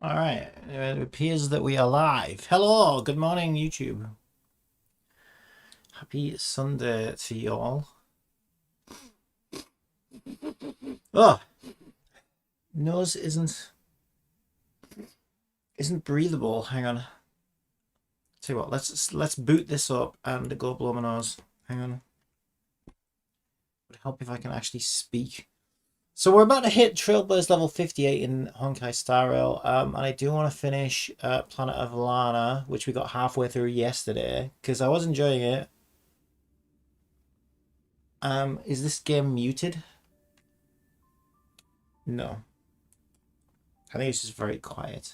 Alright, it appears that we are live. Hello, good morning, YouTube. Happy Sunday to you all. Oh, nose isn't breathable. Hang on. Tell you what, let's boot this up and go blow my nose. Hang on. It would help if I can actually speak. So we're about to hit Trailblaze level 58 in Honkai Star Rail, and I do want to finish Planet of Lana, which we got halfway through yesterday, because I was enjoying it. Is this game muted? No. I think it's just very quiet.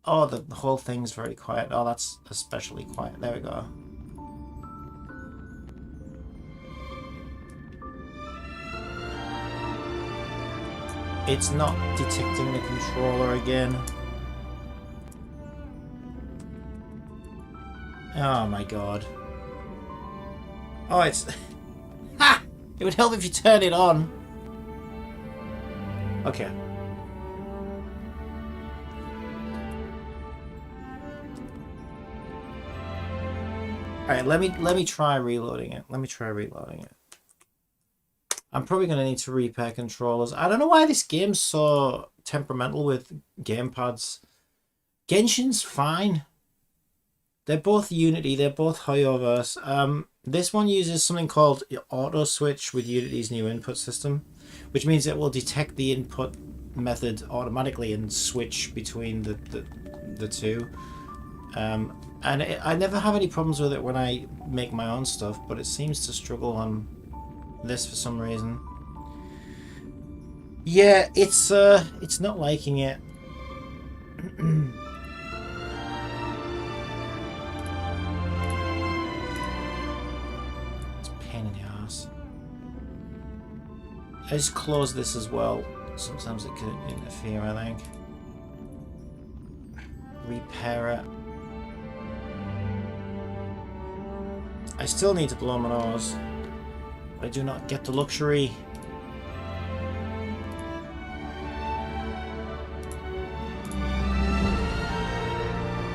Oh, the whole thing's very quiet. Oh, that's especially quiet. There we go. It's not detecting the controller again. Oh my god. Oh, it's... Ha! It would help if you turn it on. Okay. Alright, let me try reloading it. I'm probably going to need to repair controllers. I don't know why this game's so temperamental with gamepads. Genshin's fine. They're both Unity. They're both Hoyoverse. This one uses something called auto switch with Unity's new input system, which means it will detect the input method automatically and switch between the two. I never have any problems with it when I make my own stuff, but it seems to struggle on this for some reason. Yeah, it's not liking it. It's a pain in the ass. I just close this as well. Sometimes it can interfere, I think. Repair it. I still need to blow my nose. I do not get the luxury.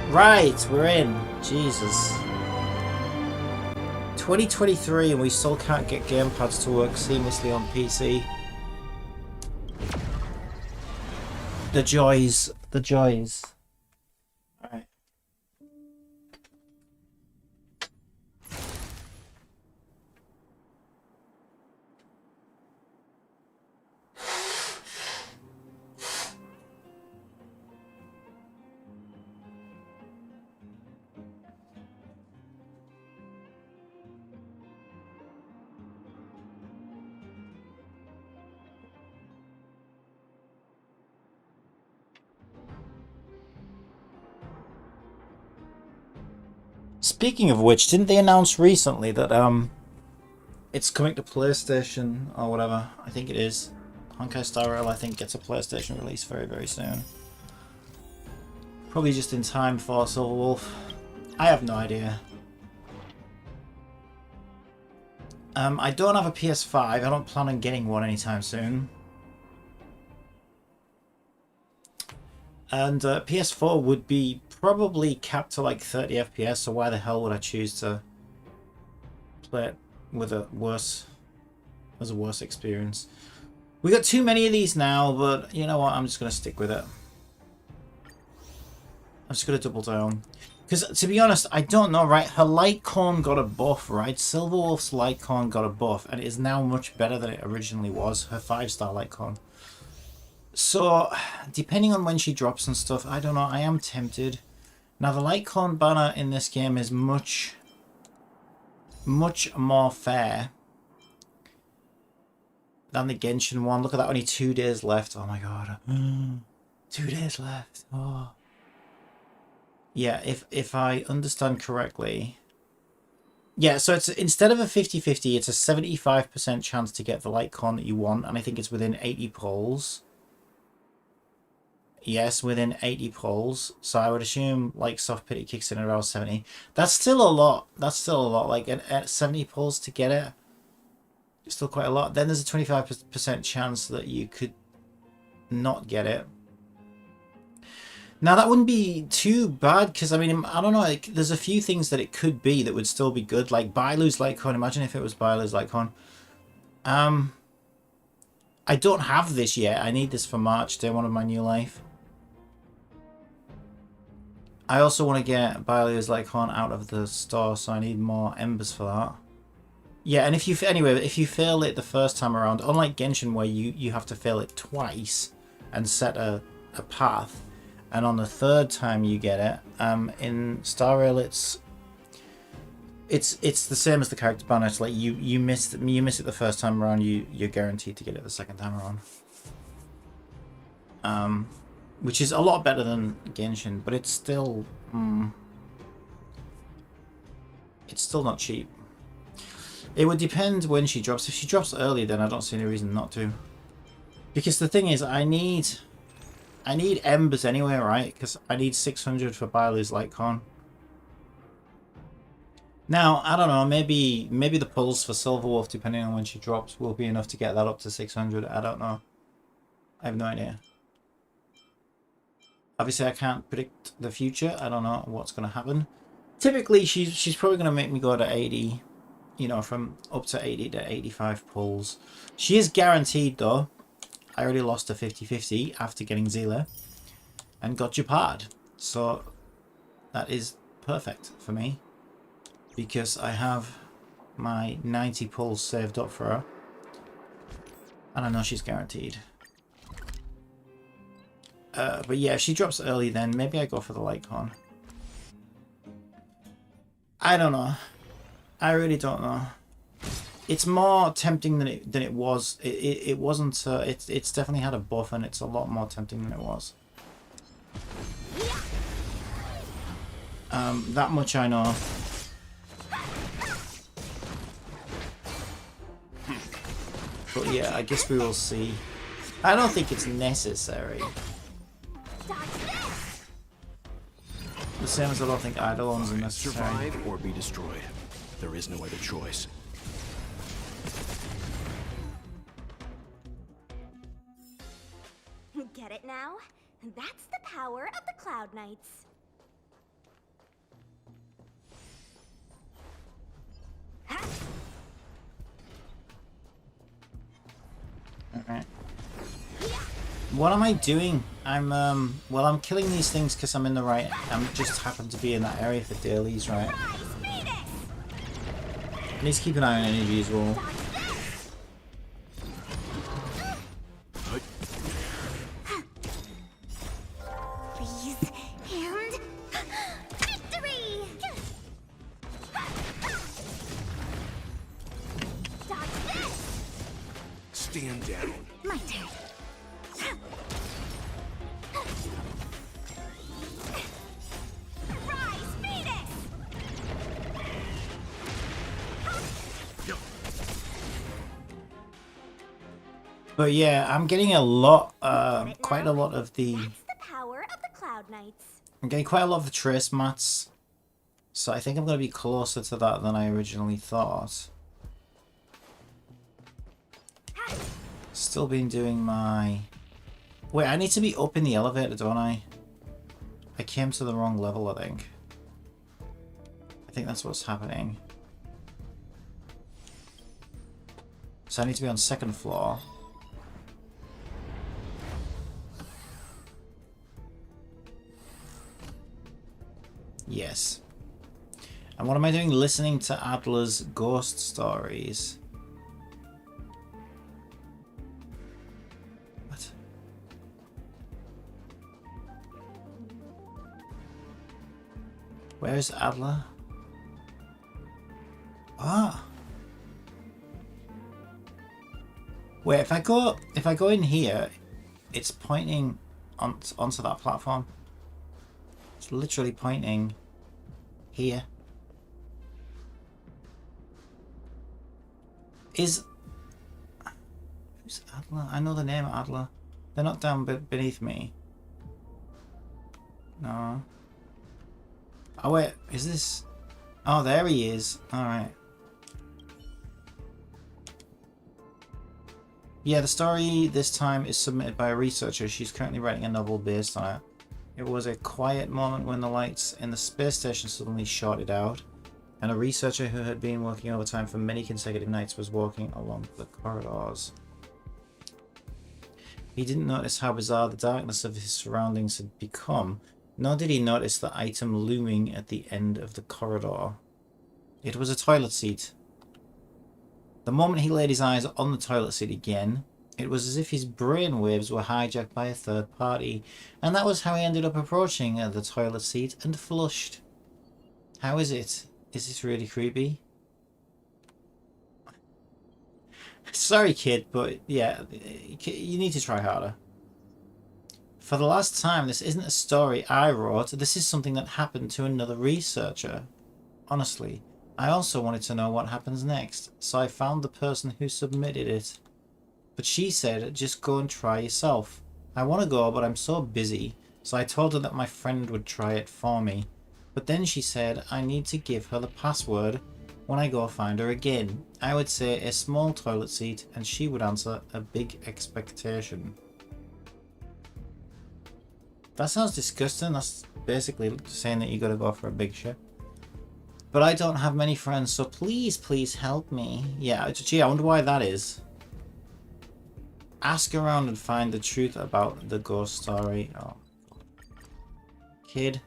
Right, we're in. Jesus. 2023 and we still can't get gamepads to work seamlessly on PC. The joys. The joys. Alright. Speaking of which, didn't they announce recently that it's coming to PlayStation or whatever? I think it is. Honkai Star Rail, I think, gets a PlayStation release very, very soon. Probably just in time for Silverwolf. I have no idea. I don't have a PS5. I don't plan on getting one anytime soon. And PS4 would be probably capped to like 30 FPS, so why the hell would I choose to play it with a worse experience? We got too many of these now, but you know what? I'm just going to stick with it. I'm just going to double down. Because, to be honest, I don't know, right? Her light cone got a buff, right? Silverwolf's light cone got a buff, and it is now much better than it originally was. Her 5-star light cone. So, depending on when she drops and stuff, I don't know, I am tempted. Now, the light cone banner in this game is much more fair than the Genshin one. Look at that, only 2 days left. Oh my god. 2 days left. Oh. Yeah, if I understand correctly... Yeah, so it's instead of a 50-50, it's a 75% chance to get the light cone that you want, and I think it's within 80 pulls. Yes, within 80 pulls. So I would assume like soft pity kicks in around 70. That's still a lot. Like at 70 pulls to get it. It's still quite a lot. Then there's a 25% chance that you could not get it. Now that wouldn't be too bad because I mean I don't know. Like, there's a few things that it could be that would still be good, like Bailu's Lycon. Imagine if it was Bailu's Lycon. I don't have this yet. I need this for March, day one of my new life. I also want to get Bailu's Lycon out of the store, so I need more embers for that. Yeah, and if you fail it the first time around, unlike Genshin where you have to fail it twice and set a path, and on the third time you get it, in Star Rail it's the same as the character banner. It's like you miss it the first time around, you're guaranteed to get it the second time around. Which is a lot better than Genshin, but it's still not cheap. It would depend when she drops. If she drops early, then I don't see any reason not to. Because the thing is, I need embers anyway, right? Because I need 600 for Bailu's Lycon. Now, I don't know, maybe the pulls for Silverwolf, depending on when she drops, will be enough to get that up to 600. I don't know. I have no idea. Obviously, I can't predict the future. I don't know what's going to happen. Typically, she's probably going to make me go to 80, you know, from up to 80 to 85 pulls. She is guaranteed, though. I already lost a 50-50 after getting Zila and got Japard. So that is perfect for me because I have my 90 pulls saved up for her. And I know she's guaranteed. But yeah, if she drops early, then maybe I go for the Lycon. I don't know. I really don't know. It's more tempting than it was. It wasn't. It's definitely had a buff, and it's a lot more tempting than it was. That much I know. But yeah, I guess we will see. I don't think it's necessary. The same as I don't think Eidolons are necessary. Survive or be destroyed. There is no other choice. Get it now? That's the power of the Cloud Knights. Alright. What am I doing? Well, I'm killing these things because I'm in the right. I'm just happen to be in that area for dailies, right? I need to keep an eye on energy as well. Please, and victory! Dodge this! Stand down. My turn. Rise, Phoenix! But yeah, I'm getting a lot, quite a lot of the. That's the power of the Cloud Knights. I'm getting quite a lot of the trace mats, so I think I'm going to be closer to that than I originally thought. Still been doing my... Wait, I need to be up in the elevator, don't I? I came to the wrong level, I think. I think that's what's happening. So I need to be on second floor. Yes. And what am I doing? Listening to Adler's ghost stories. What? Where is Adler? Ah. Wait, if I go in here, it's pointing onto that platform. It's literally pointing here. Who's Adler? I know the name Adler. They're not down beneath me. No. Oh wait, is this? Oh, there he is. All right. Yeah, the story this time is submitted by a researcher. She's currently writing a novel based on it. It was a quiet moment when the lights in the space station suddenly shorted out, and a researcher who had been working overtime for many consecutive nights was walking along the corridors. He didn't notice how bizarre the darkness of his surroundings had become, nor did he notice the item looming at the end of the corridor. It was a toilet seat. The moment he laid his eyes on the toilet seat again, it was as if his brainwaves were hijacked by a third party, and that was how he ended up approaching the toilet seat and flushed. How is it? Is this really creepy? Sorry, kid, but yeah, you need to try harder. For the last time, this isn't a story I wrote, this is something that happened to another researcher. Honestly, I also wanted to know what happens next, so I found the person who submitted it. But she said, just go and try yourself. I want to go, but I'm so busy, so I told her that my friend would try it for me. But then she said I need to give her the password when I go find her again. I would say a small toilet seat, and she would answer a big expectation. That sounds disgusting. That's basically saying that you gotta go for a big shit. But I don't have many friends, so please, please help me. Yeah, gee, I wonder why that is. Ask around and find the truth about the ghost story. Oh, kid.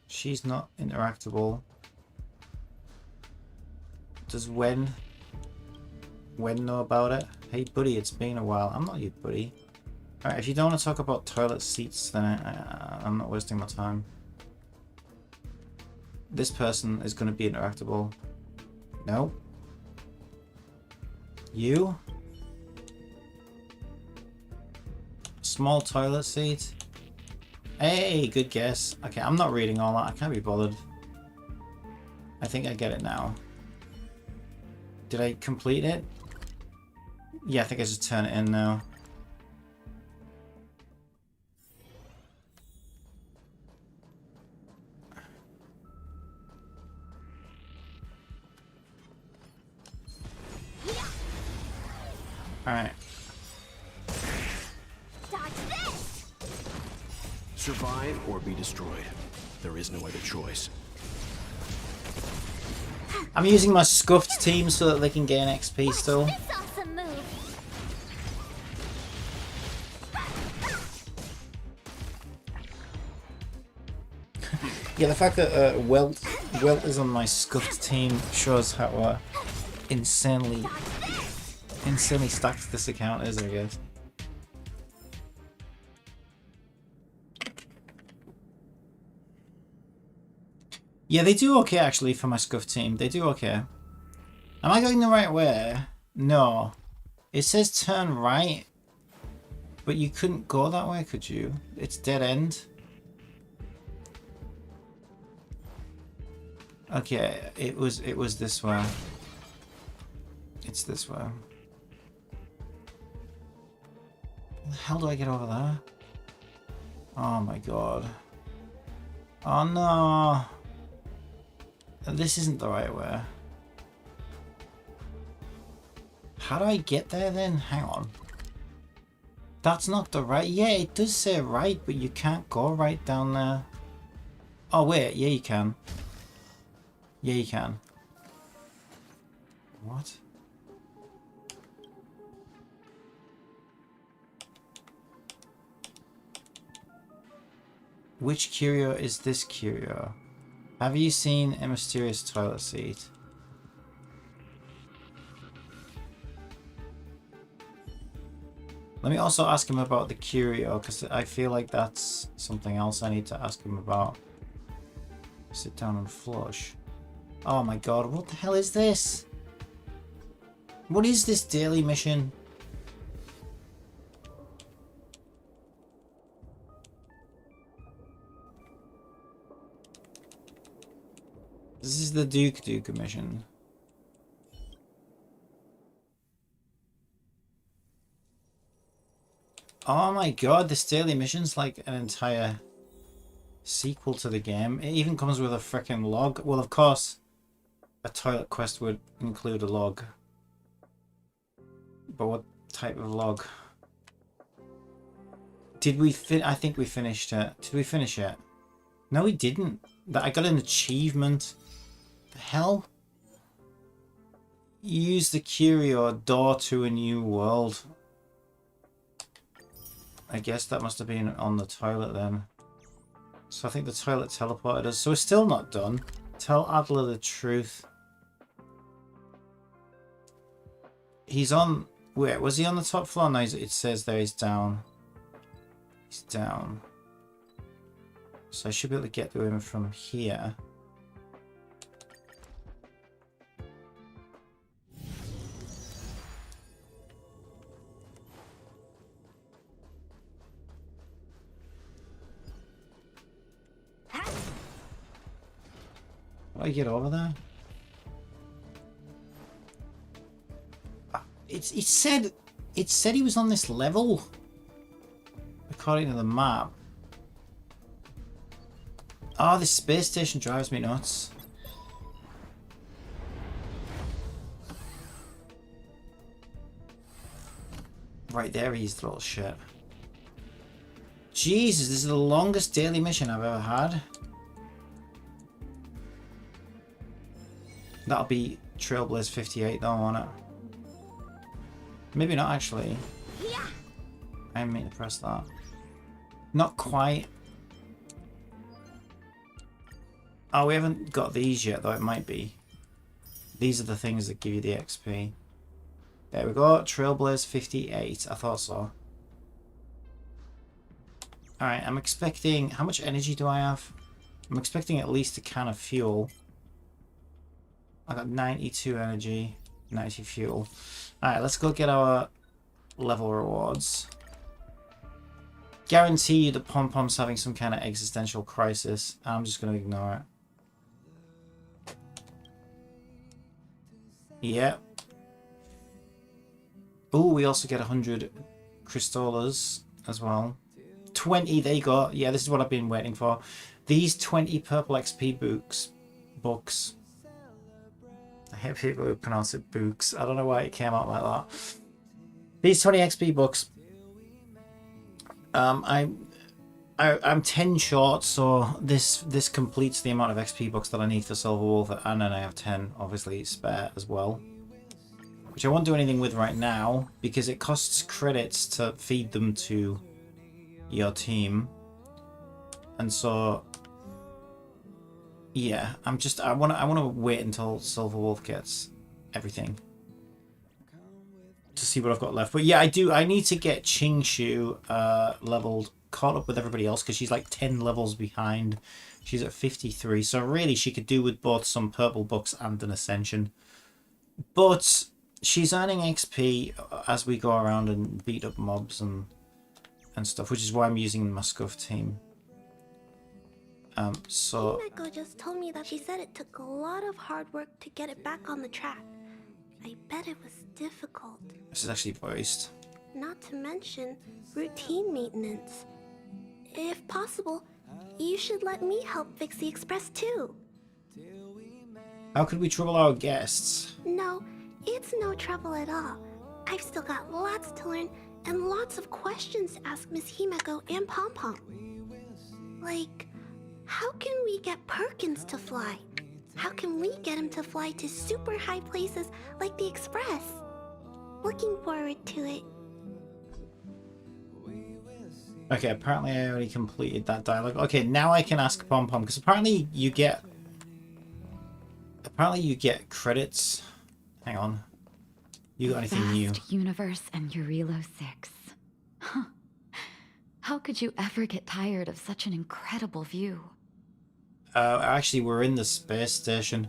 She's not interactable. Does Wen know about it? Hey buddy, it's been a while. I'm not your buddy. Alright, if you don't want to talk about toilet seats, then I'm not wasting my time. This person is going to be interactable. No. You? Small toilet seat? Hey, good guess. Okay, I'm not reading all that. I can't be bothered. I think I get it now. Did I complete it? Yeah, I think I just turn it in now. Alright. Survive or be destroyed. There is no other choice. I'm using my scuffed team so that they can gain XP still. This awesome move. Yeah, the fact that Welt is on my scuffed team shows how insanely stacked this account is, I guess. Yeah, they do okay actually for my scuffed team. They do okay. Am I going the right way? No. It says turn right, but you couldn't go that way, could you? It's dead end. Okay, it was this way. It's this way. How the hell do I get over there? Oh my god. Oh no. This isn't the right way. How do I get there then? Hang on. That's not the right... Yeah, it does say right, but you can't go right down there. Oh wait, yeah you can. Yeah you can. What? Which curio is this curio? Have you seen a mysterious toilet seat? Let me also ask him about the curio, because I feel like that's something else I need to ask him about. Sit down and flush. Oh my god, what the hell is this? What is this daily mission? This is the Duke mission. Oh my god, this daily mission's like an entire sequel to the game. It even comes with a freaking log. Well, of course, a toilet quest would include a log. But what type of log? Did we I think we finished it. Did we finish it? No, we didn't. I got an achievement. The hell? Use the curio door to a new world. I guess that must have been on the toilet then. So I think the toilet teleported us. So we're still not done. Tell Adler the truth. He's on... Wait, was he on the top floor? No, it says there he's down. He's down. So I should be able to get to him from here. How do I get over there? It said he was on this level according to the map. Oh, this space station drives me nuts. Right there, he's the little shit. Jesus, this is the longest daily mission I've ever had. That'll be Trailblaze 58 though, won't it? Maybe not actually. Yeah. I didn't mean to press that. Not quite. Oh, we haven't got these yet though, it might be. These are the things that give you the XP. There we go, Trailblaze 58, I thought so. Alright, I'm expecting... How much energy do I have? I'm expecting at least a can of fuel. I got 92 energy, 90 fuel. Alright, let's go get our level rewards. Guarantee you that Pom Pom's having some kind of existential crisis. I'm just going to ignore it. Yep. Oh, we also get 100 Crystolas as well. 20, there you go. Yeah, this is what I've been waiting for. These 20 purple XP books. I hate people who pronounce it books. I don't know why it came out like that. These 20 XP books. I'm 10 short, so this completes the amount of XP books that I need for Silver Wolf, and then I have 10 obviously spare as well. Which I won't do anything with right now because it costs credits to feed them to your team. And so yeah, I want to wait until Silver Wolf gets everything to see what I've got left. But yeah, I need to get Chingshu leveled, caught up with everybody else because she's like 10 levels behind. She's at 53, so really she could do with both some purple books and an ascension. But she's earning XP as we go around and beat up mobs and stuff, which is why I'm using my Scuff team. So Himeko just told me that she said it took a lot of hard work to get it back on the track. I bet it was difficult. This is actually voiced. Not to mention routine maintenance. If possible, you should let me help fix the express too. How could we trouble our guests? No, it's no trouble at all. I've still got lots to learn and lots of questions to ask Miss Himeko and Pom Pom. Like, how can we get Perkins to fly? How can we get him to fly to super high places like the Express? Looking forward to it. Okay, apparently I already completed that dialogue. Okay, now I can ask Pom Pom, because apparently you get credits. Hang on. You got anything new? Vast universe and Eurilo 6. Huh. How could you ever get tired of such an incredible view? Actually, we're in the space station.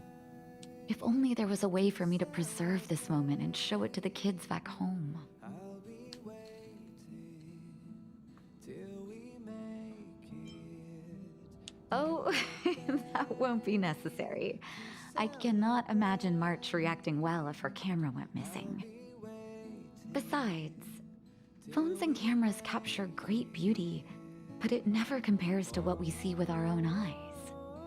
If only there was a way for me to preserve this moment and show it to the kids back home. Oh, that won't be necessary. I cannot imagine March reacting well if her camera went missing. Besides, phones and cameras capture great beauty, but it never compares to what we see with our own eyes.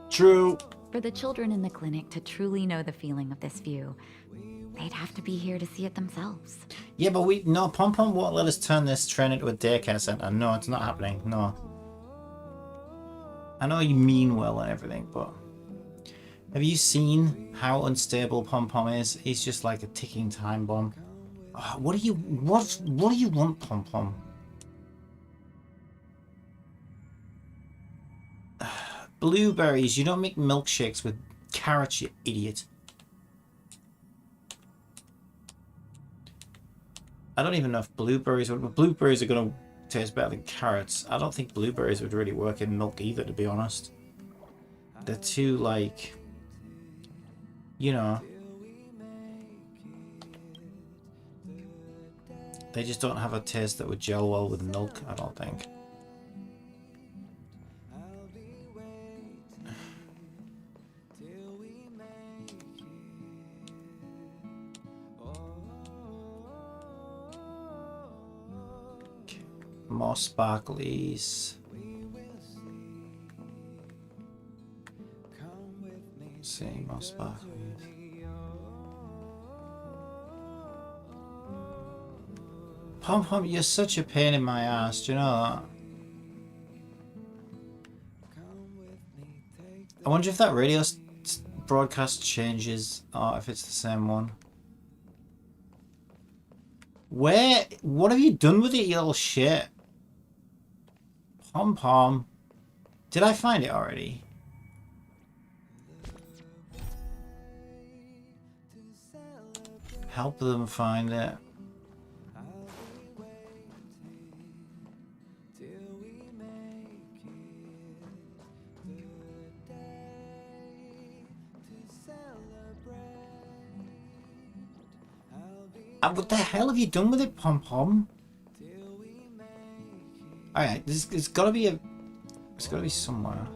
True. For the children in the clinic to truly know the feeling of this view, they'd have to be here to see it themselves. Yeah, but no, Pom Pom won't let us turn this train into a daycare center. No, it's not happening. No. I know you mean well and everything, but have you seen how unstable Pom Pom is? He's just like a ticking time bomb. Oh, what do you want, Pom Pom? Blueberries. You don't make milkshakes with carrots, you idiot. I don't even know if blueberries are going to taste better than carrots. I don't think blueberries would really work in milk either, to be honest. They're too, like, you know, they just don't have a taste that would gel well with milk, I don't think. More sparklies. Let's see, more sparklies. Pom Pom, you're such a pain in my ass, do you know that? I wonder if that radio broadcast changes or if it's the same one. What have you done with it, you little shit? Pom Pom. Did I find it already? Help them find it. What the hell have you done with it, Pom Pom? Alright, there's gotta be a... It's gotta be somewhere.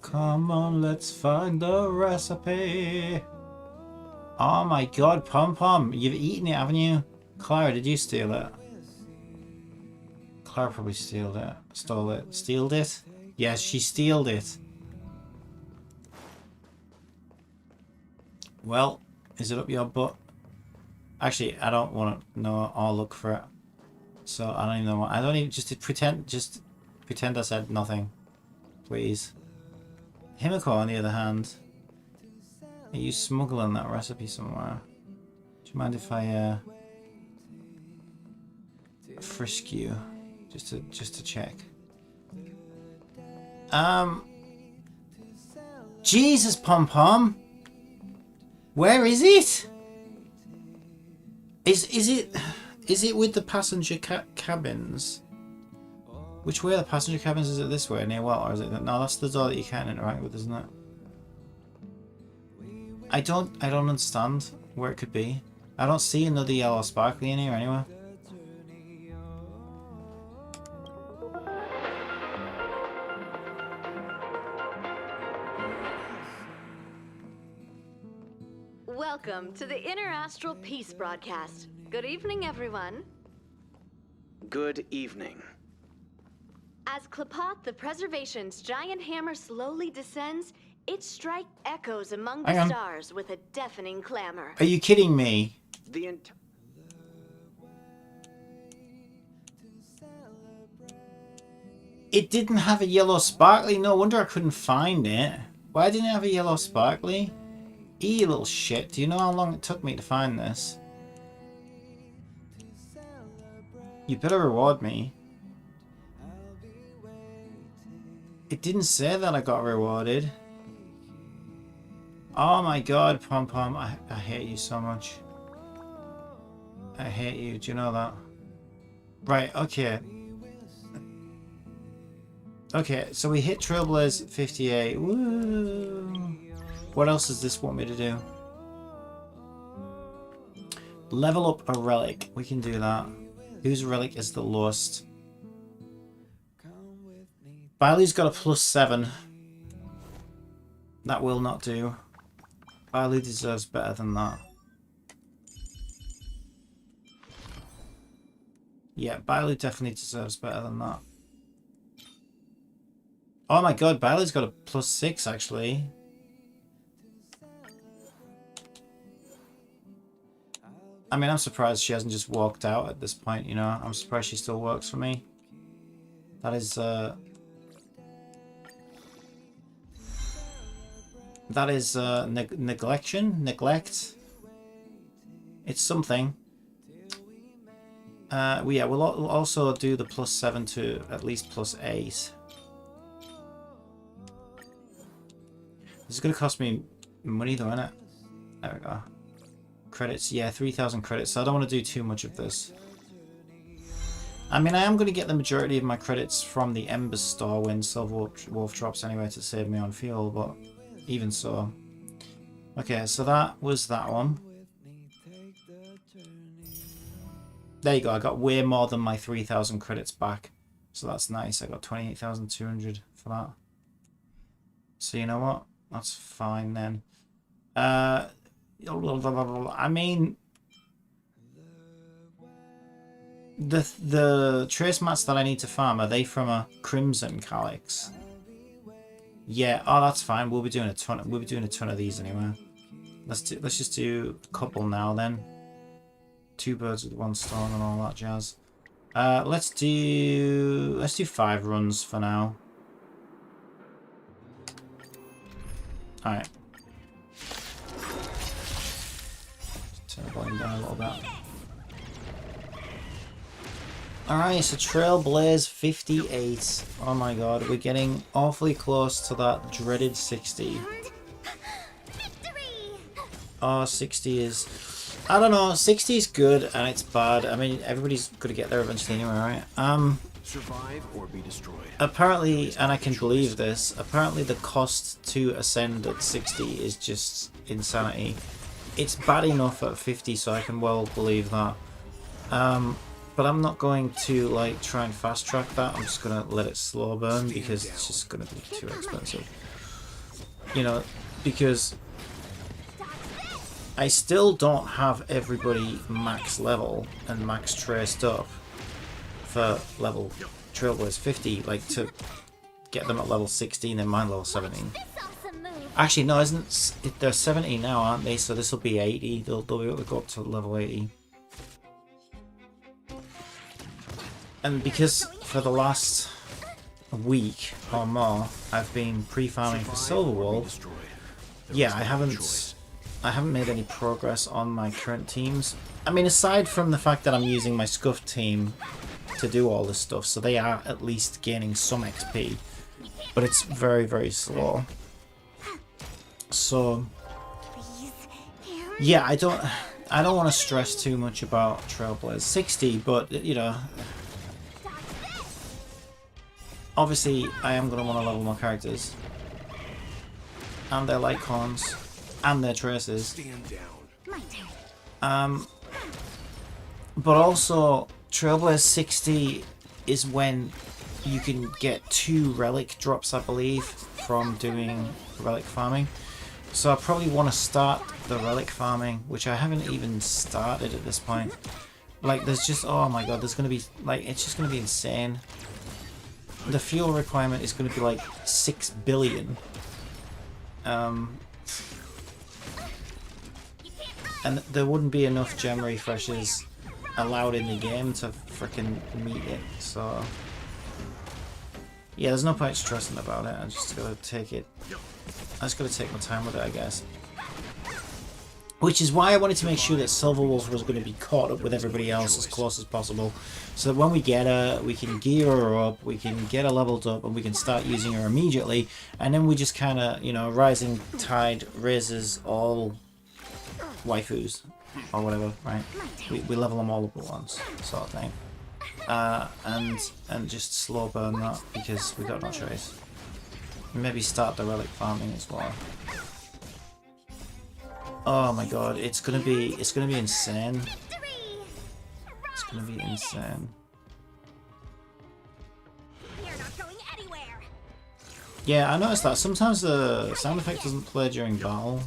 Come on, let's find the recipe. Oh my god, Pom Pom, you've eaten it, haven't you? Clara, did you steal it? Clara probably stole it. Stealed it? Yes, she stealed it. Well, is it up your butt? Actually, I don't want to know or look for it. So I don't even know what. I don't even just pretend I said nothing. Please. Himiko, on the other hand, are you smuggling that recipe somewhere? Do you mind if I frisk you? Just to check. Jesus, Pom Pom. Where is it? Is it with the passenger cabins? Which way are the passenger cabins? Is it this way near what, or is it no? That's the door that you can't interact with, isn't it? I don't understand where it could be. I don't see another yellow sparkly in here anywhere. Welcome to the Interastral Peace broadcast. Good evening, everyone. Good evening. As Klapoth, the Preservation's giant hammer slowly descends, its strike echoes among the stars with a deafening clamor. Are you kidding me? It didn't have a yellow sparkly. No wonder I couldn't find it. Why didn't it have a yellow sparkly? You little shit. Do you know how long it took me to find this? You better reward me. It didn't say that I got rewarded. Oh my god, Pom Pom. I hate you so much. I hate you. Do you know that? Right, okay. Okay, so we hit Trailblaze 58. Woo! What else does this want me to do? Level up a relic. We can do that. Whose relic is the lowest? Bailu's got a +7. That will not do. Bailu deserves better than that. Yeah, Bailey definitely deserves better than that. Oh my god, Bailey's got a +6 actually. I mean, I'm surprised she hasn't just walked out at this point, you know. I'm surprised she still works for me. That is neglect. It's something. Yeah, we'll also do the +7 to at least +8. This is going to cost me money though, isn't it? There we go. Credits, yeah, 3,000 credits, so I don't want to do too much of this. I mean, I am going to get the majority of my credits from the Embers store when Silver Wolf drops anyway to save me on fuel, but even so. Okay, so that was that one. There you go, I got way more than my 3,000 credits back. So that's nice, I got 28,200 for that. So you know what? That's fine then. I mean, the trace mats that I need to farm, are they from a Crimson Calyx? Yeah, oh that's fine. We'll be doing a ton of these anyway. Let's just do a couple now then. 2 birds with 1 stone and all that jazz. Let's do 5 runs for now. Alright. Turn the volume down a little bit. Alright, so Trailblaze 58. Oh my god, we're getting awfully close to that dreaded 60. Oh, 60 is... I don't know, 60 is good and it's bad. I mean, everybody's going to get there eventually anyway, right? Survive or be destroyed. Apparently, and I can believe this, apparently the cost to ascend at 60 is just insanity. It's bad enough at 50, so I can well believe that. But I'm not going to like try and fast track that. I'm just going to let it slow burn because it's just going to be too expensive. You know, because I still don't have everybody max level and max traced up for level Trailblaze 50, like to get them at level 16 and mine level 17. Actually, no, they're 70 now, aren't they? So this will be 80. They'll be able to go up to level 80. And because for the last week or more, I've been pre-farming for Silverwolf. Yeah, I haven't made any progress on my current teams. I mean, aside from the fact that I'm using my Scuff team to do all this stuff, so they are at least gaining some XP, but it's very, very slow. So yeah, I don't want to stress too much about Trailblaze 60, but you know, obviously I am going to want to level my characters and their light corns and their traces. But also Trailblaze 60 is when you can get 2 relic drops, I believe, from doing relic farming. So I probably want to start the relic farming, which I haven't even started at this point. Like, there's just, oh my god, there's going to be, like, it's just going to be insane. The fuel requirement is going to be like 6 billion. And there wouldn't be enough gem refreshes allowed in the game to freaking meet it, so yeah, there's no point stressing about it. I just gotta take it. I just gotta take my time with it, I guess. Which is why I wanted to make sure that Silverwolf was going to be caught up with everybody else as close as possible, so that when we get her, we can gear her up, we can get her leveled up, and we can start using her immediately, and then we just kind of, you know, rising tide raises all waifus, or whatever, right? We level them all up at once, sort of thing. And just slow burn that, because we got no choice. Maybe start the relic farming as well. Oh my god, it's gonna be insane. It's gonna be insane. Yeah, I noticed that sometimes the sound effect doesn't play during battle.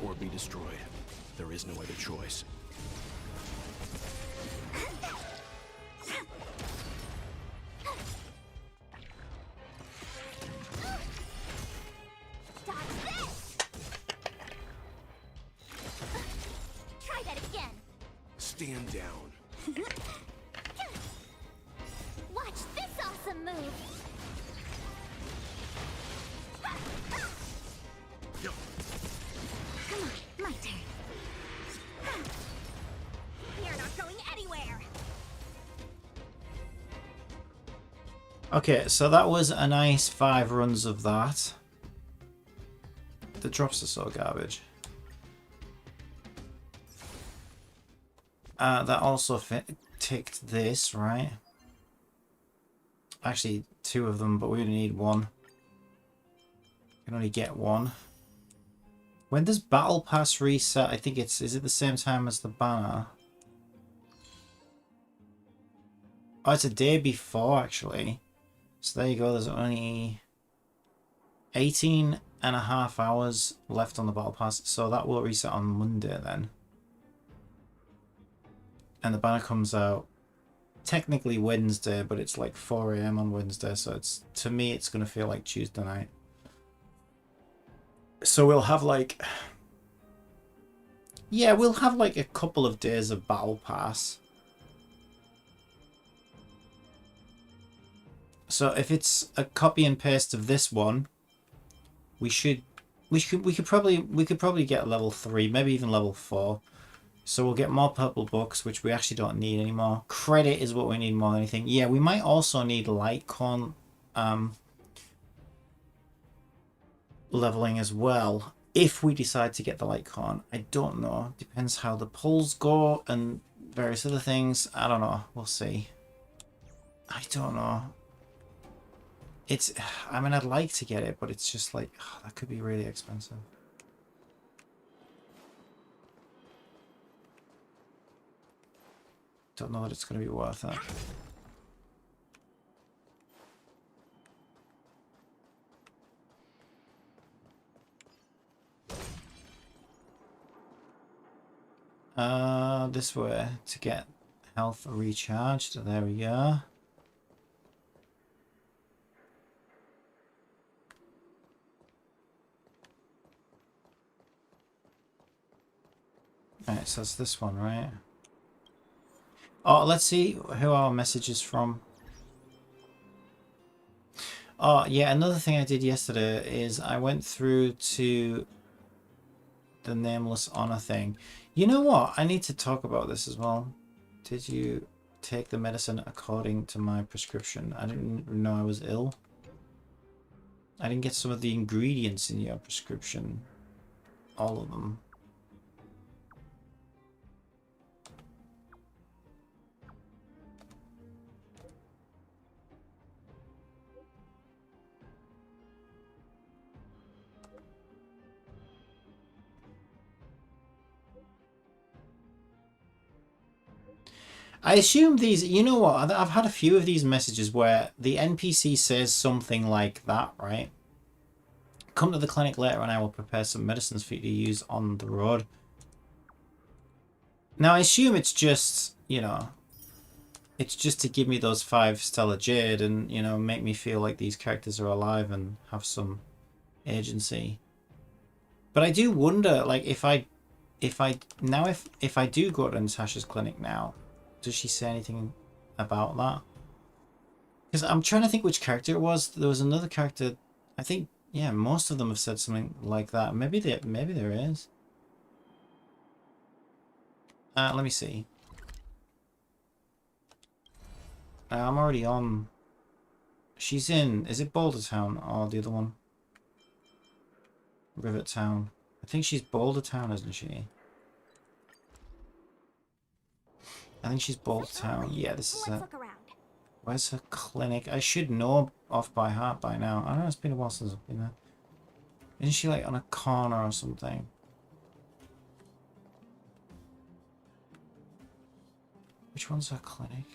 or be destroyed. There is no other choice. Dodge this! Try that again. Stand down. Watch this awesome move. Come on, my turn. You're not going anywhere. Okay, so that was a nice 5 runs of that. The drops are so garbage. That also ticked this, right? Actually, 2 of them, but we only need 1. We can only get 1. When does Battle Pass reset? I think it's... Is it the same time as the banner? Oh, it's a day before, actually. So there you go. There's only 18.5 hours left on the Battle Pass. So that will reset on Monday then. And the banner comes out technically Wednesday, but it's like 4 AM on Wednesday. So it's, to me, it's going to feel like Tuesday night. So we'll have like... Yeah, we'll have like a couple of days of Battle Pass. So if it's a copy and paste of this one, we could probably get level 3, maybe even level 4. So we'll get more purple books, which we actually don't need anymore. Credit is what we need more than anything. Yeah, we might also need Litecoin leveling as well, if we decide to get the Litecoin. I don't know. Depends how the polls go and various other things. I don't know. We'll see. I don't know. It's... I mean, I'd like to get it, but it's just like... Oh, that could be really expensive. Don't know that it's going to be worth it. This way to get health recharged. There we go. Alright, so it's this one, right? Oh, let's see who our message is from. Oh, yeah, another thing I did yesterday is I went through to the Nameless Honor thing. You know what? I need to talk about this as well. Did you take the medicine according to my prescription? I didn't know I was ill. I didn't get some of the ingredients in your prescription. All of them. I assume these, you know what, I've had a few of these messages where the NPC says something like that, right? Come to the clinic later and I will prepare some medicines for you to use on the road. Now I assume it's just, you know, it's just to give me those 5 Stellar Jade and, you know, make me feel like these characters are alive and have some agency. But I do wonder, like, if I do go to Natasha's clinic now, does she say anything about that? Because I'm trying to think which character it was. There was another character. I think, yeah, most of them have said something like that. Maybe there is. Let me see. I'm already on. She's in. Is it Boulder Town or the other one? Rivet Town. I think she's Boulder Town, isn't she? I think she's Boulder Town. Yeah, this is it. Where's her clinic? I should know off by heart by now. I don't know, it's been a while since I've been there. Isn't she like on a corner or something? Which one's her clinic?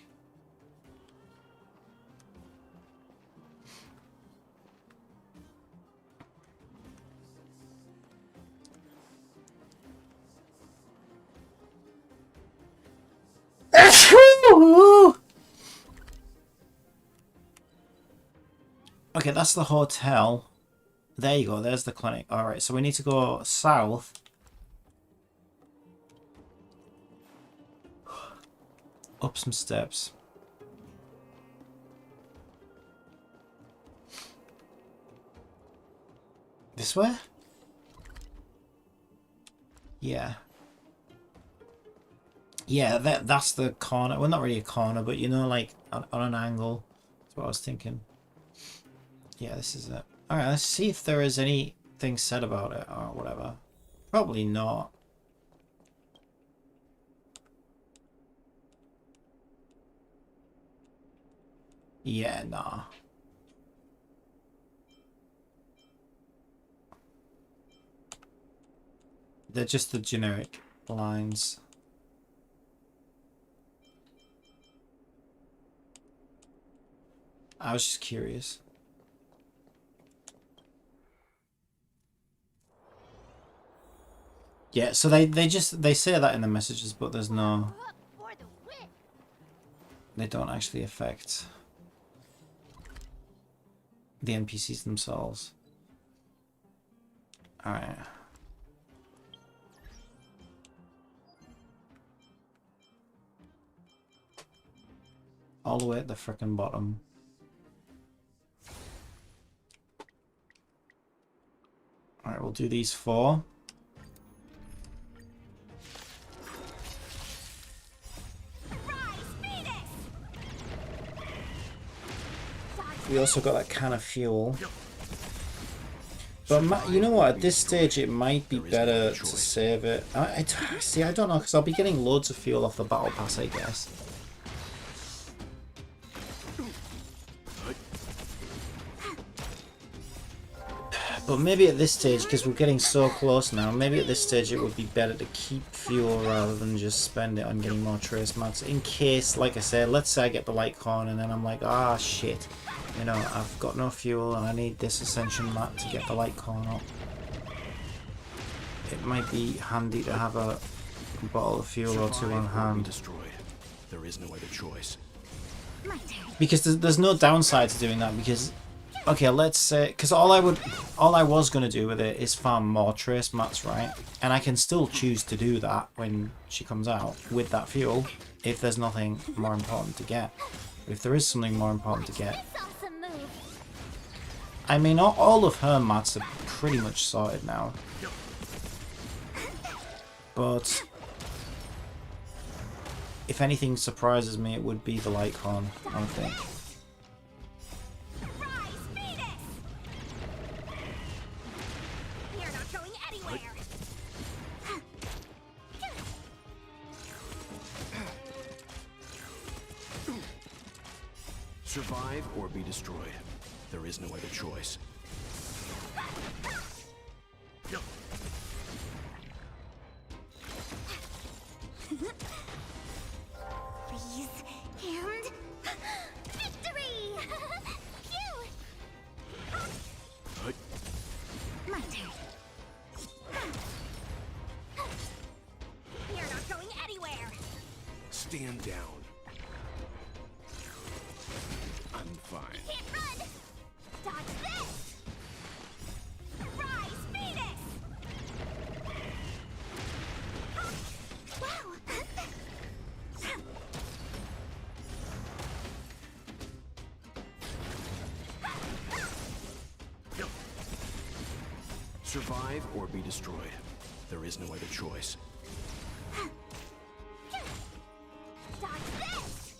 Okay, that's the hotel. There you go, there's the clinic. Alright, so we need to go south. Up some steps. This way? Yeah. Yeah, that's the corner. Well, not really a corner, but you know, like on an angle. That's what I was thinking. Yeah, this is it. Alright, let's see if there is anything said about it or whatever. Probably not. Yeah, nah. They're just the generic lines. I was just curious. Yeah, so they say that in the messages, but there's no, they don't actually affect the NPCs themselves. Alright. All the way at the frickin' bottom. Alright, we'll do these 4. We also got that can of fuel. But you know what? At this stage, it might be better to save it. See, I don't know, because I'll be getting loads of fuel off the battle pass, I guess. But maybe at this stage, because we're getting so close now, maybe at this stage it would be better to keep fuel rather than just spend it on getting more trace mats. In case, like I said, let's say I get the light corn and then I'm like, ah, shit. You know, I've got no fuel and I need this ascension mat to get the light corn up. It might be handy to have a bottle of fuel or 2 on hand. There is no other choice. Because there's no downside to doing that, because okay, let's say, because all I was going to do with it is farm more trace mats, right? And I can still choose to do that when she comes out with that fuel if there's nothing more important to get. If there is something more important to get. I mean, all of her mats are pretty much sorted now. But if anything surprises me, it would be the light corn, I think. Survive or be destroyed. There is no other choice. Freeze and victory! Phew! My turn. You're not going anywhere. Stand down. I'm fine. Can't run. Dodge this. Rise, Phoenix. Wow. Survive or be destroyed. There is no other choice. Dodge this.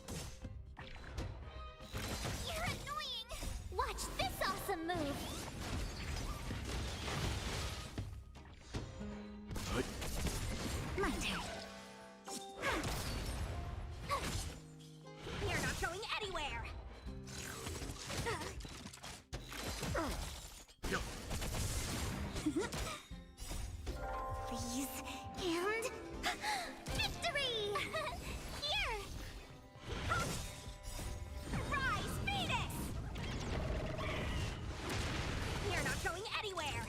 You're annoying. Watch this awesome move. My turn. You're not going anywhere. Freeze and victory! Here! Rise, Phoenix! You're not going anywhere.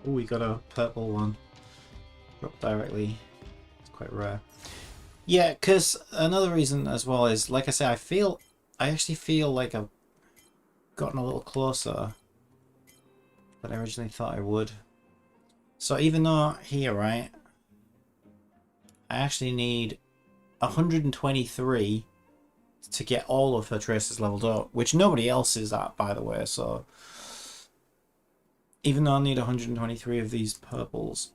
Oh, we got a purple one. drop directly. It's quite rare. Yeah, because another reason as well is, like I say, I actually feel like I've gotten a little closer than I originally thought I would. So even though here, right, I actually need 123 to get all of her traces leveled up, which nobody else is at, by the way. So even though I need 123 of these purples,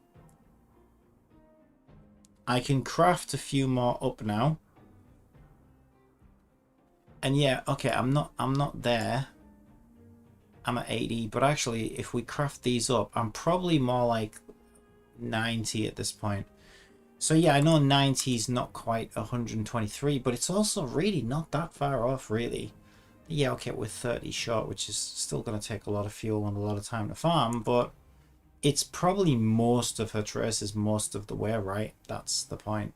I can craft a few more up now. And yeah, okay, I'm not there. I'm at 80, but actually if we craft these up, I'm probably more like 90 at this point. So yeah, I know 90 is not quite 123, but it's also really not that far off, really. Yeah, okay, we're 30 short, which is still going to take a lot of fuel and a lot of time to farm, but it's probably most of her traces most of the way, right? That's the point.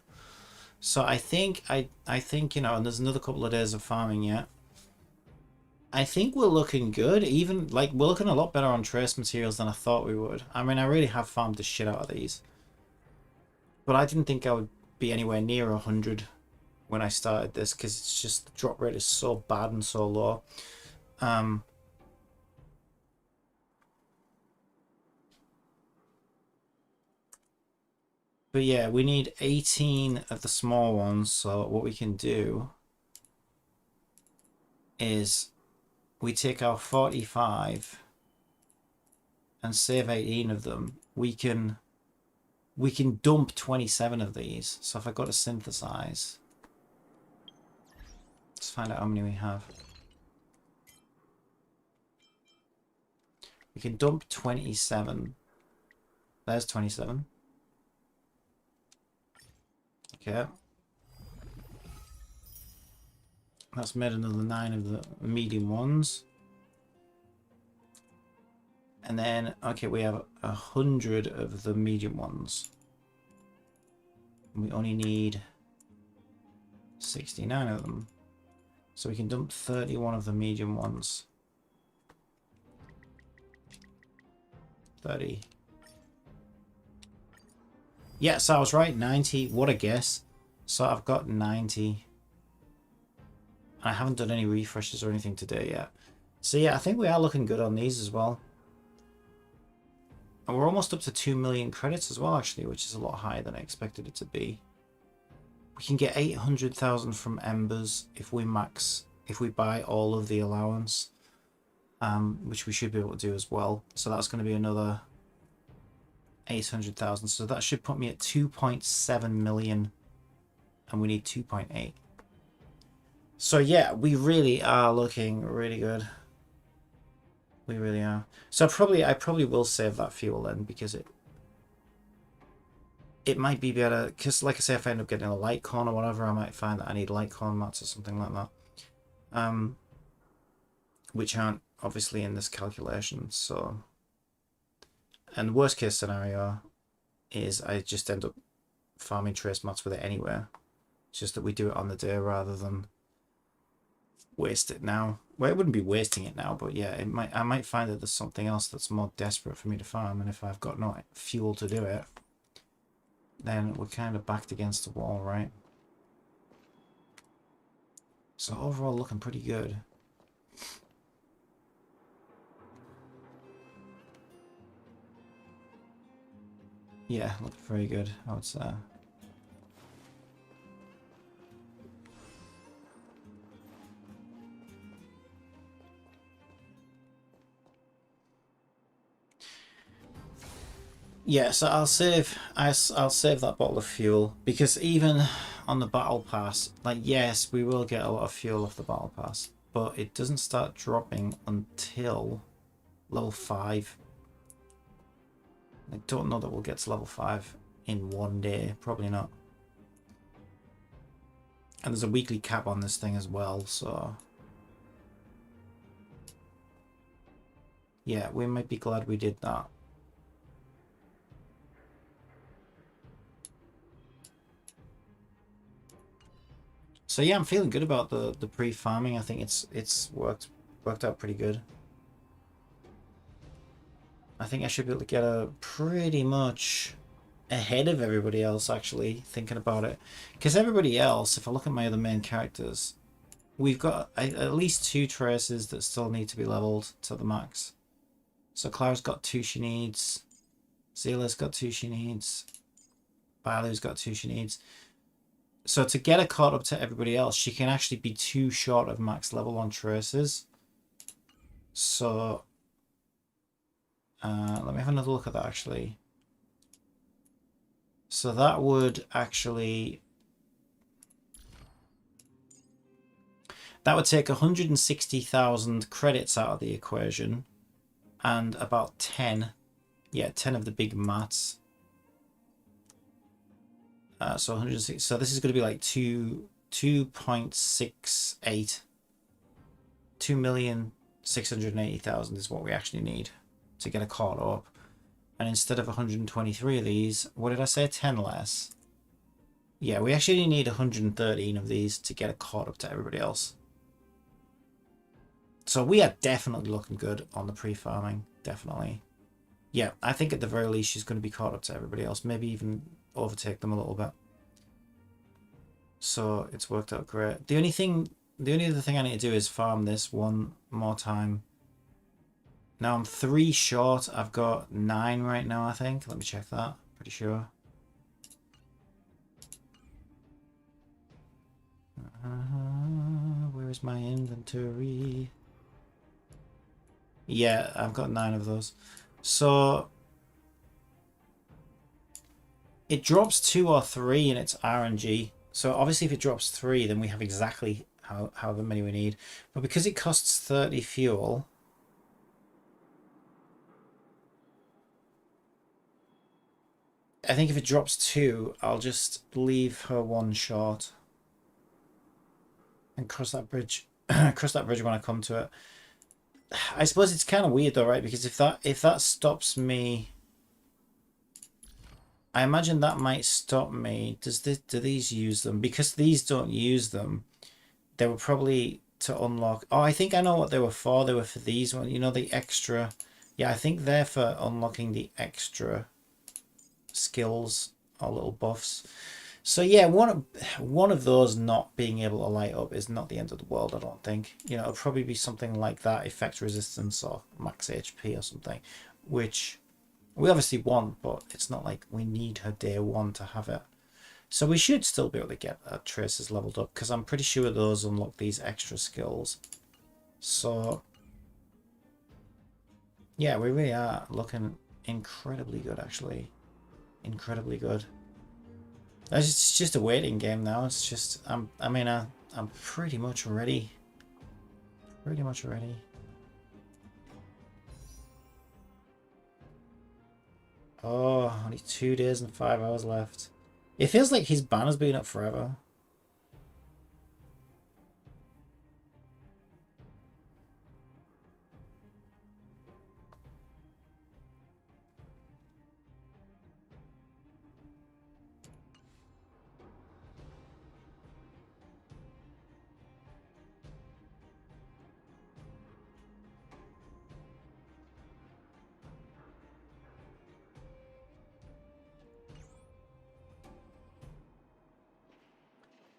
So I think, you know, and there's another couple of days of farming yet. I think we're looking good. Even, like, we're looking a lot better on trace materials than I thought we would. I mean, I really have farmed the shit out of these. But I didn't think I would be anywhere near 100 when I started this, because it's just the drop rate is so bad and so low. But yeah, we need 18 of the small ones, so what we can do is we take our 45 and save 18 of them. We can dump 27 of these. So if I go to synthesize, let's find out how many we have. We can dump 27. There's 27. Okay. That's made another 9 of the medium ones. And then, okay, we have 100 of the medium ones. We only need 69 of them. So we can dump 31 of the medium ones. 30. Yes, I was right, 90. What a guess. So I've got 90. I haven't done any refreshes or anything today yet. So yeah, I think we are looking good on these as well. And we're almost up to 2 million credits as well, actually, which is a lot higher than I expected it to be. We can get 800,000 from Embers if we buy all of the allowance, which we should be able to do as well. So that's going to be another 800,000. So that should put me at 2.7 million, and we need 2.8. So yeah, we really are looking really good. We really are. So I probably will save that fuel then, because it might be better, because like I say, if I end up getting a light corn or whatever, I might find that I need light corn mats or something like that, which aren't obviously in this calculation. So, and the worst case scenario is I just end up farming trace mats with it anyway. It's just that we do it on the day rather than waste it now. Well, it wouldn't be wasting it now, but yeah, I might find that there's something else that's more desperate for me to farm, and if I've got no fuel to do it, then we're kind of backed against the wall, right? So overall, looking pretty good. Yeah, looking very good, I would say. Yeah, so I'll save that bottle of fuel, because even on the battle pass, like, yes, we will get a lot of fuel off the battle pass, but it doesn't start dropping until level 5. I don't know that we'll get to level 5 in one day, probably not. And there's a weekly cap on this thing as well, so yeah, we might be glad we did that. So yeah, I'm feeling good about the pre-farming. I think it's worked out pretty good. I think I should be able to get a pretty much ahead of everybody else, actually, thinking about it. Because everybody else, if I look at my other main characters, we've got at least 2 traces that still need to be leveled to the max. So Clara's got 2 she needs. Zila's got 2 she needs. Bailu's got 2 she needs. So to get her caught up to everybody else, she can actually be 2 short of max level on traces. So let me have another look at that, actually. So that would actually... that would take 160,000 credits out of the equation. And about 10. Yeah, 10 of the big mats. So 160. So this is going to be like 2.68. 2,680,000 is what we actually need to get a caught up. And instead of 123 of these, what did I say? 10 less. Yeah, we actually need 113 of these to get a caught up to everybody else. So we are definitely looking good on the pre-farming. Definitely. Yeah, I think at the very least she's going to be caught up to everybody else. Maybe even overtake them a little bit. So it's worked out great. The only other thing I need to do is farm this one more time. Now I'm 3 short. I've got 9 right now, I think. Let me check that. Pretty sure. Where is my inventory? Yeah, I've got 9 of those. So it drops 2 or 3 and it's RNG. So obviously if it drops 3, then we have exactly however many we need. But because it costs 30 fuel, I think if it drops 2, I'll just leave her 1 short and cross that bridge. Cross that bridge when I come to it. I suppose it's kind of weird though, right? Because if that stops me, I imagine that might stop me. Do these use them? Because these don't use them, they were probably to unlock. Oh, I think I know what they were for. They were for these ones. You know, the extra. Yeah, I think they're for unlocking the extra skills or little buffs. So yeah, one of those not being able to light up is not the end of the world, I don't think. You know, it'll probably be something like that, effect resistance or max HP or something, which we obviously want, but it's not like we need her day 1 to have it. So we should still be able to get our traces leveled up, because I'm pretty sure those unlock these extra skills. So yeah, we really are looking incredibly good, actually. Incredibly good. It's just a waiting game now. It's just I'm pretty much ready. Pretty much ready. Oh, only 2 days and 5 hours left. It feels like his ban has been up forever.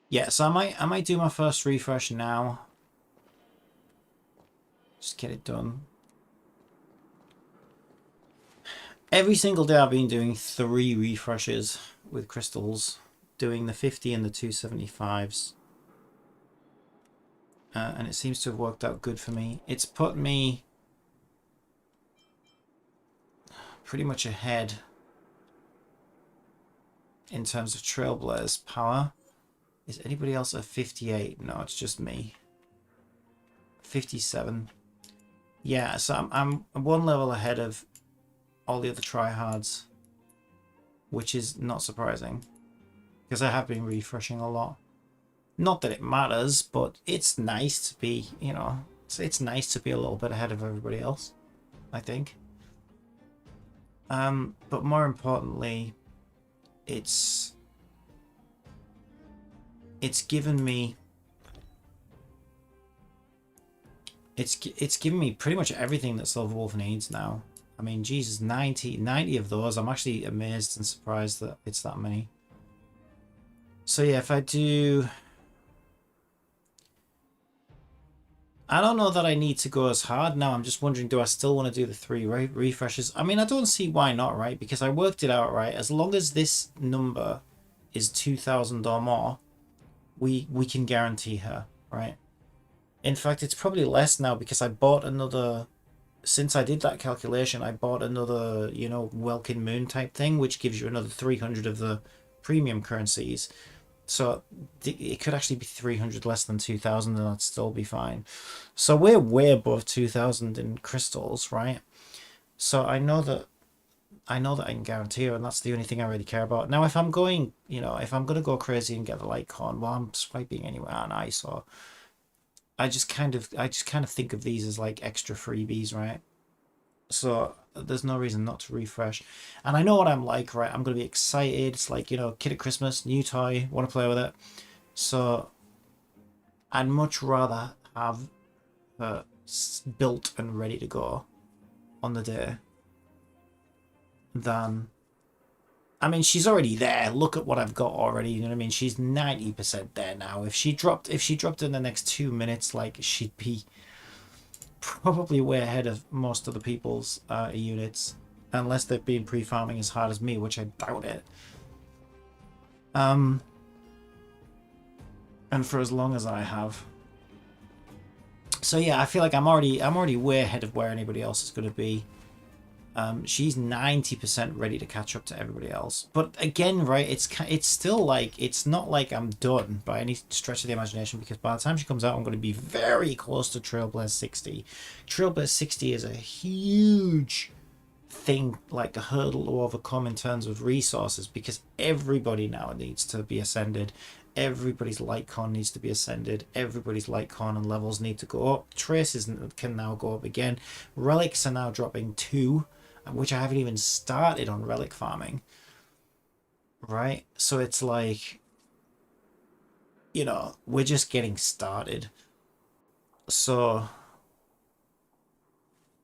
Yeah, so I might do my first refresh now. Just get it done. Every single day I've been doing 3 refreshes with crystals, doing the 50 and the 275s. And it seems to have worked out good for me. It's put me pretty much ahead in terms of Trailblaze power. Is anybody else at 58? No, it's just me. 57. Yeah, so I'm 1 level ahead of all the other tryhards, which is not surprising, because I have been refreshing a lot. Not that it matters, but it's nice to be, you know, it's nice to be a little bit ahead of everybody else, I think. But more importantly, it's given me it's given me pretty much everything that Silverwolf needs now. I mean, Jesus, 90 of those. I'm actually amazed and surprised that it's that many. So yeah, if I do... I don't know that I need to go as hard now. I'm just wondering, do I still want to do the 3 refreshes? I mean, I don't see why not, right? Because I worked it out, right? As long as this number is 2,000 or more, we can guarantee her, right? In fact, it's probably less now because I bought another... Since I did that calculation, I bought another, you know, Welkin Moon type thing, which gives you another 300 of the premium currencies. So it could actually be 300 less than 2,000 and that'd still be fine. So we're way above 2,000 in crystals, right? So I know that I can guarantee her, and that's the only thing I really care about. Now, if I'm going, you know, if I'm going to go crazy and get the Litecoin, well, I'm swiping anyway, aren't I? So I just kind of think of these as like extra freebies, right? So there's no reason not to refresh. And I know what I'm like, right? I'm going to be excited. It's like, you know, kid at Christmas, new toy, want to play with it. So I'd much rather have her built and ready to go on the day than... I mean, she's already there. Look at what I've got already. You know what I mean? She's 90% there now. If she dropped in the next 2 minutes, like, she'd be probably way ahead of most of the people's units, unless they've been pre-farming as hard as me, which I doubt it. And for as long as I have. So yeah, I feel like I'm already way ahead of where anybody else is going to be. She's 90% ready to catch up to everybody else. But again, right, it's still like, it's not like I'm done by any stretch of the imagination, because by the time she comes out, I'm going to be very close to Trailblaze 60. Trailblaze 60 is a huge thing, like a hurdle to overcome in terms of resources, because everybody now needs to be ascended. Everybody's Litecoin needs to be ascended. Everybody's Litecoin and levels need to go up. Traces can now go up again. Relics are now dropping 2, which I haven't even started on relic farming. Right? So it's like, you know, we're just getting started. So,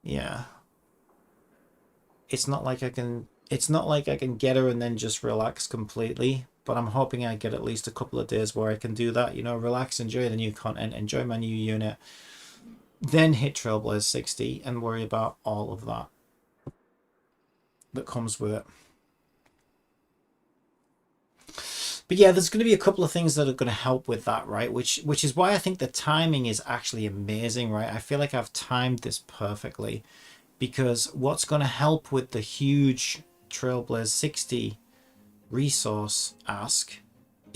yeah. It's not like I can get her and then just relax completely. But I'm hoping I get at least a couple of days where I can do that. You know, relax, enjoy the new content, enjoy my new unit. Then hit Trailblaze 60 and worry about all of that comes with it. But yeah, there's going to be a couple of things that are going to help with that, right? Which is why I think the timing is actually amazing, right? I feel like I've timed this perfectly, because what's going to help with the huge Trailblaze 60 resource ask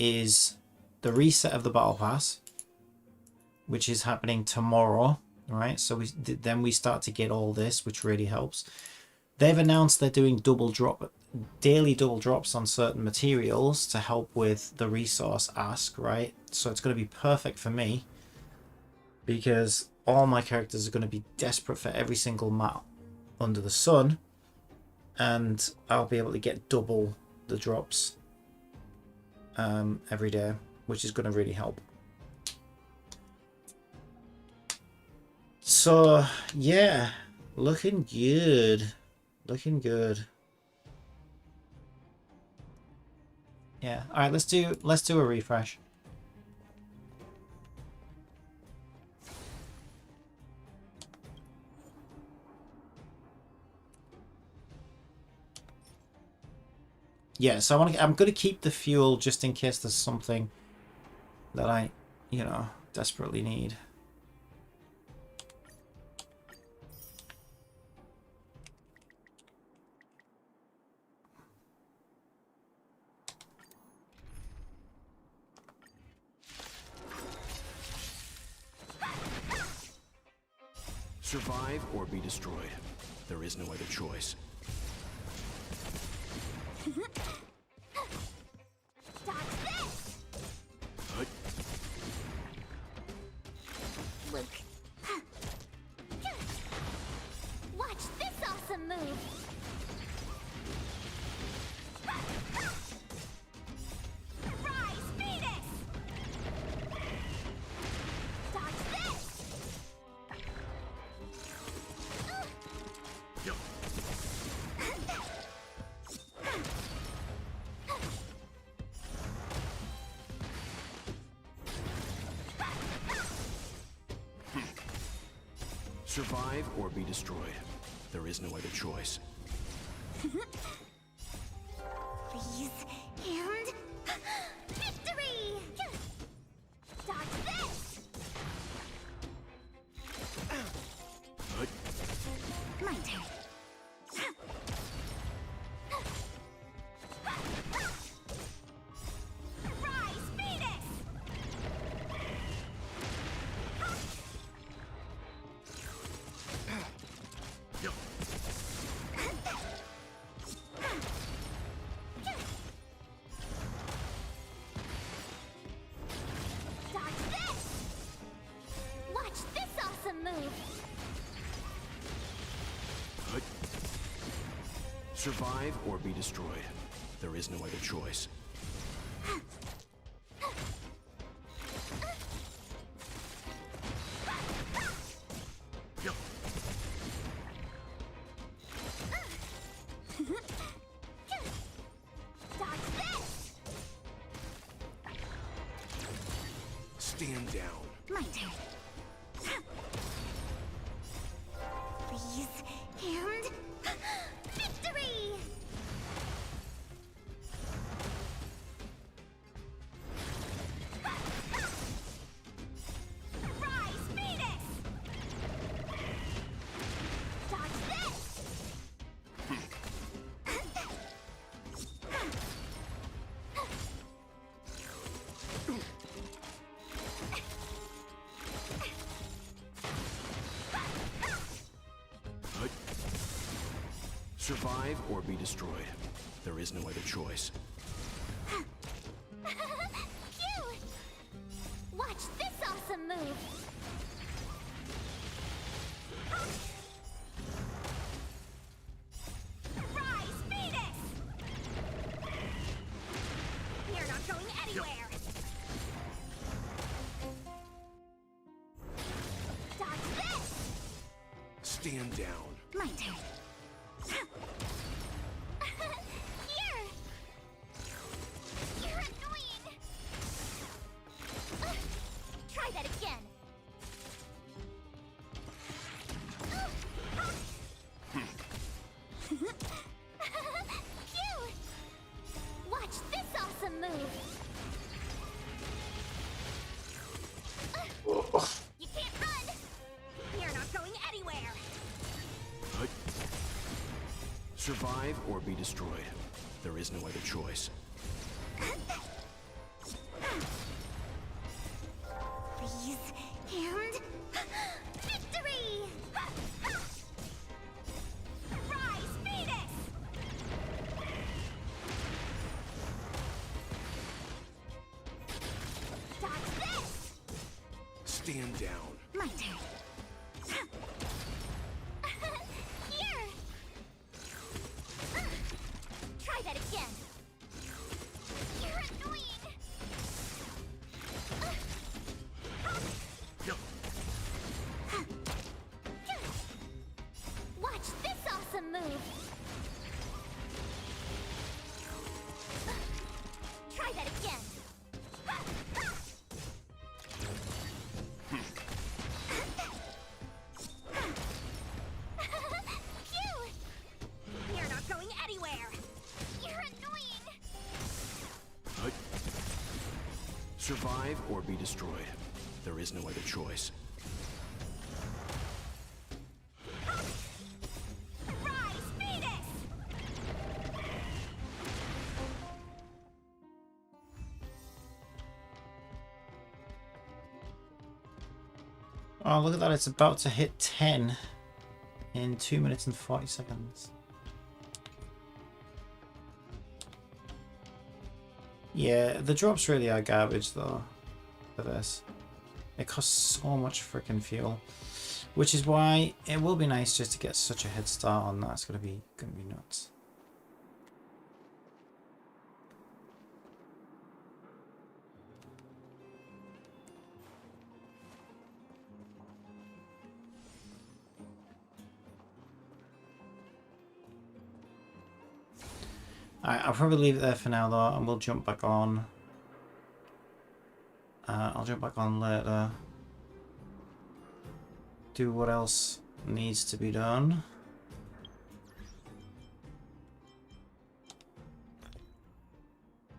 is the reset of the battle pass, which is happening tomorrow, right? So then we start to get all this, which really helps. They've announced they're doing daily double drops on certain materials to help with the resource ask, right? So it's going to be perfect for me, because all my characters are going to be desperate for every single map under the sun, and I'll be able to get double the drops every day, which is going to really help. So yeah, looking good. Yeah, all right, let's do a refresh. Yeah, so I'm going to keep the fuel just in case there's something that I, you know, desperately need. Survive or be destroyed. There is no other choice. Dodge this! Luke. Watch this awesome move! Rise, Phoenix! Dodge this! Survive or be destroyed. There is no other choice. Freeze and victory! Dodge this! My turn. Rise, Phoenix! Dodge this! Watch this awesome move! Survive or be destroyed. There is no other choice. Dodge this! Stand down. My turn. Freeze and victory! Rise, Phoenix! Dodge this! Survive or be destroyed. There is no other choice. Phew! Watch this awesome move! Rise, Phoenix! You're not going anywhere! Dodge this! Stand down. My turn. Here! You're annoying! Try that again! Phew! Watch this awesome move! You can't run! You're not going anywhere! Survive or be destroyed. There is no other choice. Freeze and victory! Rise, Phoenix! Dodge this! Stand down. My turn. Here! Try that again. You're annoying! Watch this awesome move! Try that again. Phew! You're not going anywhere! You're annoying! Survive or be destroyed. There is no other choice. Rise, Phoenix! Oh, look at that. It's about to hit 10 in 2 minutes and 40 seconds. Yeah, the drops really are garbage though for this. It costs so much freaking fuel, which is why it will be nice just to get such a head start on that. It's gonna be nuts. Alright, I'll probably leave it there for now though, and we'll jump back on. I'll jump back on later. Do what else needs to be done.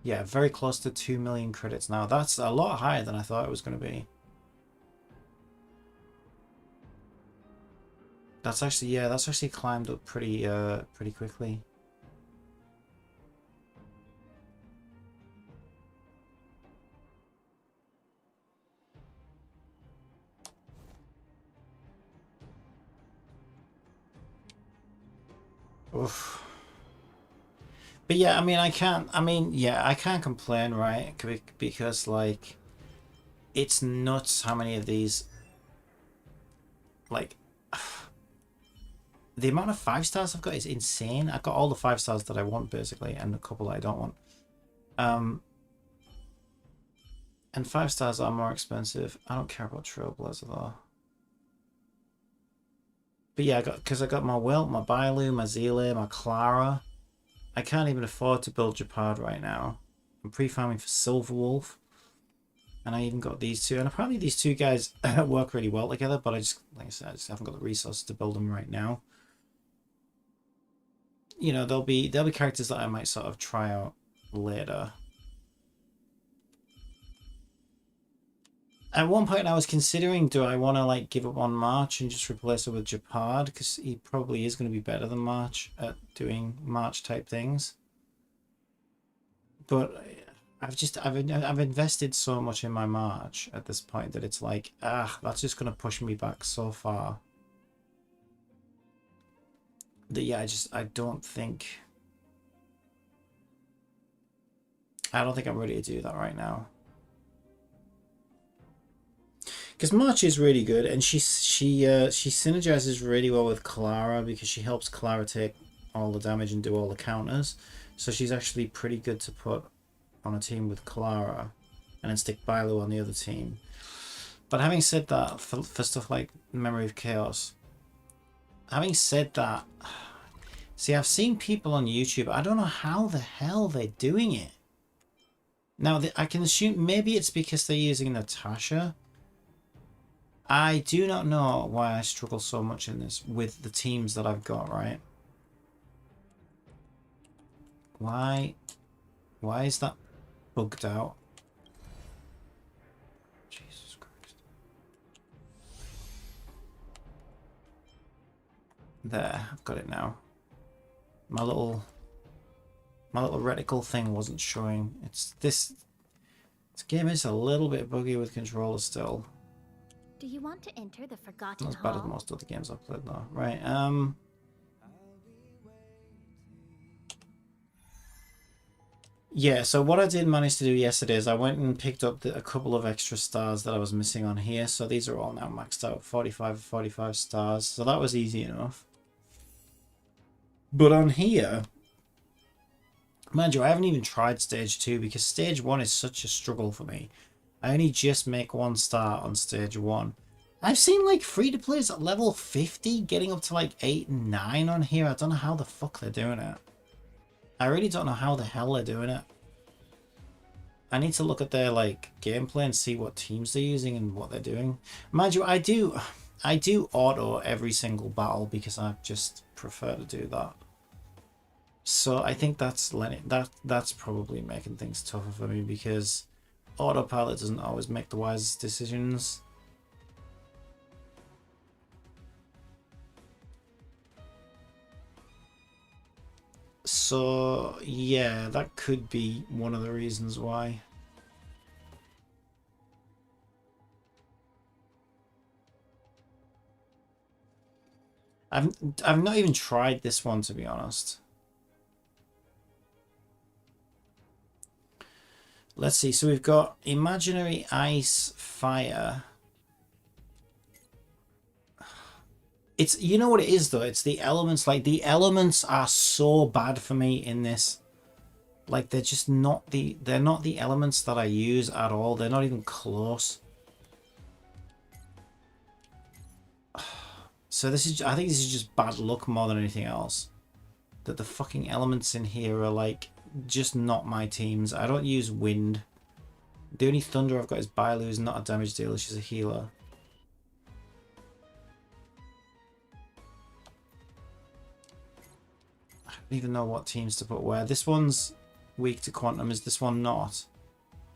Yeah, very close to 2 million credits now. That's a lot higher than I thought it was going to be. That's actually, yeah, that's actually climbed up pretty quickly. Oof. But yeah, I mean, I can't complain, right? Because, like, it's nuts how many of these, like, the amount of 5 stars I've got is insane. I've got all the 5 stars that I want, basically, and a couple that I don't want. And 5 stars are more expensive. I don't care about Trailblaze, though. But yeah, I got my Welt, my Bailu, my Zile, my Clara. I can't even afford to build Japard right now. I'm pre-farming for Silverwolf. And I even got these two. And apparently these two guys work really well together, but like I said, I just haven't got the resources to build them right now. You know, there'll be characters that I might sort of try out later. At one point I was considering, do I want to like give up on March and just replace it with Japard, because he probably is going to be better than March at doing March type things. But I've invested so much in my March at this point that it's like, that's just going to push me back so far. That yeah, I don't think I'm ready to do that right now. Because March is really good, and she synergizes really well with Clara, because she helps Clara take all the damage and do all the counters. So she's actually pretty good to put on a team with Clara, and then stick Bailu on the other team. But having said that, for stuff like Memory of Chaos, having said that, see, I've seen people on YouTube, I don't know how the hell they're doing it. Now, I can assume maybe it's because they're using Natasha. I do not know why I struggle so much in this with the teams that I've got, right? Why is that bugged out? Jesus Christ. There, I've got it now. My little reticle thing wasn't showing. This game is a little bit buggy with controllers still. Do you want to enter the Forgotten Not as Hall? bad as most of the games I've played though. Right, yeah, so what I did manage to do yesterday is I went and picked up a couple of extra stars that I was missing on here. So these are all now maxed out, 45 stars. So that was easy enough. But on here, mind you, I haven't even tried stage 2 because stage 1 is such a struggle for me. I only just make 1 star on stage 1. I've seen like free-to-plays at level 50 getting up to like 8 and 9 on here. I don't know how the fuck they're doing it. I really don't know how the hell they're doing it. I need to look at their like gameplay and see what teams they're using and what they're doing. Mind you, I do auto every single battle because I just prefer to do that. So I think that's probably making things tougher for me, because autopilot doesn't always make the wisest decisions. So yeah, that could be one of the reasons why. I've not even tried this one, to be honest. Let's see. So we've got imaginary ice, fire. It's, you know what it is though? It's the elements. Like the elements are so bad for me in this. Like they're just not they're not the elements that I use at all. They're not even close. So this is, I think this is just bad luck more than anything else. That the fucking elements in here are like just not my teams. I don't use wind. The only thunder I've got is Bailu, who's not a damage dealer, she's a healer. don't even know what teams to put where. This one's weak to quantum. Is this one not?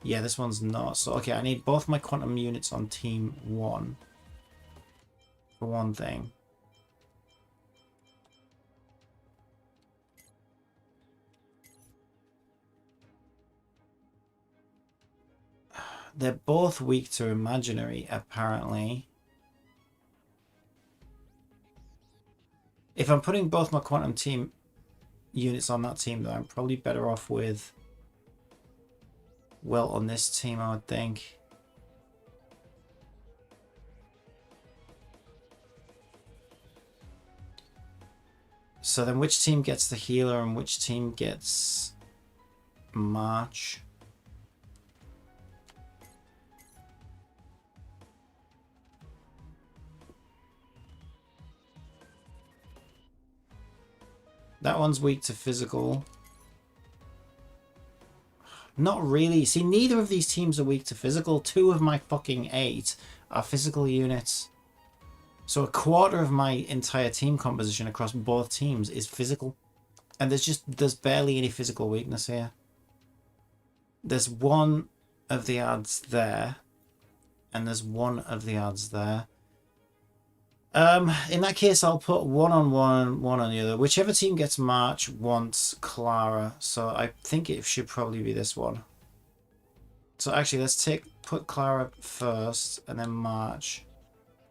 Yeah, this one's not. So, okay, I need both my quantum units on team 1. For one thing. They're both weak to imaginary, apparently. If I'm putting both my quantum team units on that team, though, I'm probably better off with... Well, on this team, I would think. So then which team gets the healer and which team gets March? That one's weak to physical. Not really. See, neither of these teams are weak to physical. 2 of my fucking 8 are physical units. So a quarter of my entire team composition across both teams is physical. And there's barely any physical weakness here. There's one of the adds there. And there's one of the adds there. In that case, I'll put one on one, one on the other. Whichever team gets March wants Clara, so I think it should probably be this one. So actually, let's put Clara first, and then March,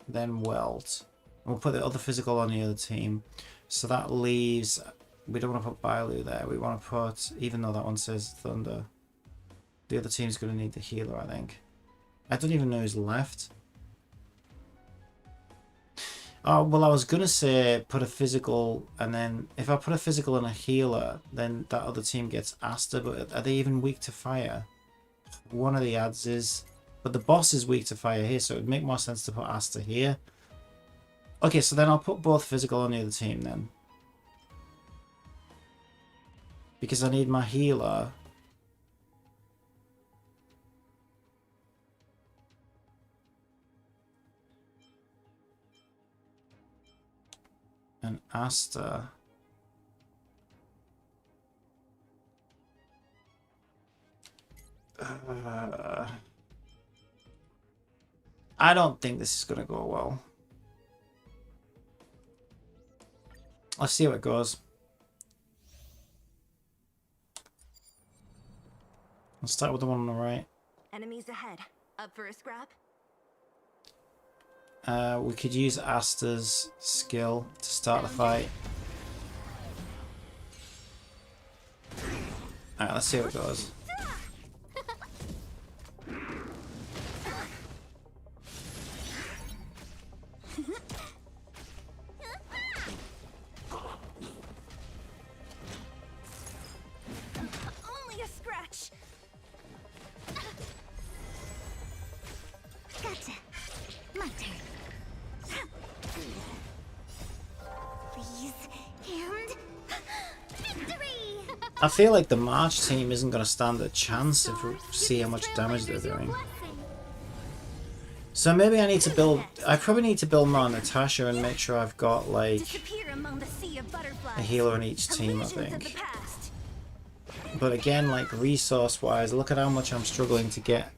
then Welt. And we'll put the other physical on the other team. So that leaves... We don't want to put Bailu there. We want to put... Even though that one says Thunder. The other team's going to need the healer, I think. I don't even know who's left. Oh, well, I was going to say put a physical, and then if I put a physical and a healer, then that other team gets Asta, but are they even weak to fire? One of the adds is, but the boss is weak to fire here, so it would make more sense to put Asta here. Okay, so then I'll put both physical on the other team then. Because I need my healer. And Asta. I don't think this is going to go well. Let's see how it goes. Let's start with the one on the right. Enemies ahead. Up for a scrap? We could use Asta's skill to start the fight. Alright, let's see how it goes. Only a scratch. Gotcha. My turn. Please, and victory! I feel like the March team isn't going to stand a chance if we see how much damage they're doing. So maybe I need to build... I probably need to build more Natasha and make sure I've got, like, a healer in each team, I think. But again, like, resource-wise, look at how much I'm struggling to get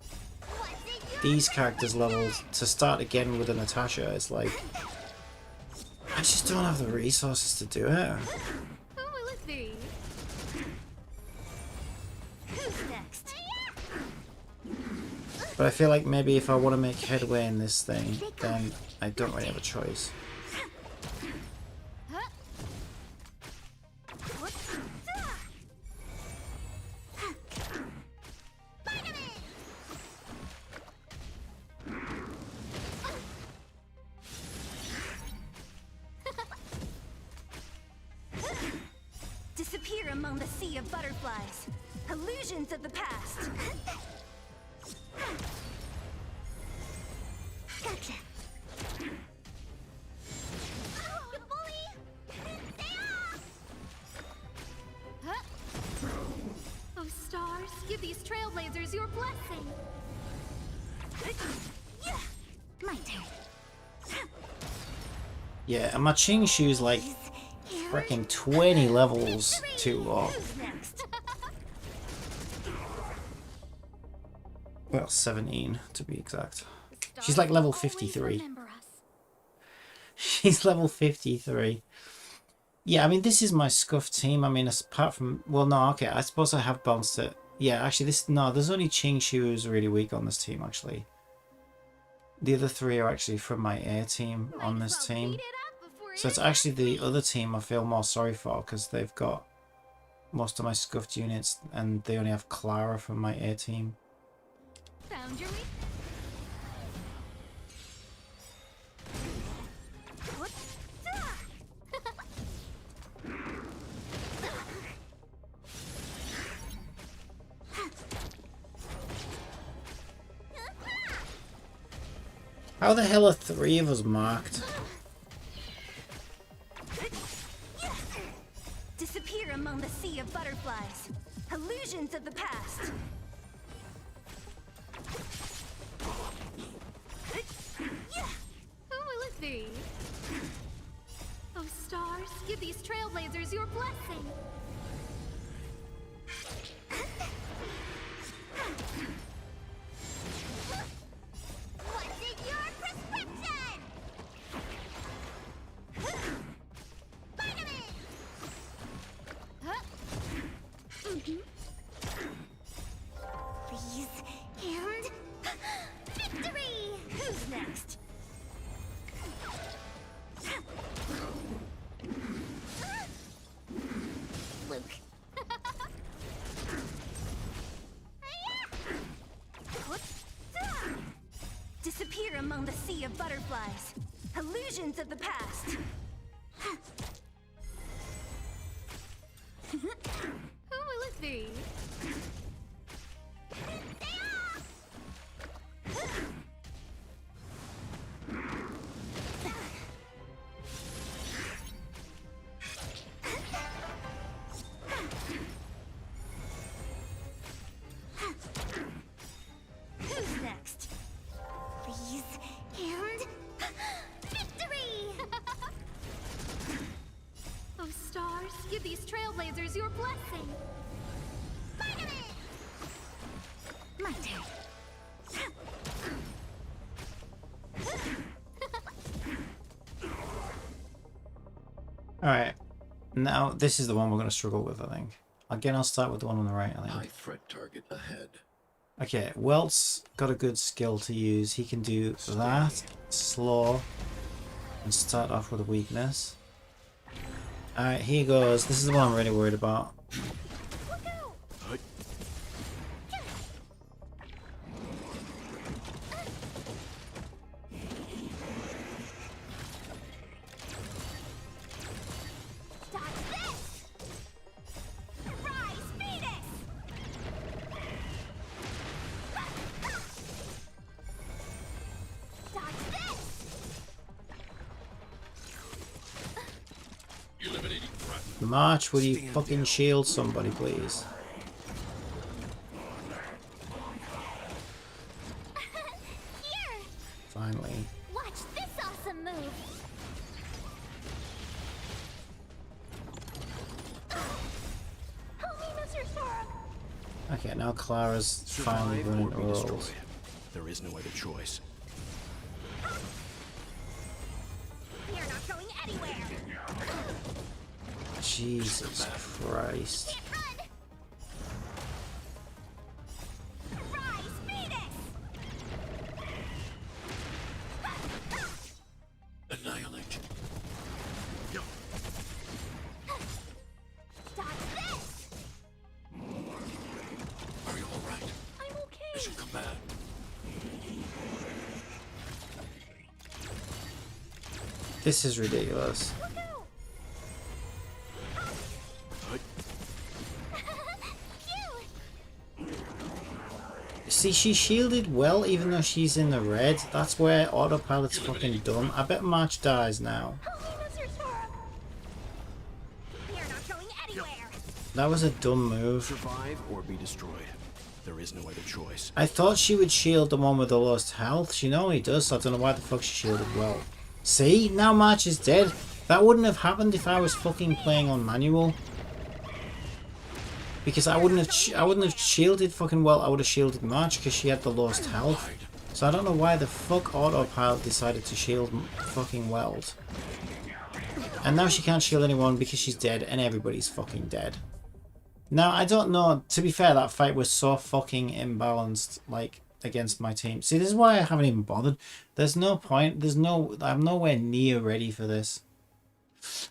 these characters leveled. To start again with a Natasha, it's like... I just don't have the resources to do it. Who will it be? Who's next? But I feel like maybe if I want to make headway in this thing, then I don't really have a choice. Disappear among the sea of butterflies. Illusions of the past. Gotcha. Oh, you bully! Stay off! Oh, stars, give these trailblazers your blessing. My turn. Yeah, and my Ching Shu's like... freaking 20 levels too low. Who's next? Well, 17 to be exact. She's like level Always 53. remember us. She's level 53. Yeah, I mean, this is my scuffed team. I mean, apart from... Well, no, okay, I suppose I have bounced it. Yeah, actually, this... No, there's only Ching Shu who's really weak on this team, actually. The other three are actually from my A team on this team. So it's actually the other team I feel more sorry for, because they've got most of my scuffed units, and they only have Clara from my A team. Found your weakness. How the hell are 3 of us marked? Disappear among the sea of butterflies. Illusions of the past. Who will it be? Oh, stars, give these trailblazers your blessing. What's in your prescription? Vitamin! Please, and victory! Who's next? Luke. Disappear among the sea of butterflies. Illusions of the past. Who will it be? Who's next? Please, and victory! Oh, stars, give these trailblazers your blessing. Vitamin! My turn. Alright. Now, this is the one we're going to struggle with, I think. Again, I'll start with the one on the right, I High think. threat target ahead. Okay, Welt's got a good skill to use. He can do that, slow, and start off with a weakness. Alright, here goes. This is the one I'm really worried about. Dodge this! Rise, Phoenix! Dodge this! Eliminating threat. March, will you Stand fucking down. shield somebody, please? Here! Finally. Watch this awesome move! Help me, Mr. Sora! Okay, now Clara's finally Survive running or be rolls. destroyed. There is no other choice. You're not going anywhere! Jesus Christ. Can't run! Rise, Phoenix! Annihilate. Dodge this! Are you alright? I'm okay! Mission command. This is ridiculous. Look out! Phew! See, she shielded well even though she's in the red. That's where autopilot's fucking dumb. I bet March dies now. Help me, Mr. Sora! You're not going anywhere! That was a dumb move. Survive or be destroyed. There is no other choice. I thought she would shield the one with the lowest health. She normally does, so I don't know why the fuck she shielded well. See? Now March is dead. That wouldn't have happened if I was fucking playing on manual. Because I wouldn't have shielded fucking well. I would have shielded March because she had the lowest health. So I don't know why the fuck Autopilot decided to shield fucking Weld. And now she can't shield anyone because she's dead and everybody's fucking dead. Now, I don't know. To be fair, that fight was so fucking imbalanced, like, against my team. See, this is why I haven't even bothered. There's no point. I'm nowhere near ready for this.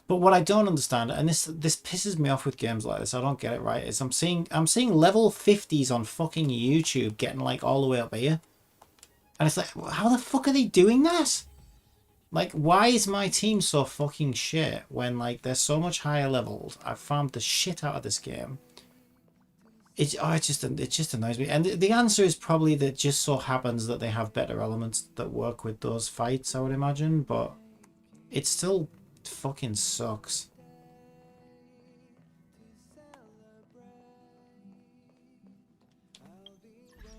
But what I don't understand, and this pisses me off with games like this, I don't get it right, is I'm seeing level 50s on fucking YouTube getting, like, all the way up here. And it's like, how the fuck are they doing that? Like, why is my team so fucking shit when, like, they're so much higher leveled? I've farmed the shit out of this game. It just annoys me. And the answer is probably that it just so happens that they have better elements that work with those fights, I would imagine. But it still fucking sucks.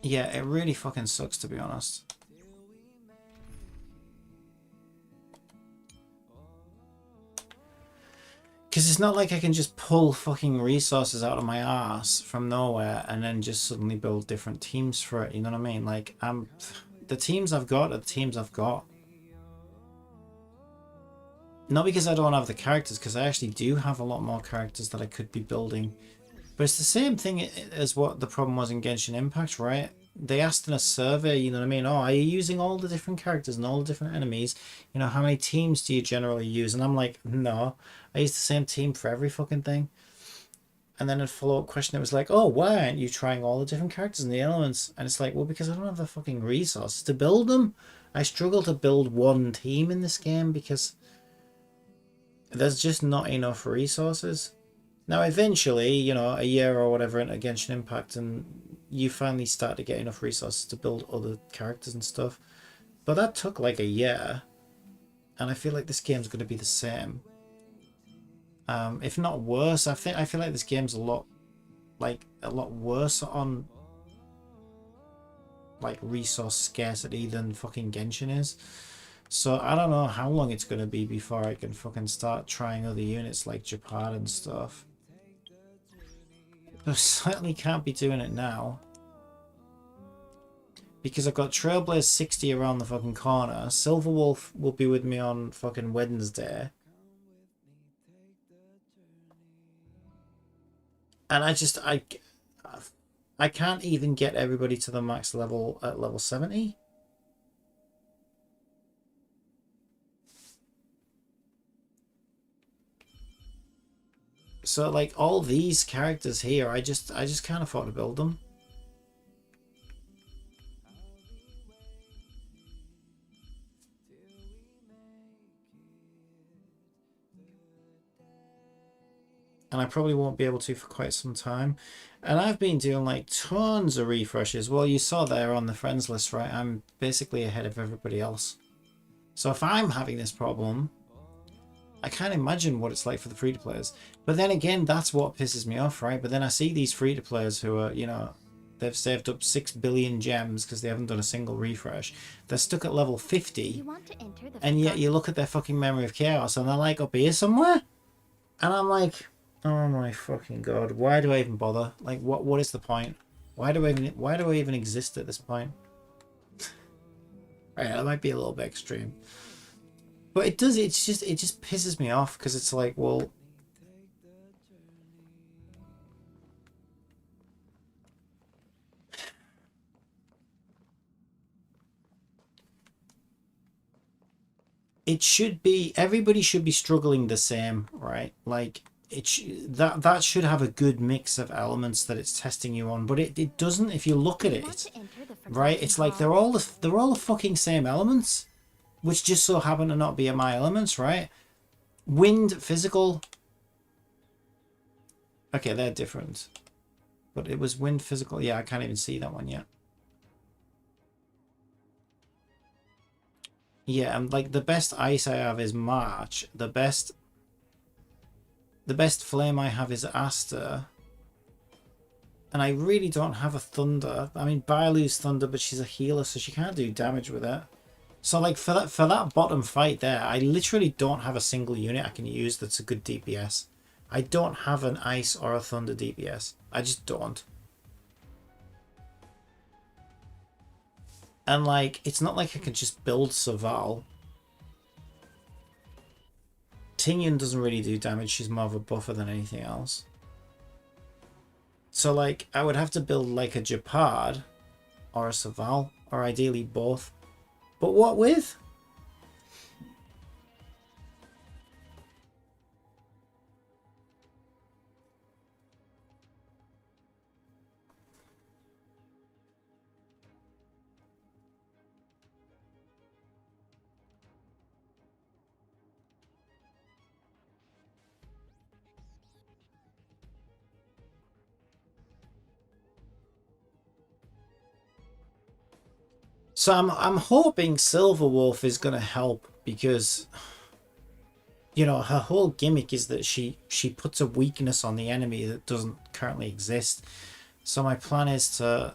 Yeah, it really fucking sucks, to be honest. Because it's not like I can just pull fucking resources out of my ass from nowhere and then just suddenly build different teams for it, you know what I mean? Like, the teams I've got are the teams I've got. Not because I don't have the characters, because I actually do have a lot more characters that I could be building. But it's the same thing as what the problem was in Genshin Impact, right? They asked in a survey, you know what I mean? Oh, are you using all the different characters and all the different enemies? You know, how many teams do you generally use? And I'm like, no, I use the same team for every fucking thing. And then a follow-up question, it was like, oh, why aren't you trying all the different characters and the elements? And it's like, well, because I don't have the fucking resources to build them. I struggle to build one team in this game because there's just not enough resources. Now, eventually, you know, a year or whatever into Genshin Impact, and you finally start to get enough resources to build other characters and stuff. But that took like a year, and I feel like this game's going to be the same. If not worse. I feel like this game's a lot worse on like resource scarcity than fucking Genshin is. So I don't know how long it's going to be before I can fucking start trying other units like Japad and stuff. I certainly can't be doing it now. Because I've got Trailblaze 60 around the fucking corner. Silverwolf will be with me on fucking Wednesday. And I can't even get everybody to the max level at level 70. So like all these characters here, I just can't afford to build them. And I probably won't be able to for quite some time. And I've been doing like tons of refreshes. Well, you saw there on the friends list, right? I'm basically ahead of everybody else. So if I'm having this problem, I can't imagine what it's like for the free-to-players. But then again, that's what pisses me off, right? But then I see these free-to-players who are, you know, they've saved up 6 billion gems because they haven't done a single refresh. They're stuck at level 50. And yet you look at their fucking Memory of Chaos and they're like up here somewhere. And I'm like, oh my fucking god, why do I even bother? Like, what is the point? Why do I even exist at this point? Right, that might be a little bit extreme. But it just pisses me off because it's like, well, it should be, everybody should be struggling the same, right? Like that should have a good mix of elements that it's testing you on, but it doesn't. If you look at it, right, it's like they're all the fucking same elements, which just so happen to not be my elements, right? Wind, physical. Okay, they're different. But it was wind, physical. Yeah, I can't even see that one yet. Yeah, and like the best ice I have is March. The best flame I have is Aster. And I really don't have a thunder. I mean, Bailu's thunder, but she's a healer, so she can't do damage with it. So like for that bottom fight there, I literally don't have a single unit I can use that's a good DPS. I don't have an ice or a thunder DPS. I just don't. And like, it's not like I can just build Saval. Tingyun doesn't really do damage. She's more of a buffer than anything else. So like, I would have to build like a Japard or a Saval, or ideally both. But what with? So I'm hoping Silverwolf is going to help because, you know, her whole gimmick is that she puts a weakness on the enemy that doesn't currently exist. So my plan is to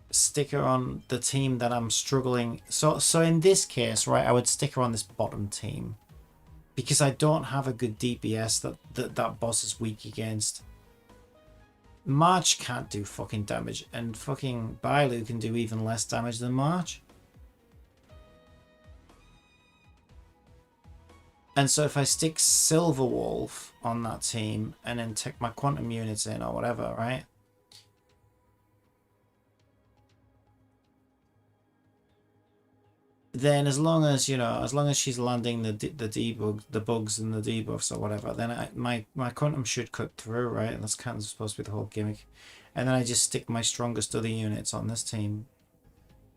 stick her on the team that I'm struggling. So in this case, right, I would stick her on this bottom team because I don't have a good DPS that boss is weak against. March can't do fucking damage, and fucking Bailu can do even less damage than March. And so if I stick Silverwolf on that team and then take my quantum units in or whatever, right? Then as long as, you know, as long as she's landing the bugs and the debuffs or whatever, then my quantum should cut through, right? And that's kind of supposed to be the whole gimmick. And then I just stick my strongest other units on this team.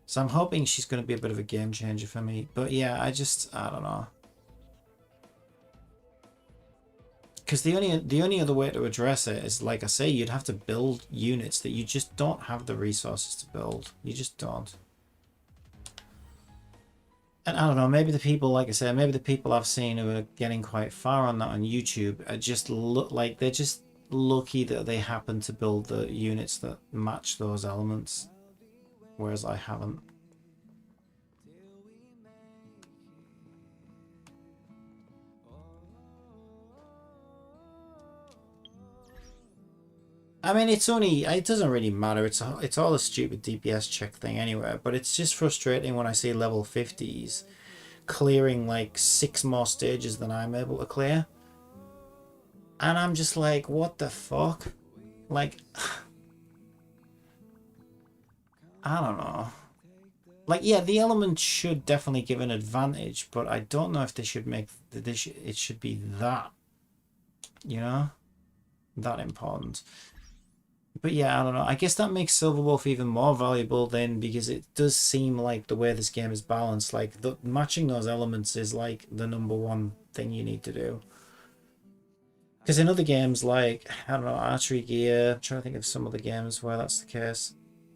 So I'm hoping she's going to be a bit of a game changer for me. But yeah, I don't know. Because the only other way to address it is, like I say, you'd have to build units that you just don't have the resources to build. You just don't. And I don't know, maybe the people, like I said, maybe the people I've seen who are getting quite far on that on YouTube are just look like they're just lucky that they happen to build the units that match those elements, whereas I haven't. I mean, it doesn't really matter. It's all a stupid DPS check thing anyway, but it's just frustrating when I see level 50s clearing like 6 more stages than I'm able to clear. And I'm just like, what the fuck? Like, I don't know. Like, yeah, the element should definitely give an advantage, but I don't know if they should make it should be that, you know, that important. But yeah, I don't know. I guess that makes Silverwolf even more valuable then, because it does seem like the way this game is balanced, like matching those elements is like the #1 thing you need to do. Because in other games like, I don't know, Archery Gear, I'm trying to think of some other games where that's the case.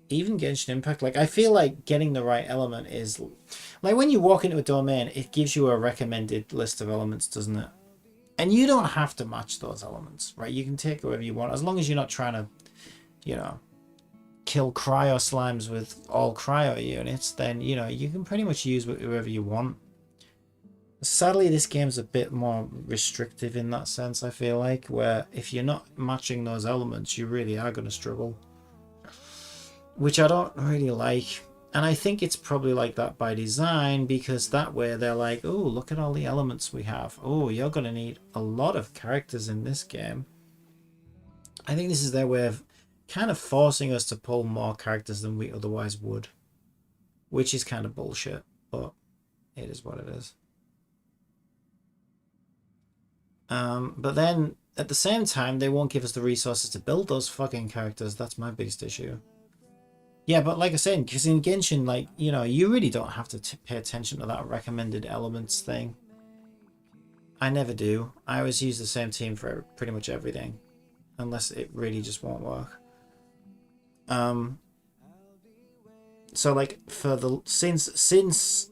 Even Genshin Impact, like I feel like getting the right element is like when you walk into a domain, it gives you a recommended list of elements, doesn't it? And you don't have to match those elements, right? You can take whatever you want, as long as you're not trying to, you know, kill cryo slimes with all cryo units, then, you know, you can pretty much use whoever you want. Sadly, this game's a bit more restrictive in that sense, I feel like, where if you're not matching those elements, you really are going to struggle. Which I don't really like. And I think it's probably like that by design, because that way they're like, oh, look at all the elements we have. Oh, you're going to need a lot of characters in this game. I think this is their way of kind of forcing us to pull more characters than we otherwise would, which is kind of bullshit, but it is what it is. But then at the same time, they won't give us the resources to build those fucking characters. That's my biggest issue. Yeah, but like I said, because in Genshin, like, you know, you really don't have to pay attention to that recommended elements thing. I never do. I always use the same team for pretty much everything, unless it really just won't work. So like for the since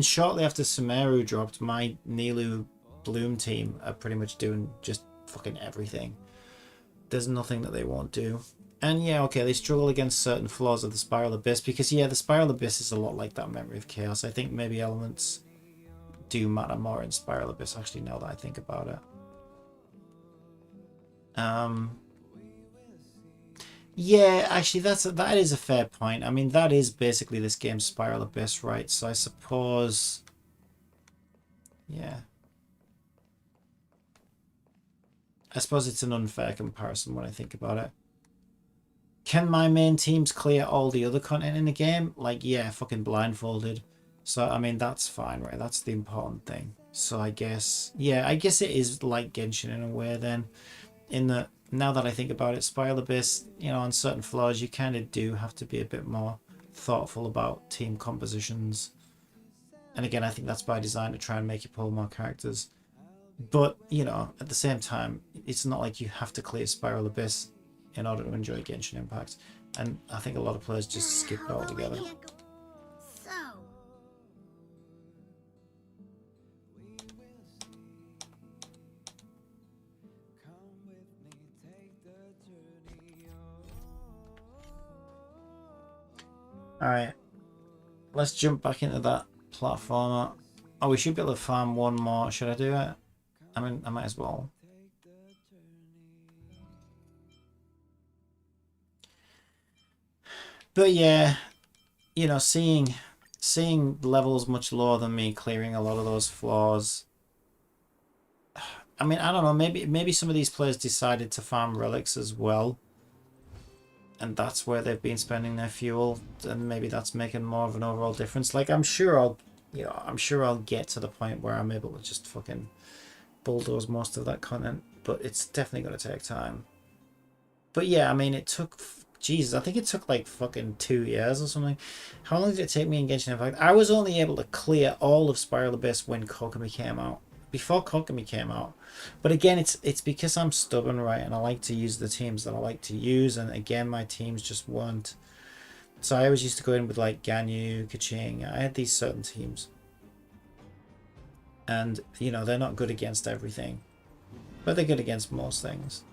shortly after Sumeru dropped, my Nilu Bloom team are pretty much doing just fucking everything. There's nothing that they won't do. And yeah, okay, they struggle against certain flaws of the Spiral Abyss because yeah, the Spiral Abyss is a lot like that Memory of Chaos. I think maybe elements do matter more in Spiral Abyss, actually, now that I think about it. Yeah, actually, that is a fair point. I mean, that is basically this game's Spiral Abyss, right? So I suppose, yeah, I suppose it's an unfair comparison when I think about it. Can my main teams clear all the other content in the game? Like, yeah, fucking blindfolded. So I mean, that's fine, right? That's the important thing. So I guess, yeah, I guess it is like Genshin in a way then, in that now that I think about it, Spiral Abyss, you know, on certain floors, you kind of do have to be a bit more thoughtful about team compositions. And again, I think that's by design to try and make you pull more characters. But, you know, at the same time, it's not like you have to clear Spiral Abyss in order to enjoy Genshin Impact. And I think a lot of players just skip it altogether. So, Alright, let's jump back into that platformer. Oh, we should be able to farm one more. Should I do it? I mean, I might as well. But yeah, you know, seeing levels much lower than me clearing a lot of those flaws. I mean, I don't know, maybe some of these players decided to farm relics as well. And that's where they've been spending their fuel, and maybe that's making more of an overall difference. Like, I'm sure I'll get to the point where I'm able to just fucking bulldoze most of that content, but it's definitely going to take time. But yeah, I mean, it took, Jesus, I think it took like fucking 2 years or something. How long did it take me in Genshin Impact? I was only able to clear all of Spiral Abyss when Kokomi came out. Before Kokomi came out. But again, it's because I'm stubborn, right? And I like to use the teams that I like to use. And again, my teams just weren't. So I always used to go in with like Ganyu, Kaching. I had these certain teams. And, you know, they're not good against everything. But they're good against most things.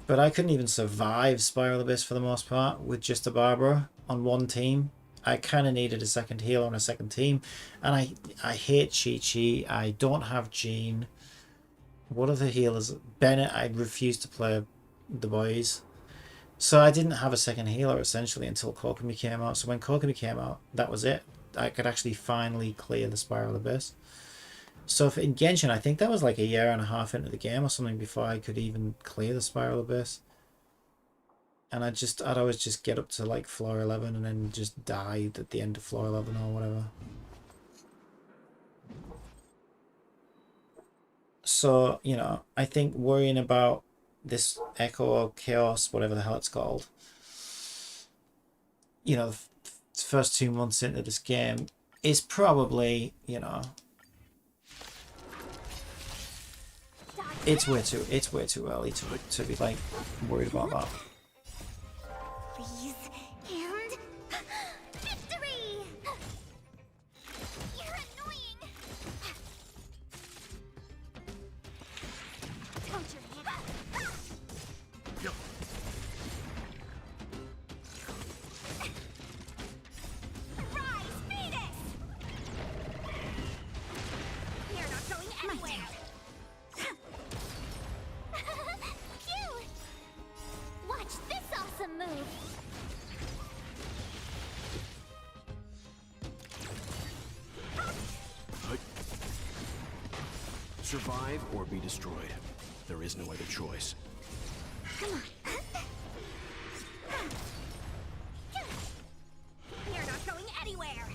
But I couldn't even survive Spiral Abyss for the most part with just a Barbara on one team. I kind of needed a second healer on a second team. And I hate Chi-Chi. I don't have Jean. What are the healers? Bennett, I refused to play the boys. So I didn't have a second healer essentially until Kokomi came out. So when Kokomi came out, that was it. I could actually finally clear the Spiral Abyss. So in Genshin, I think that was like a year and a half into the game or something before I could even clear the Spiral Abyss. And I'd always just get up to like floor 11 and then just die at the end of floor 11 or whatever. So, you know, I think worrying about this Echo or Chaos, whatever the hell it's called, you know, the first 2 months into this game is probably, you know, it's way too early to be like worried about that. Please, and victory! You're annoying. Don't your hand. Rise, Phoenix! You're not going anywhere. Phew! Watch this awesome move. Survive or be destroyed. There is no other choice. Come on. You're not going anywhere.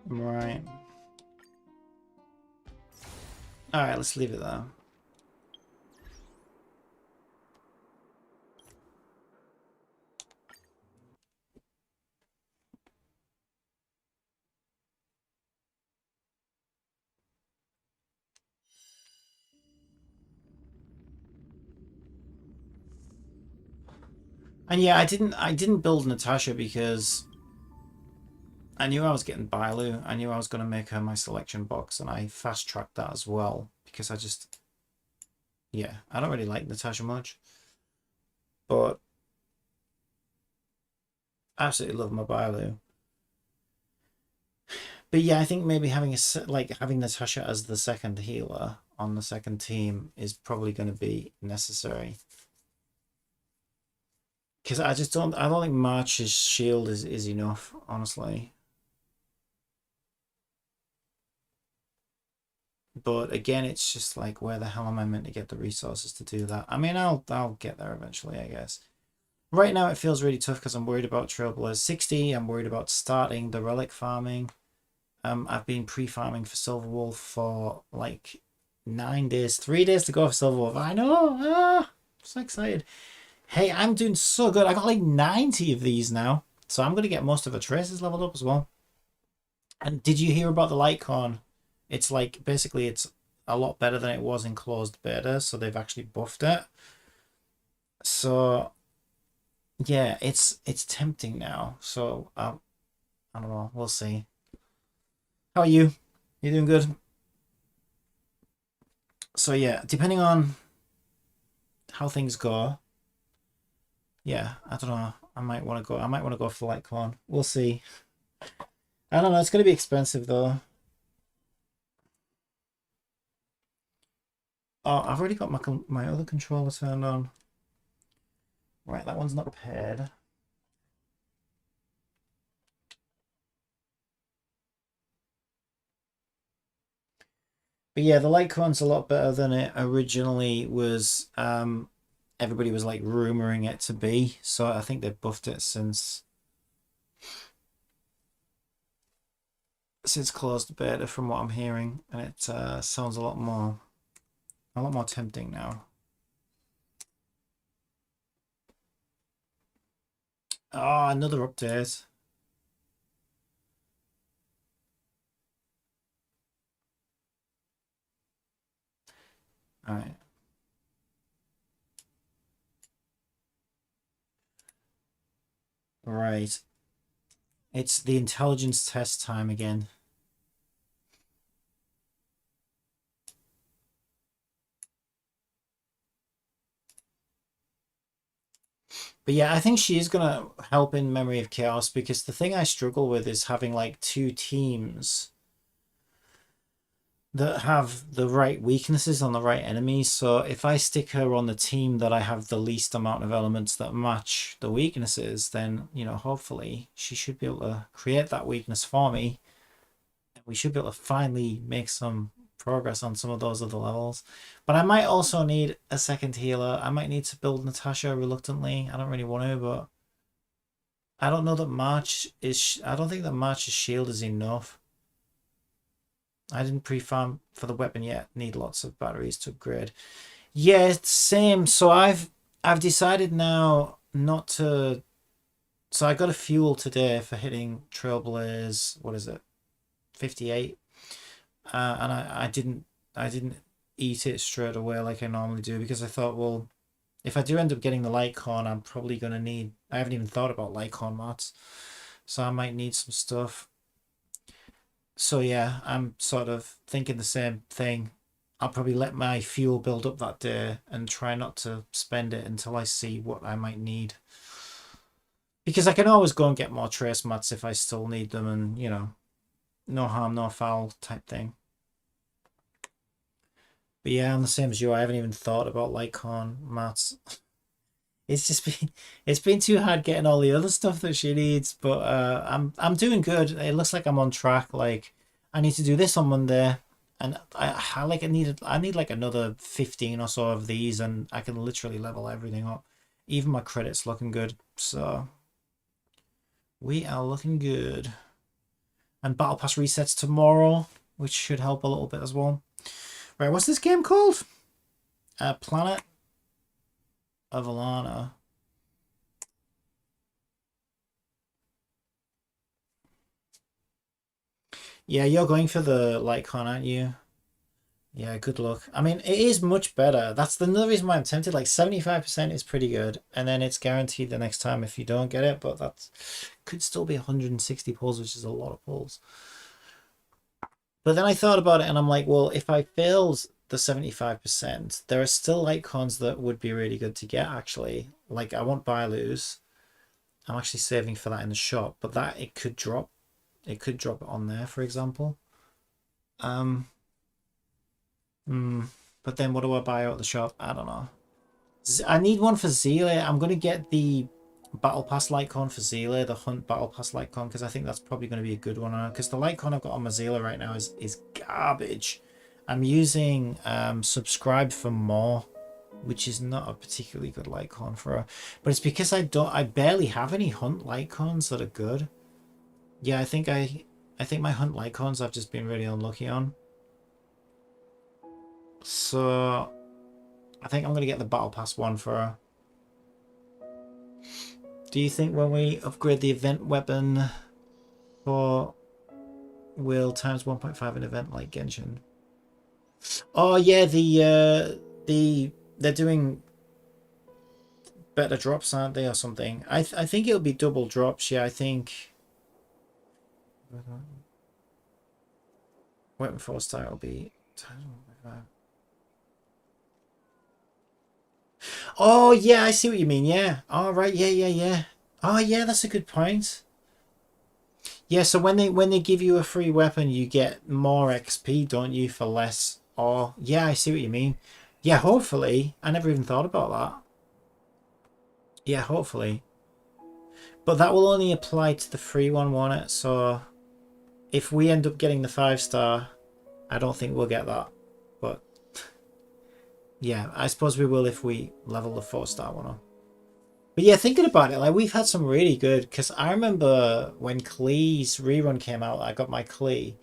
Right. Alright, let's leave it there. And yeah, I didn't build Natasha because I knew I was getting Bailu. I knew I was going to make her my selection box, and I fast-tracked that as well, because I just... Yeah, I don't really like Natasha much. But I absolutely love my Bailu. But yeah, I think maybe having having Natasha as the second healer on the second team is probably going to be necessary. Because I don't think March's shield is enough, honestly. But again, it's just like, where the hell am I meant to get the resources to do that? I mean, I'll get there eventually, I guess. Right now it feels really tough because I'm worried about Trailblaze 60. I'm worried about starting the relic farming. I've been pre-farming for Silverwolf for like 9 days. 3 days to go for Silverwolf. I know! I'm so excited. Hey, I'm doing so good. I got like 90 of these now. So I'm going to get most of the traces leveled up as well. And did you hear about the Litecoin? It's like, basically it's a lot better than it was in closed beta. So they've actually buffed it. So yeah, it's tempting now. So I don't know. We'll see. How are you? You doing good? So yeah, depending on how things go, yeah, I don't know. I might want to go for Litecoin. We'll see. I don't know. It's going to be expensive though. Oh, I've already got my other controller turned on. Right, that one's not paired. But yeah, the Litecoin's a lot better than it originally was. Everybody was like rumoring it to be. So I think they've buffed it since closed beta, from what I'm hearing, and it sounds a lot more tempting now. Oh, another update. All right. Right. It's the intelligence test time again. But yeah, I think she is going to help in Memory of Chaos, because the thing I struggle with is having like 2 teams that have the right weaknesses on the right enemies. So if I stick her on the team that I have the least amount of elements that match the weaknesses, then, you know, hopefully she should be able to create that weakness for me. And we should be able to finally make some progress on some of those other levels. But I might also need a second healer. I might need to build Natasha reluctantly. I don't really want to, but I don't know that I don't think that March's shield is enough. I didn't pre-farm for the weapon yet. Need lots of batteries to upgrade. Yeah, same. So I've decided now not to. So I got a fuel today for hitting Trailblaze. What is it? 58. And I didn't eat it straight away like I normally do, because I thought, well, if I do end up getting the Litecoin, I'm probably gonna need. I haven't even thought about Litecoin mats, so I might need some stuff. So yeah, I'm sort of thinking the same thing. I'll probably let my fuel build up that day and try not to spend it until I see what I might need. Because I can always go and get more trace mats if I still need them, and, you know, no harm, no foul type thing. But yeah, I'm the same as you. I haven't even thought about Litecoin mats. It's been too hard getting all the other stuff that she needs, but I'm doing good. It looks like I'm on track. Like, I need to do this on Monday, and I need like another 15 or so of these, and I can literally level everything up. Even my credit's looking good, so we are looking good. And Battle Pass resets tomorrow, which should help a little bit as well. Right, what's this game called? Planet of Lana. Yeah, you're going for the Litecoin, aren't you? Yeah, good luck. I mean, it is much better. That's another reason why I'm tempted. Like 75% is pretty good, and then it's guaranteed the next time if you don't get it. But that could still be 160 pulls, which is a lot of pulls. But then I thought about it, and I'm like, well, if I failed the 75%, there are still icons that would be really good to get. Actually, like I want buy lose. I'm actually saving for that in the shop, but that it could drop. It could drop on there, for example. But then what do I buy out the shop? I don't know. I need one for Zelia. I'm going to get the Battle Pass Lightcon for Zelia, the Hunt Battle Pass Lightcon, because I think that's probably going to be a good one. Because the Lightcon I've got on my Zelia right now is garbage. I'm using Subscribe for More, which is not a particularly good Lightcon for her. But it's because I barely have any Hunt Lightcons that are good. Yeah, I think my Hunt Lightcons I've just been really unlucky on. So I think I'm going to get the Battle Pass one for her. Do you think when we upgrade the event weapon for will times 1.5 an event like Genshin? Oh yeah, they're doing better drops, aren't they, or something? I think it'll be double drops. Yeah, I think weapon 4-star will be times 1.5. Oh yeah, I see what you mean. Yeah. All right. Yeah. Oh yeah, that's a good point. Yeah. So when they give you a free weapon, you get more XP, don't you, for less? Oh yeah, I see what you mean. Yeah. Hopefully, I never even thought about that. Yeah. Hopefully, but that will only apply to the free one, won't it? So if we end up getting the 5-star, I don't think we'll get that. But yeah, I suppose we will if we level the 4-star one up. But yeah, thinking about it, like we've had some really good, because I remember when Klee's rerun came out, I got my Klee,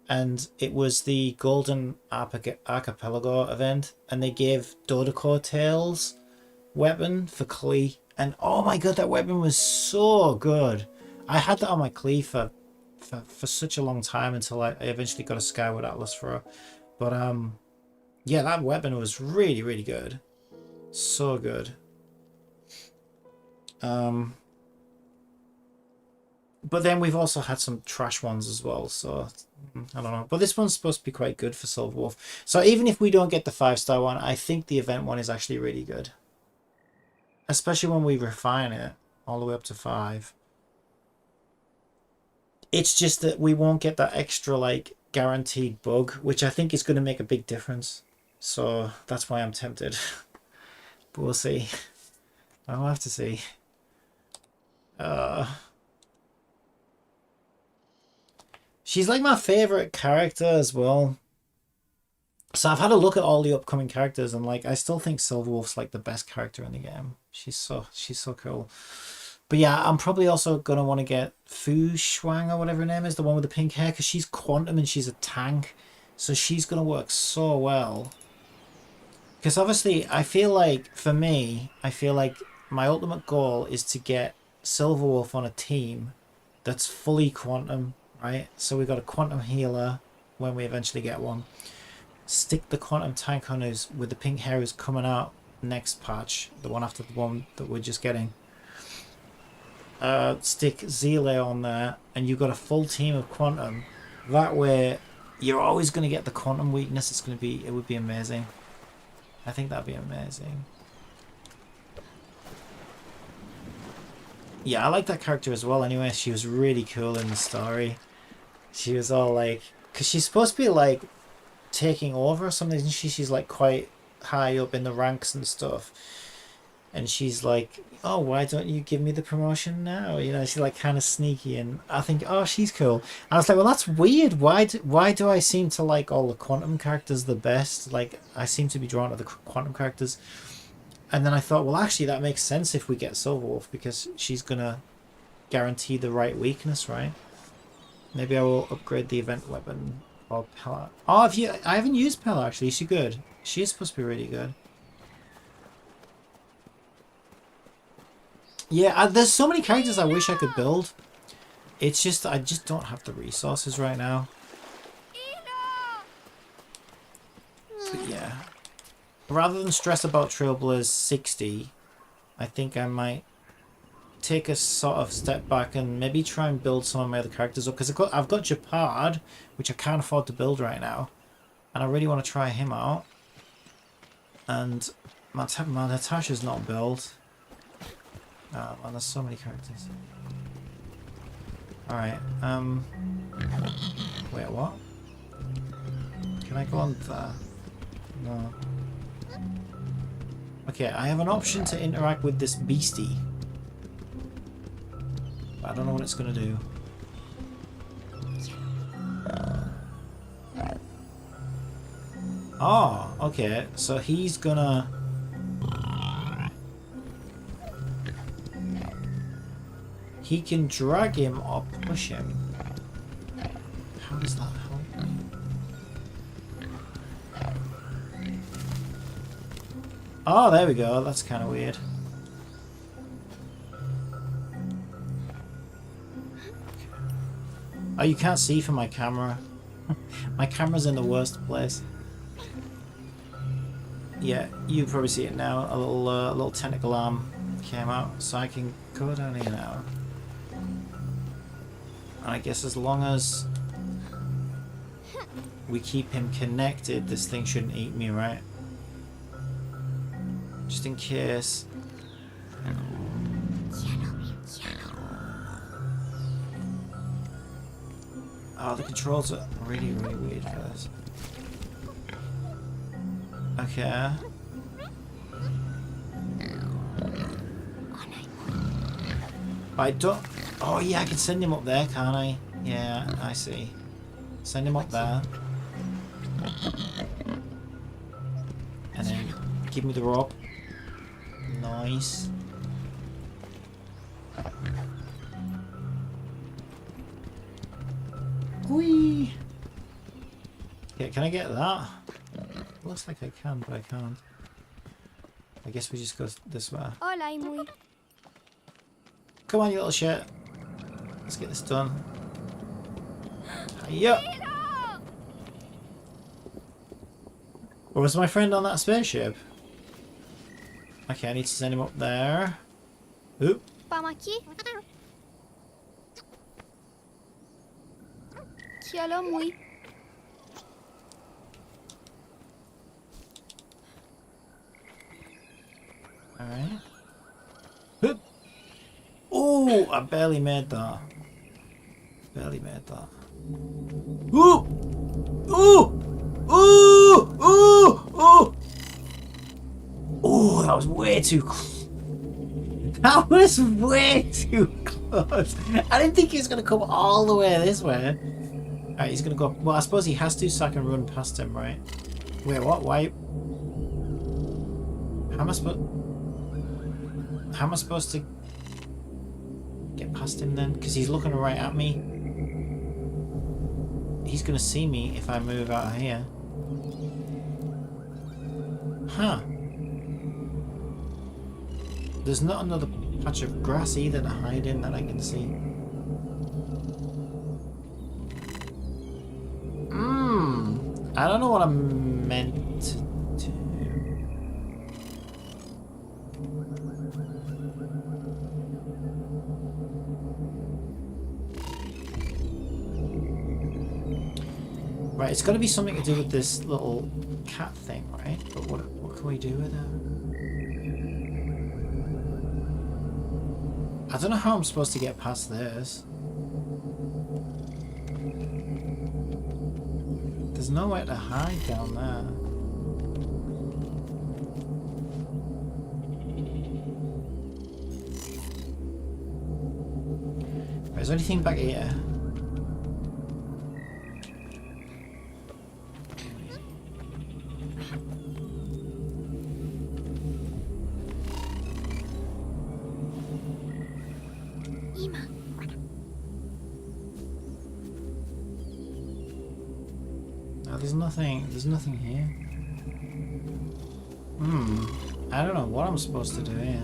and it was the Golden Archipelago event, and they gave Dodecor Tails weapon for Klee, and oh my god, that weapon was so good. I had that on my Klee for such a long time until I eventually got a Skyward Atlas for her. But yeah, that weapon was really, really good. So good. But then we've also had some trash ones as well, so I don't know. But this one's supposed to be quite good for Silver Wolf. So even if we don't get the 5-star one, I think the event one is actually really good. Especially when we refine it all the way up to 5. It's just that we won't get that extra, like, guaranteed bug, which I think is going to make a big difference. So that's why I'm tempted. But we'll see. I'll have to see. She's like my favorite character as well. So I've had a look at all the upcoming characters, and like I still think Silverwolf's like the best character in the game. She's so cool. But yeah, I'm probably also gonna want to get Fu Shuang or whatever her name is, the one with the pink hair, because she's quantum and she's a tank, so she's gonna work so well. Because obviously, I feel like for me, I feel like my ultimate goal is to get Silverwolf on a team that's fully quantum, right? So we've got a quantum healer when we eventually get one. Stick the quantum tank on who's with the pink hair who's coming out next patch, the one after the one that we're just getting. Stick Zele on there, and you've got a full team of quantum. That way, you're always going to get the quantum weakness. It would be amazing. I think that'd be amazing. Yeah, I like that character as well. Anyway, she was really cool in the story. She was all like, because she's supposed to be like taking over or something, isn't she? She's like quite high up in the ranks and stuff, and she's like, oh, why don't you give me the promotion now? You know, she's like kind of sneaky, and I think, oh, she's cool. And I was like, well, that's weird. Why do I seem to like all the quantum characters the best? Like, I seem to be drawn to the quantum characters. And then I thought, well, actually, that makes sense if we get Silverwolf, because she's gonna guarantee the right weakness, right? Maybe I will upgrade the event weapon. Or Pella. Oh, I haven't used Pella, actually. Is she good? She is supposed to be really good. Yeah, there's so many characters I wish I could build. It's just, I just don't have the resources right now. rather than stress about Trailblaze 60, I think I might take a sort of step back and maybe try and build some of my other characters up, because I've got Japard, which I can't afford to build right now, and I really want to try him out. And my Natasha's not built. Oh man, there's so many characters. Alright, wait, what? Can I go on there? No. Okay, I have an option to interact with this beastie. But I don't know what it's gonna do. Oh, okay, so he's gonna... He can drag him or push him. How does that help me? Oh, there we go. That's kind of weird. Oh, you can't see from my camera. My camera's in the worst place. Yeah, you probably see it now. A little tentacle arm came out, so I can go down here now. And I guess as long as we keep him connected, this thing shouldn't eat me, right? Just in case. Oh, the controls are really, really weird for this. Okay. I don't... Oh yeah, I can send him up there, can't I? Yeah, I see. Send him up there. And then give me the rope. Nice. Whee! Okay, can I get that? Looks like I can, but I can't. I guess we just go this way. Hola, muy. Come on, you little shit. Let's get this done. Hiya! Or was my friend on that spaceship? Okay, I need to send him up there. Oop. Vamos aquí. Cielo muy. Alright. Oop. Oh, I barely made that. Barely made that. Ooh! Ooh! Ooh! Ooh! Ooh! Oh, that was way too close. That was way too close. I didn't think he was going to come all the way this way. Alright, he's going to go... Well, I suppose he has to so I can run past him, right? Wait, what? Why? How am I supposed to get past him then? Because he's looking right at me. He's going to see me if I move out of here. Huh. There's not another patch of grass either to hide in that I can see. I don't know what I'm meant to do. Right, it's got to be something to do with this little cat thing, right? But what can we do with it? I don't know how I'm supposed to get past this. There's nowhere to hide down there. Right, is there anything back here? There's nothing here. I don't know what I'm supposed to do here.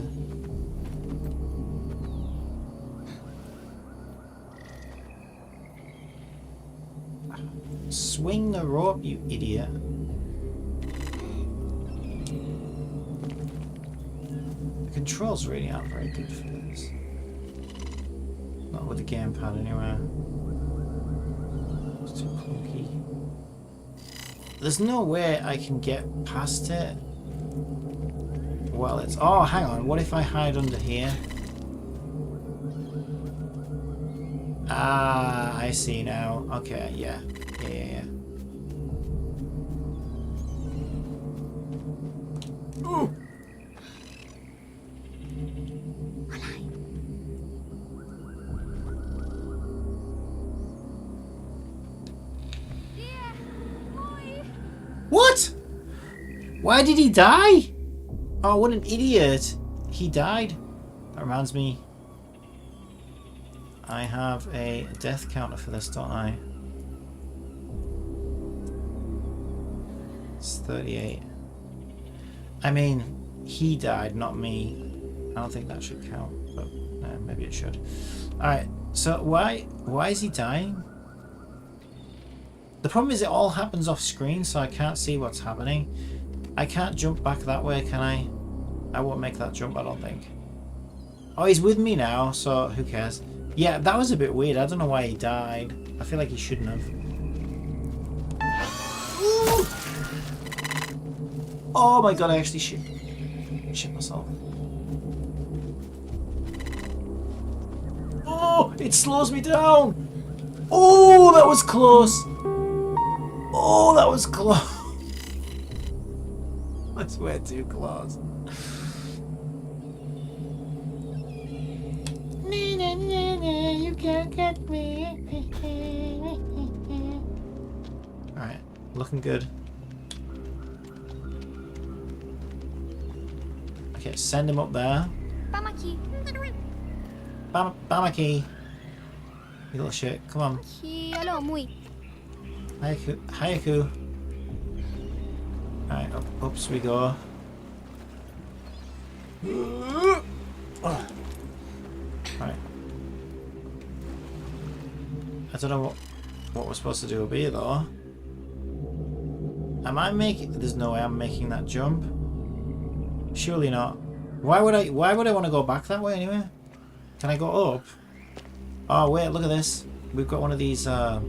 Swing the rope, you idiot. controls really aren't very good for this. Not with the gamepad anyway. It's too clunky. There's no way I can get past it. Well, it's... Oh, hang on. What if I hide under here? Ah, I see now. Okay, yeah. Yeah. Ooh! What? Why did he die? Oh, what an idiot. He died. That reminds me. I have a death counter for this, don't I? It's 38. I mean, he died, not me. I don't think that should count, but maybe it should. Alright, so why is he dying? The problem is it all happens off screen, so I can't see what's happening. I can't jump back that way, can I? I won't make that jump, I don't think. Oh, he's with me now, so who cares? Yeah, that was a bit weird. I don't know why he died. I feel like he shouldn't have. Ooh! Oh my god, I actually shit myself. Oh, it slows me down. Oh, that was close. Oh, that was close. That's way too close. You can't get me. Alright, looking good. Okay, send him up there. Bamaki. Bamaki. You little shit, come on. Hayaku. Alright, ups we go. Right. I don't know what we're supposed to do up here though. Am I making... There's no way I'm making that jump. Surely not. Why would I want to go back that way anyway? Can I go up? Oh wait, look at this. We've got one of these Huh.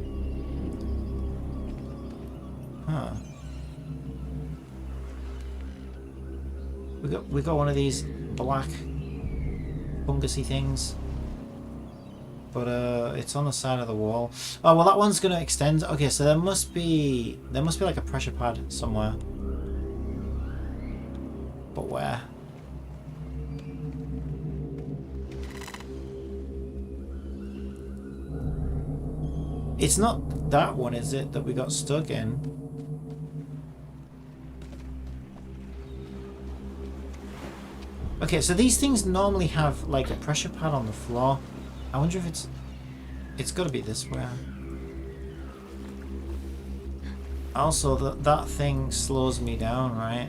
We got one of these black fungusy things, but it's on the side of the wall. Oh well, that one's gonna extend. Okay, so there must be like a pressure pad somewhere, but where? It's not that one, is it, that we got stuck in? Okay, so these things normally have like a pressure pad on the floor. I wonder if it's got to be this way. Also, that thing slows me down, right?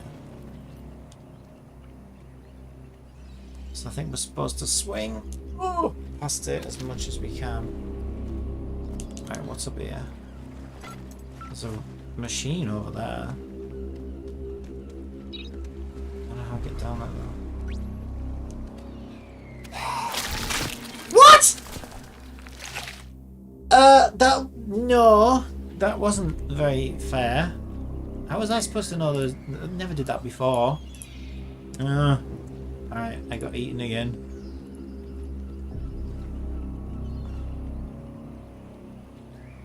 So I think we're supposed to swing past it as much as we can. Alright, what's up here? There's a machine over there. I don't know how to get down that though. What? No, that wasn't very fair. How was I supposed to know I never did that before? Alright, I got eaten again.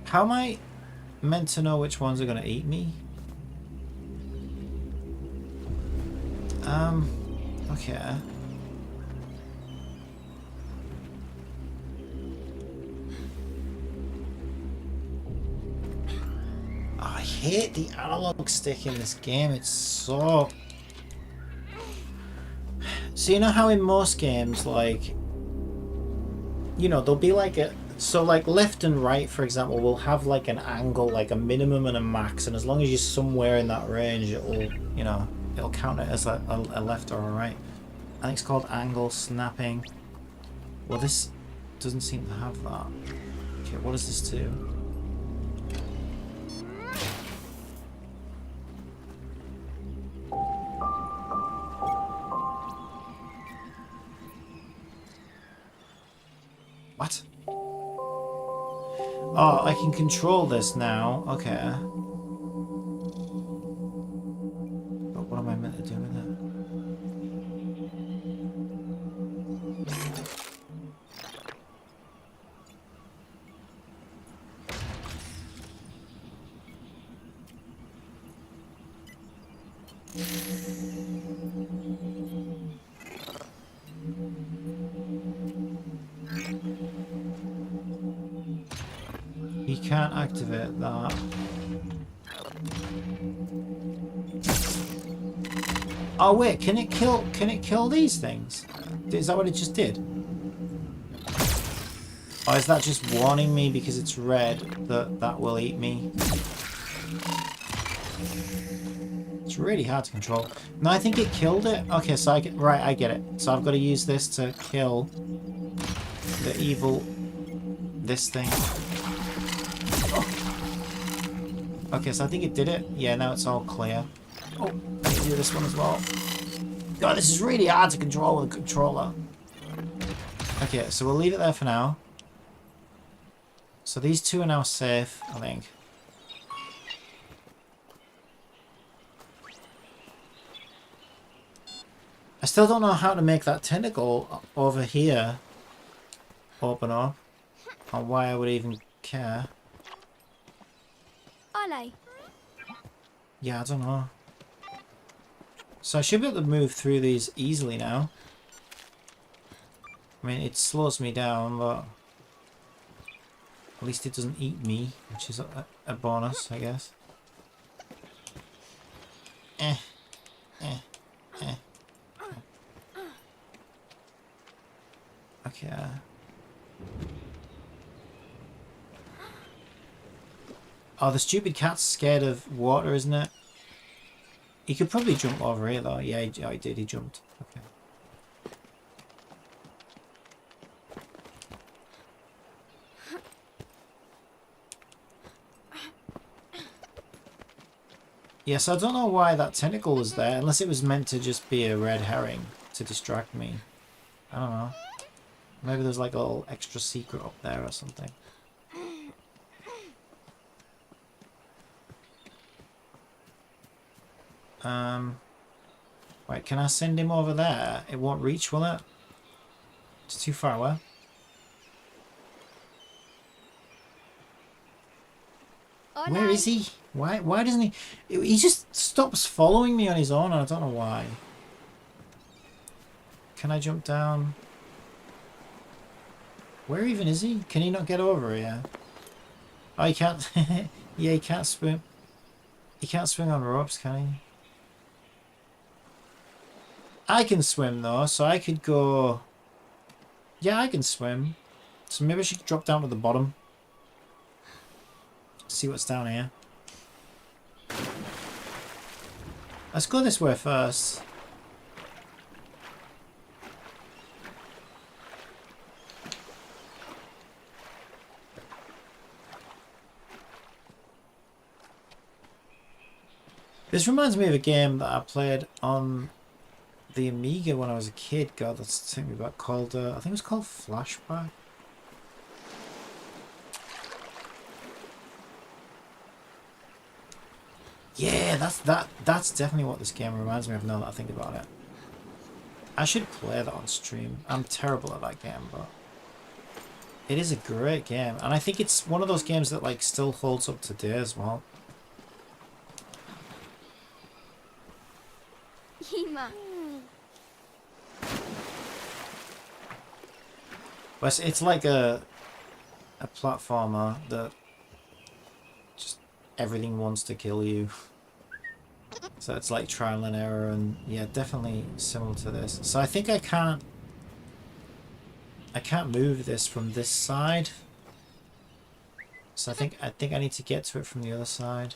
How am I meant to know which ones are gonna eat me? Okay. I hate the analog stick in this game. It's so... So you know how in most games, like, you know, there'll be like a... So like left and right, for example, will have like an angle, like a minimum and a max, and as long as you're somewhere in that range, it'll, you know, it'll count it as a left or a right. I think it's called angle snapping. Well, this doesn't seem to have that. Okay, what does this do? What? Oh, I can control this now. Okay. But what am I meant to do with it? You can't activate that. Oh wait, can it kill these things? Is that what it just did? Or is that just warning me because it's red that that will eat me? It's really hard to control. No, I think it killed it. Okay, so I get I get it. So I've got to use this to kill the evil this thing. Okay, so I think it did it. Yeah, now it's all clear. Oh, I can do this one as well. God, this is really hard to control with a controller. Okay, so we'll leave it there for now. So these two are now safe, I think. I still don't know how to make that tentacle over here open up. Or why I would even care. Ole. Yeah, I don't know. So I should be able to move through these easily now. I mean, it slows me down, but at least it doesn't eat me, which is a bonus, I guess. Okay. Oh, the stupid cat's scared of water, isn't it? He could probably jump over here, though. Yeah, he did. He jumped. Okay. Yes, I don't know why that tentacle was there, unless it was meant to just be a red herring to distract me. I don't know. Maybe there's like a little extra secret up there or something. Wait, can I send him over there? It won't reach, will it? It's too far away. Where is he? Why doesn't he? He just stops following me on his own, and I don't know why. Can I jump down? Where even is he? Can he not get over here? Oh, he can't. Yeah, he can't swim. He can't swing on ropes, can he? I can swim though, so I could go... Yeah, I can swim. So maybe I should drop down to the bottom. See what's down here. Let's go this way first. This reminds me of a game that I played on the Amiga when I was a kid. God, that's taking me back. Called I think it was called Flashback. Yeah, that's definitely what this game reminds me of now that I think about it. I should play that on stream. I'm terrible at that game, but it is a great game, and I think it's one of those games that like still holds up today as well. Hima. But it's like a platformer that just everything wants to kill you. So it's like trial and error, and yeah, definitely similar to this. So I think I can't move this from this side. So I think I need to get to it from the other side.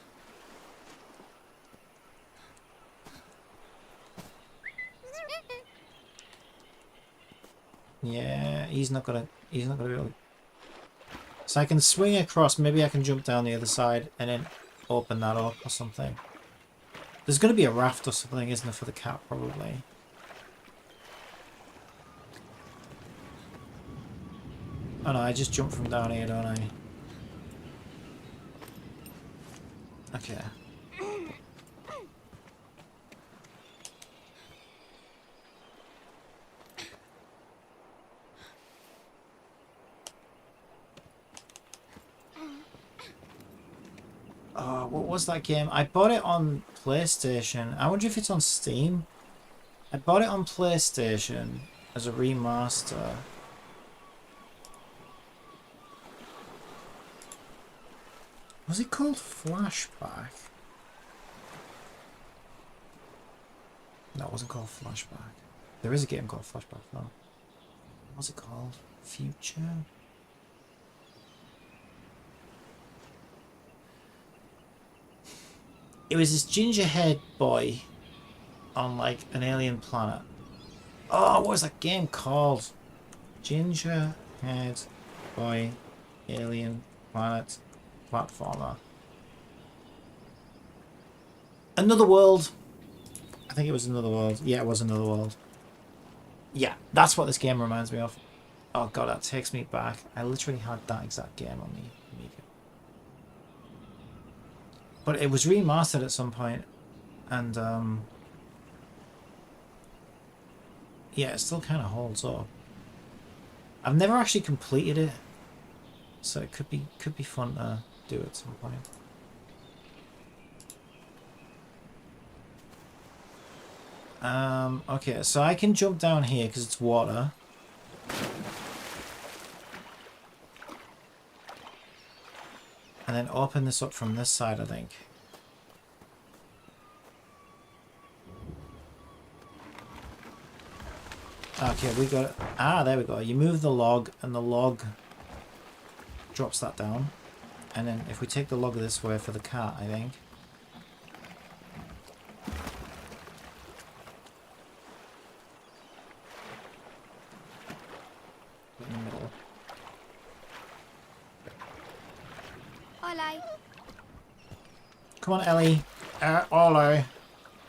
Yeah, he's not gonna be able to... So I can swing across, maybe I can jump down the other side and then open that up or something. There's gonna be a raft or something, isn't there, for the cat, probably. Oh no, I just jump from down here, don't I? Okay. Oh, what was that game? I bought it on PlayStation. I wonder if it's on Steam. I bought it on PlayStation as a remaster. Was it called Flashback? No, it wasn't called Flashback. There is a game called Flashback though. What was it called? Future? It was this ginger-haired boy on like an alien planet. Oh, what was that game called? Ginger-haired boy, alien planet, platformer. Another World. I think it was Another World. Yeah, it was Another World. Yeah, that's what this game reminds me of. Oh god, that takes me back. I literally had that exact game on me. But it was remastered at some point, and yeah, it still kind of holds up. I've never actually completed it, so it could be fun to do at some point. Okay, so I can jump down here because it's water. And then open this up from this side, I think. Okay, we got it. Ah, there we go. You move the log, and the log drops that down. And then if we take the log this way for the cat, I think. In the middle. Olay. Come on, Ellie. Ollie.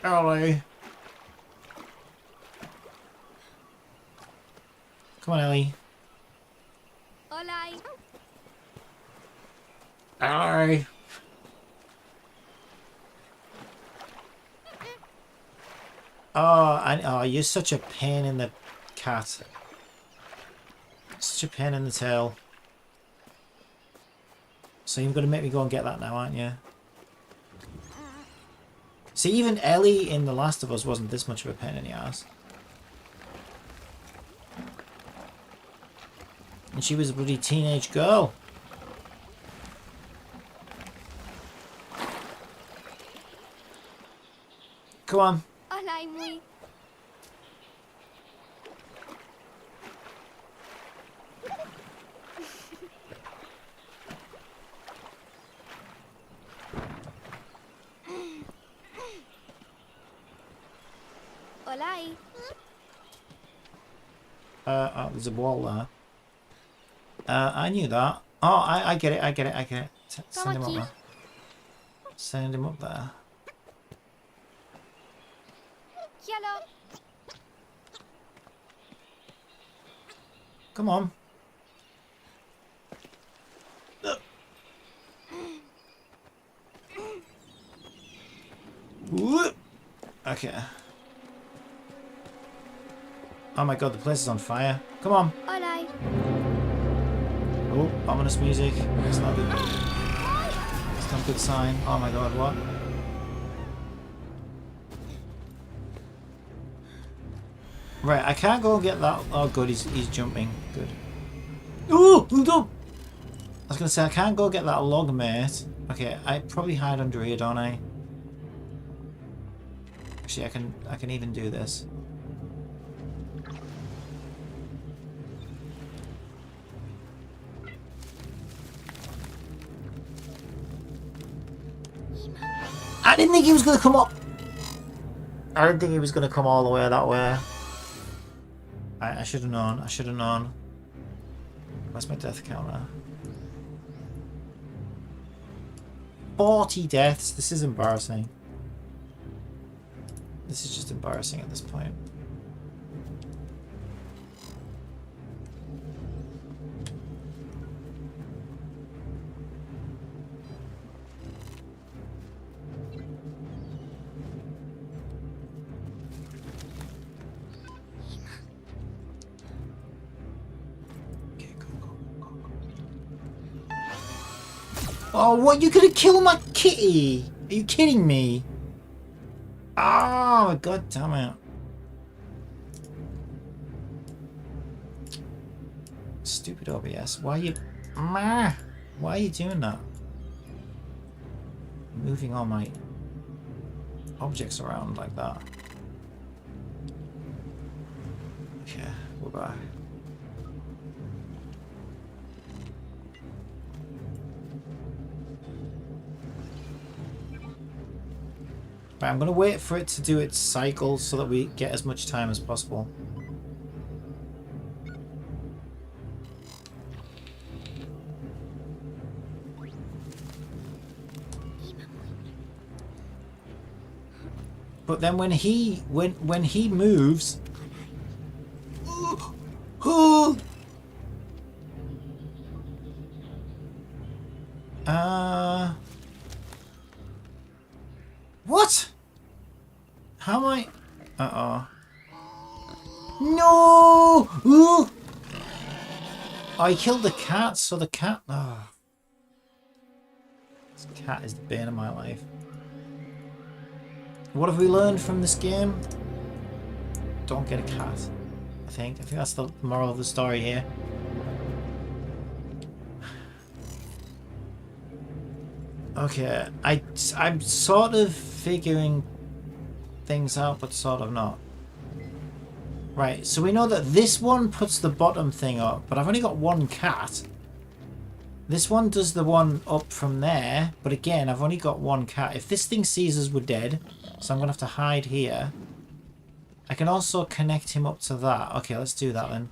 Ellie. Come on, Ellie. Olay. Ellie. Oh, you're such a pain in the cat. Such a pain in the tail. So you're going to make me go and get that now, aren't you? See, even Ellie in The Last of Us wasn't this much of a pain in the ass. And she was a bloody teenage girl. Come on. Olay, muy. Olay. Oh, there's a wall there. I knew that. Oh, I get it, I get it, I get it. Send him up there. Send him up there. Yellow. Come on. Whoop. Okay. Oh my god, the place is on fire. Come on. Olay. Oh, ominous music. It's not good. It's not a good sign. Oh my god, what? Right, I can't go and get that. Oh good, he's jumping. Good. Ooh, no! I was gonna say I can't go get that log, mate. Okay, I probably hide under here, don't I? Actually, I can even do this. I didn't think he was gonna come up. I didn't think he was gonna come all the way that way. I should have known. I should have known. Where's my death counter? 40 deaths. This is embarrassing. This is just embarrassing at this point. Oh, what? You're gonna kill my kitty? Are you kidding me? Oh, god damn it. Stupid OBS. Why are you... Why are you doing that? Moving all my objects around like that. Okay, we're back. Right, I'm gonna wait for it to do its cycle so that we get as much time as possible. But then when he moves, what? How am I? No! Ooh! I killed the cat, so the cat. Oh. This cat is the bane of my life. What have we learned from this game? Don't get a cat. I think that's the moral of the story here. Okay, I'm sort of figuring things out, but sort of not. Right, so we know that this one puts the bottom thing up, but I've only got one cat. This one does the one up from there, but again, I've only got one cat. If this thing sees us, we're dead, so I'm going to have to hide here. I can also connect him up to that. Okay, let's do that then.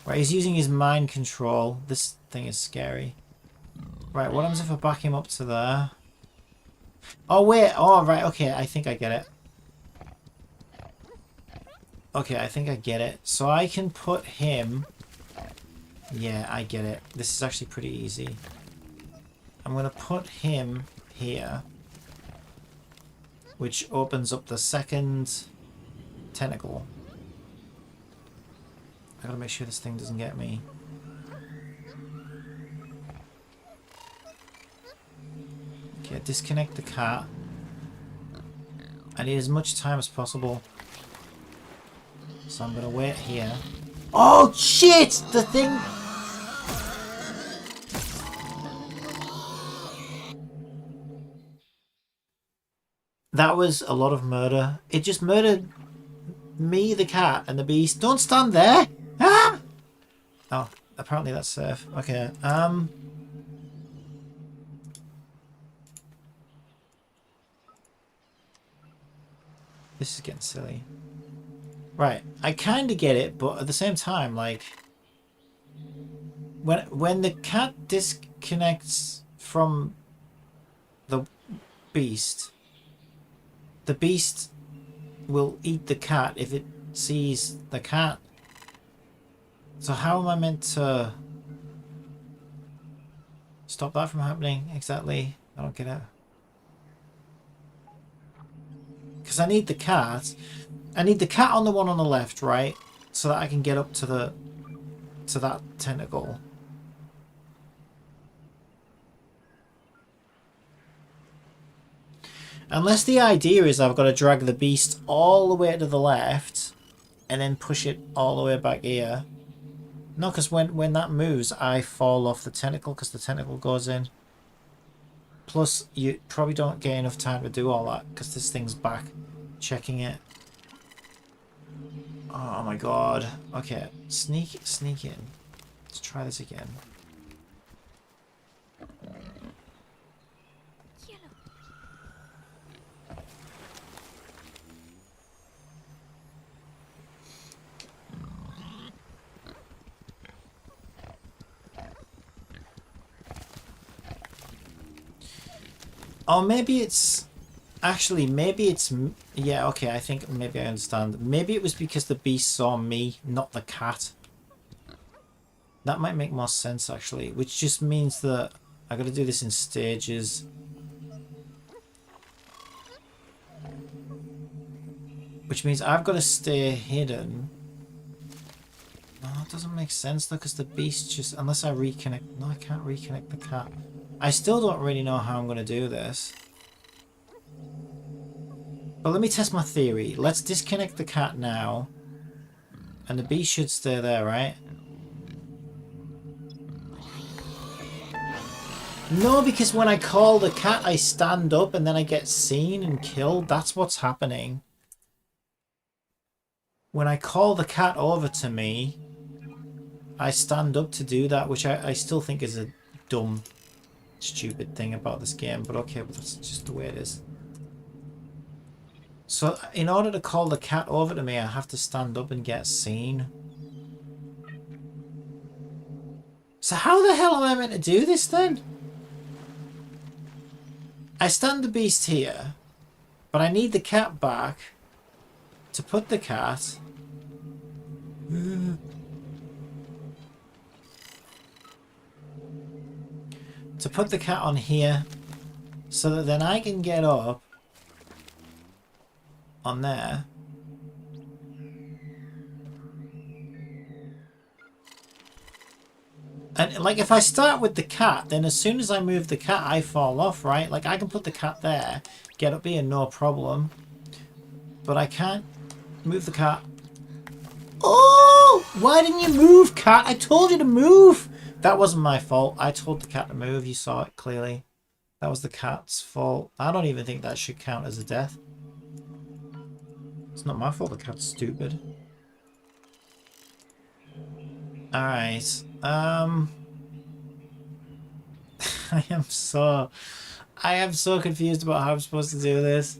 Right, he's using his mind control. This thing is scary. Right, what happens if I back him up to there? Oh, wait. Oh, right, okay, I think I get it. Okay, I think I get it. So I can put him... Yeah, I get it. This is actually pretty easy. I'm going to put him here, which opens up the second tentacle. I gotta make sure this thing doesn't get me. Okay, disconnect the cat. I need as much time as possible. So I'm gonna wait here. Oh shit! The thing... That was a lot of murder. It just murdered me, the cat, and the beast. Don't stand there! Ah! Oh, apparently that's safe. Okay, this is getting silly. Right, I kind of get it, but at the same time, like... When the cat disconnects from the beast will eat the cat if it sees the cat. So how am I meant to stop that from happening exactly? I don't get it. Because I need the cat. I need the cat on the one on the left, right? So that I can get up to that tentacle. Unless the idea is I've got to drag the beast all the way to the left and then push it all the way back here. No, because when that moves, I fall off the tentacle because the tentacle goes in. Plus, you probably don't get enough time to do all that because this thing's back checking it. Oh my god. Okay, sneak in. Let's try this again. Oh, maybe it's... Actually, maybe it's... Yeah, okay, I think maybe I understand. Maybe it was because the beast saw me, not the cat. That might make more sense, actually. Which just means that I gotta do this in stages. Which means I've got to stay hidden. No, it doesn't make sense though, because the beast just... Unless I reconnect... No, I can't reconnect the cat. I still don't really know how I'm going to do this. But let me test my theory. Let's disconnect the cat now. And the beast should stay there, right? No, because when I call the cat, I stand up and then I get seen and killed. That's what's happening. When I call the cat over to me, I stand up to do that, which I still think is a dumb, stupid thing about this game. But okay, but that's just the way it is. So in order to call the cat over to me, I have to stand up and get seen. So how the hell am I meant to do this then? I stand the beast here, but I need the cat back to put the cat... to put the cat on here, so that then I can get up on there. And like if I start with the cat, then as soon as I move the cat, I fall off, right? Like I can put the cat there, get up here, no problem. But I can't move the cat. Oh! Why didn't you move, cat? I told you to move! That wasn't my fault. I told the cat to move. You saw it clearly. That was the cat's fault. I don't even think that should count as a death. It's not my fault the cat's stupid. Alright. I am so confused about how I'm supposed to do this.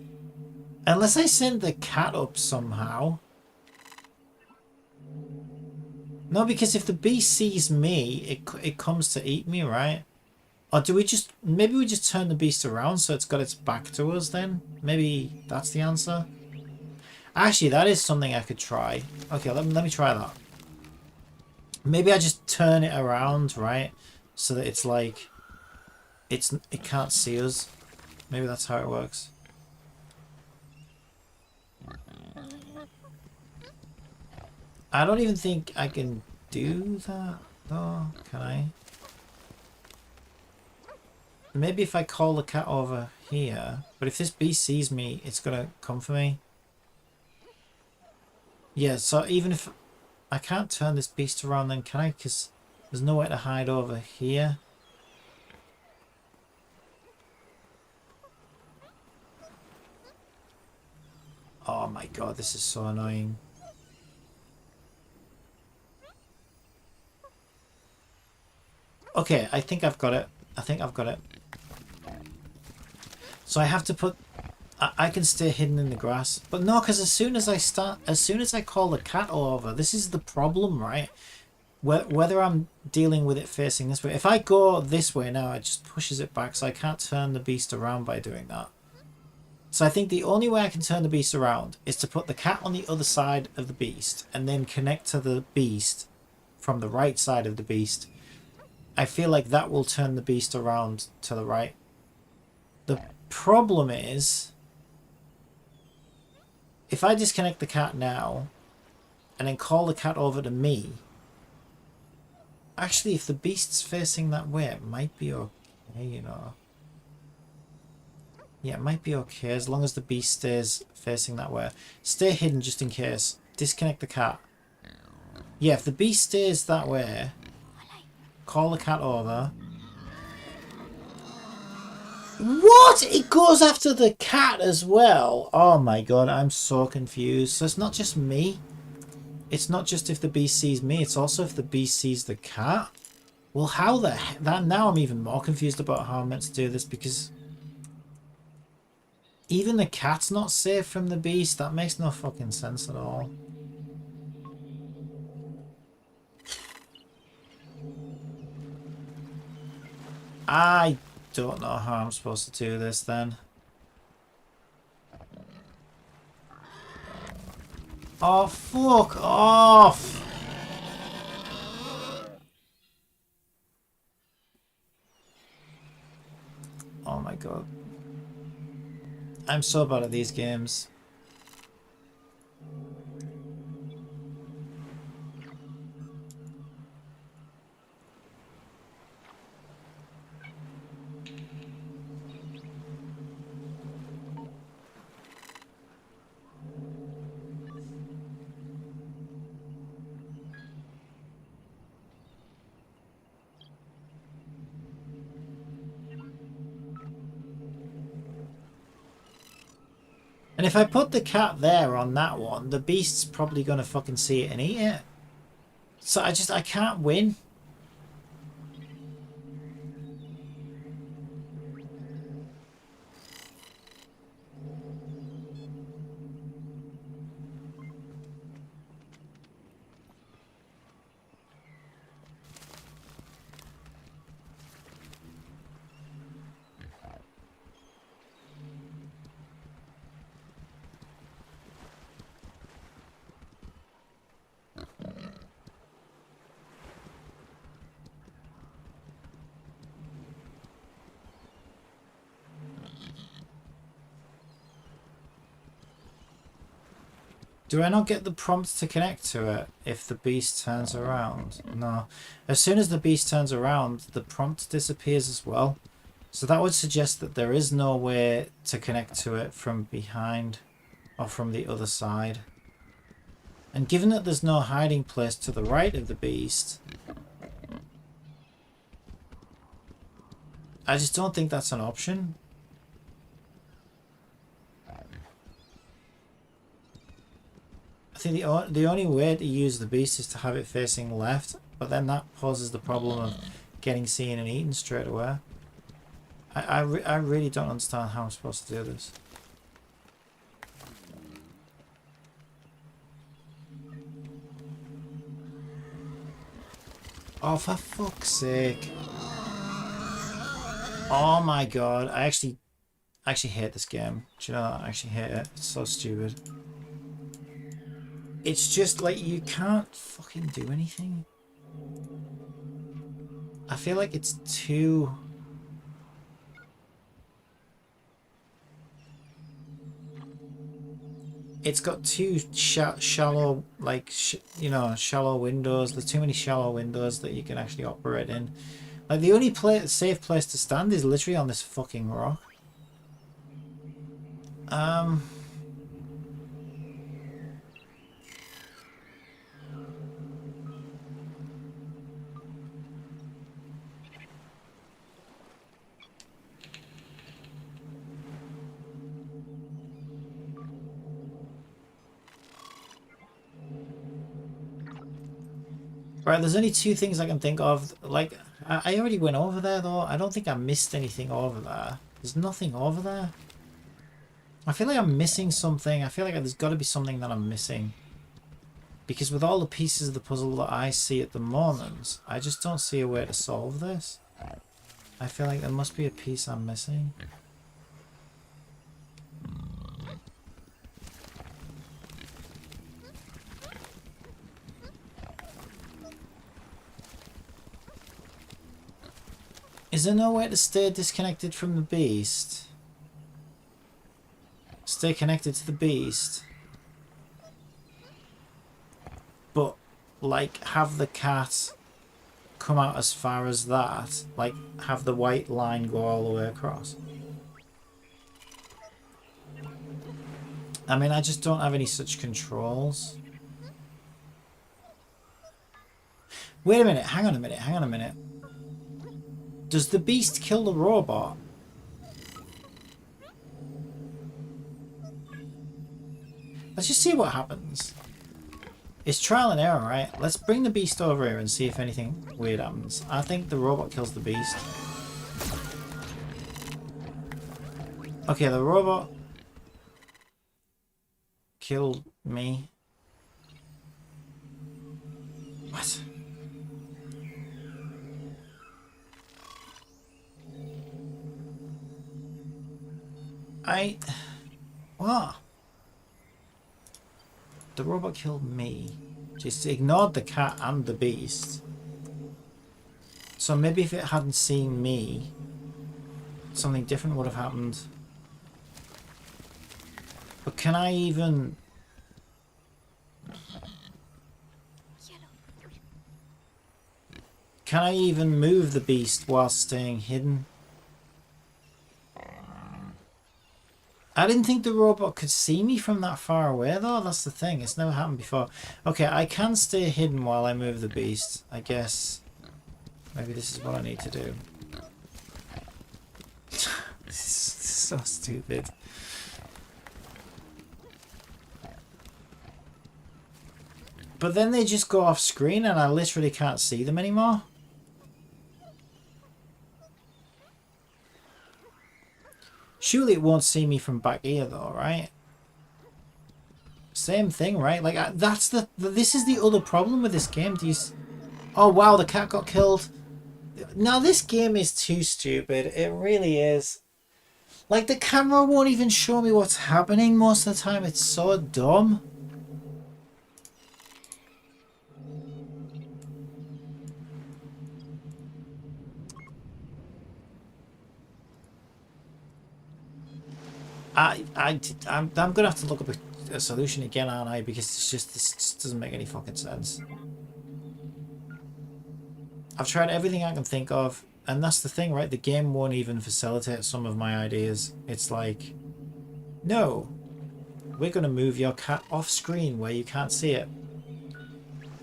Unless I send the cat up somehow. No, because if the beast sees me, it comes to eat me, right? Or do we just... Maybe we just turn the beast around so it's got its back to us then? Maybe that's the answer? Actually, that is something I could try. Okay, let me try that. Maybe I just turn it around, right? So that it's like... it can't see us. Maybe that's how it works. I don't even think I can do that, though. Can I? Maybe if I call the cat over here. But if this beast sees me, it's gonna come for me. Yeah, so even if... I can't turn this beast around then, can I? Because there's nowhere to hide over here. Oh my god, this is so annoying. Okay, I think I've got it. I think I've got it. So I have to put... I can stay hidden in the grass. But no, because as soon as I call the cat over, this is the problem, right? Whether I'm dealing with it facing this way. If I go this way now, it just pushes it back, so I can't turn the beast around by doing that. So I think the only way I can turn the beast around is to put the cat on the other side of the beast and then connect to the beast from the right side of the beast. I feel like that will turn the beast around to the right. The problem is, if I disconnect the cat now and then call the cat over to me, actually if the beast's facing that way, it might be okay, you know. Yeah, it might be okay as long as the beast stays facing that way. Stay hidden just in case. Disconnect the cat. Yeah, if the beast stays that way, call the cat over. What? It goes after the cat as well? Oh my god, I'm so confused. So it's not just me. It's not just if the beast sees me, it's also if the beast sees the cat. Well, how the heck? Now I'm even more confused about how I'm meant to do this, because even the cat's not safe from the beast. That makes no fucking sense at all. I don't know how I'm supposed to do this then. Oh, fuck off! Oh my god. I'm so bad at these games. And if I put the cat there on that one, the beast's probably gonna fucking see it and eat it. So I can't win. Do I not get the prompt to connect to it if the beast turns around? No. As soon as the beast turns around, the prompt disappears as well. So that would suggest that there is no way to connect to it from behind or from the other side. And given that there's no hiding place to the right of the beast, I just don't think that's an option. I think the only way to use the beast is to have it facing left, but then that poses the problem of getting seen and eaten straight away. I really don't understand how I'm supposed to do this. Oh, for fuck's sake. Oh my god, I actually hate this game. Do you know that? I actually hate it. It's so stupid. It's just like you can't fucking do anything. I feel like it's too... It's got too shallow, like, you know, shallow windows. There's too many shallow windows that you can actually operate in. Like, the only safe place to stand is literally on this fucking rock. Right, there's only two things I can think of. Like, I already went over there, though. I don't think I missed anything over there. There's nothing over there. I feel like I'm missing something. I feel like there's got to be something that I'm missing. Because with all the pieces of the puzzle that I see at the moment, I just don't see a way to solve this. I feel like there must be a piece I'm missing. Is there no way to stay disconnected from the beast? Stay connected to the beast? But, like, have the cat come out as far as that? Like, have the white line go all the way across? I mean, I just don't have any such controls. Wait a minute, hang on a minute, hang on a minute. Does the beast kill the robot? Let's just see what happens. It's trial and error, right? Let's bring the beast over here and see if anything weird happens. I think the robot kills the beast. Okay, the robot killed me. What? What? The robot killed me. Just ignored the cat and the beast. So maybe if it hadn't seen me, something different would have happened. But can I even... Can I even move the beast while staying hidden? I didn't think the robot could see me from that far away, though. That's the thing. It's never happened before. Okay, I can stay hidden while I move the beast. I guess maybe this is what I need to do. This is so stupid. But then they just go off screen and I literally can't see them anymore. Surely it won't see me from back here though, right? Same thing, right? Like, that's this is the other problem with this game. Oh wow, the cat got killed. Now this game is too stupid. It really is. Like, the camera won't even show me what's happening most of the time. It's so dumb. I'm gonna have to look up a solution again, aren't I? Because this just doesn't make any fucking sense. I've tried everything I can think of, and that's the thing, right? The game won't even facilitate some of my ideas. It's like, no, we're gonna move your cat off screen where you can't see it,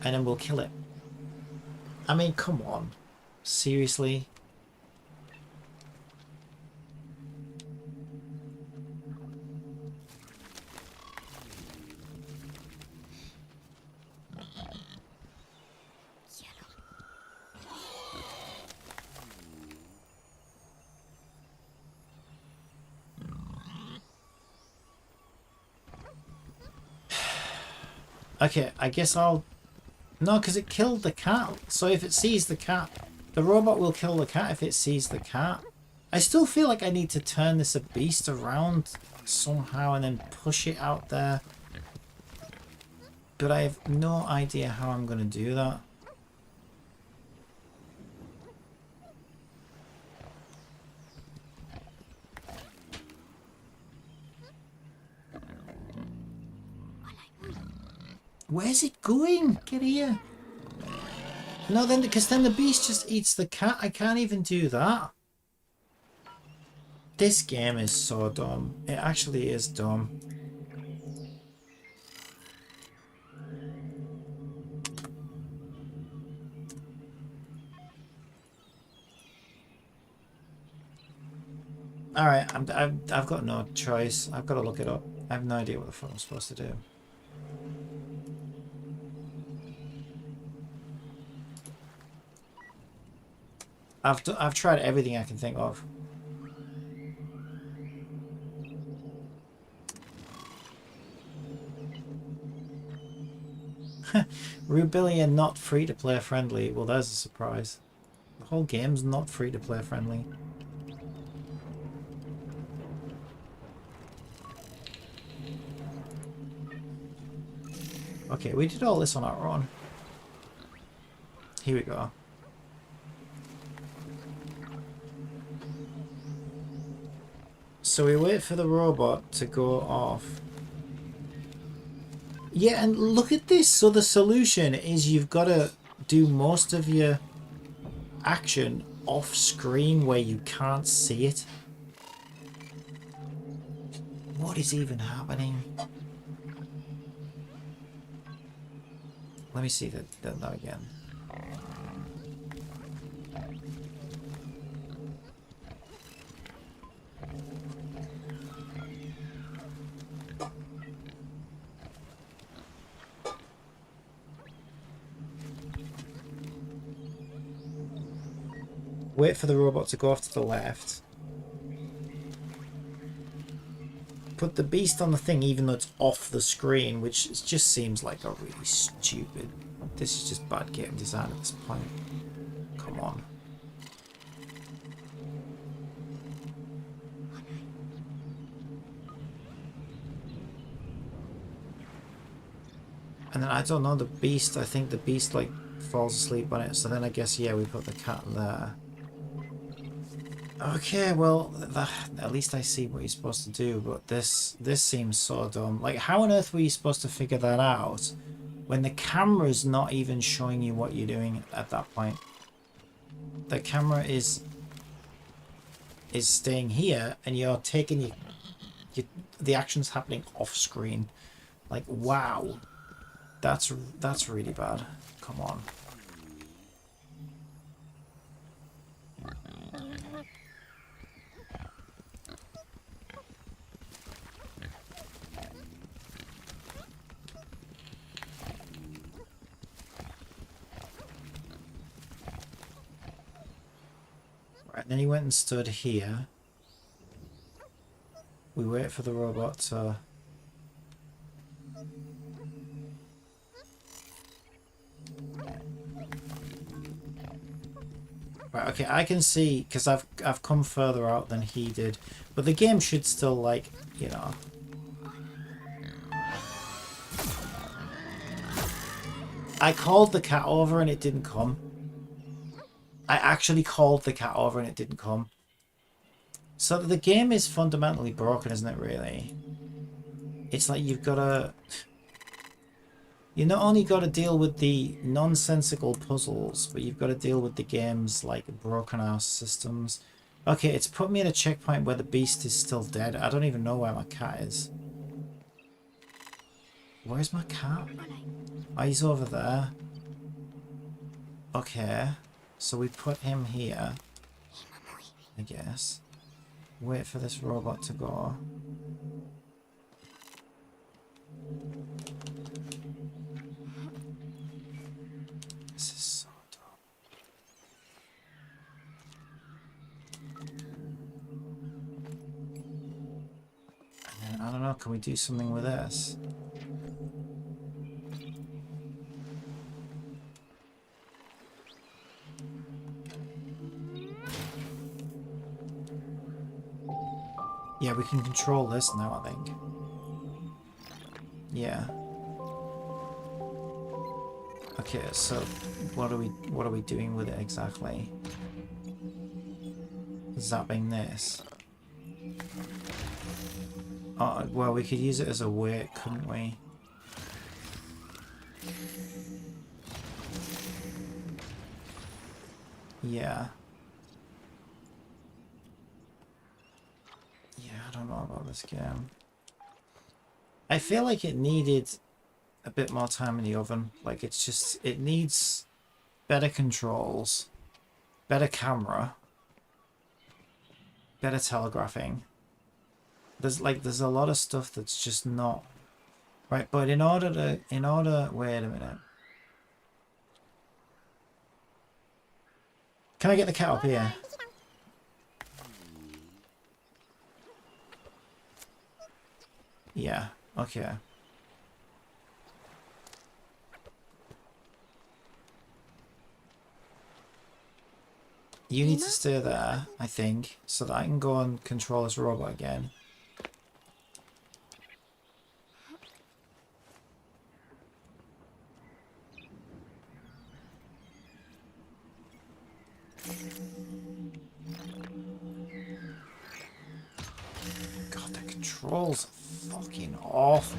and then we'll kill it. I mean, come on, seriously. Okay, I guess I'll... No, because it killed the cat. So if it sees the cat, the robot will kill the cat if it sees the cat. I still feel like I need to turn this beast around somehow and then push it out there. But I have no idea how I'm going to do that. Where's it going? Get here. No, then, because then the beast just eats the cat. I can't even do that. This game is so dumb. It actually is dumb. Alright, I've got no choice. I've got to look it up. I have no idea what the fuck I'm supposed to do. I've tried everything I can think of. Rubilia not free to play friendly. Well, there's a surprise. The whole game's not free to play friendly. Okay, we did all this on our own. Here we go. So we wait for the robot to go off. Yeah, and look at this. So the solution is you've got to do most of your action off screen where you can't see it. What is even happening? Let me see that again. Wait for the robot to go off to the left. Put the beast on the thing even though it's off the screen, which just seems like a really stupid... This is just bad game design at this point. Come on. And then I don't know, the beast, I think the beast like falls asleep on it, so then I guess, yeah, we put the cat there. Okay, well, at least I see what you're supposed to do, but this seems so dumb. Like, how on earth were you supposed to figure that out when the camera's not even showing you what you're doing at that point? The camera is staying here, and you're taking the action's happening off screen. Like, wow, that's really bad. Come on. Right, then he went and stood here. We wait for the robot to... Right, okay, I can see, because I've come further out than he did. But the game should still, like, you know... I called the cat over and it didn't come. I actually called the cat over and it didn't come. So the game is fundamentally broken, isn't it, really? It's like you've got to... You not only got to deal with the nonsensical puzzles, but you've got to deal with the game's, like, broken-ass systems. Okay, it's put me at a checkpoint where the beast is still dead. I don't even know where my cat is. Where's my cat? Oh, he's over there. Okay. So we put him here. I guess. Wait for this robot to go. This is so dumb. And then, I don't know, can we do something with this? Yeah, we can control this now, I think. Yeah. Okay, so what are we doing with it exactly? Zapping this. Oh, well, we could use it as a weight, couldn't we? Yeah. I don't know about this game. I feel like it needed a bit more time in the oven. Like, it's just, it needs better controls, better camera, better telegraphing. There's a lot of stuff that's just not right. But wait a minute. Can I get the cat up here? Yeah, okay. You need to stay there, I think, so that I can go and control this robot again. God, the controls are fucking awful.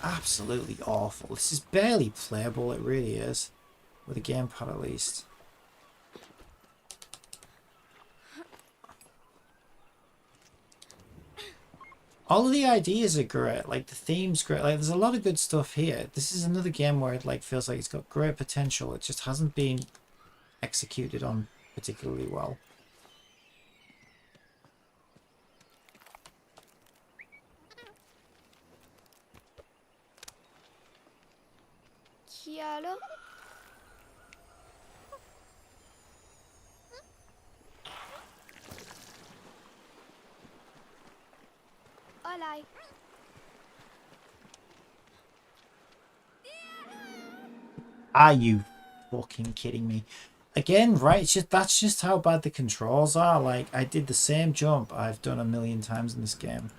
Absolutely awful. This is barely playable, it really is. With a gamepad at least. All of the ideas are great, like the theme's great, like there's a lot of good stuff here. This is another game where it like feels like it's got great potential, it just hasn't been executed on particularly well. Chiaro? Olai. Are you fucking kidding me? Again, right, it's just, that's just how bad the controls are. Like, I did the same jump I've done a million times in this game.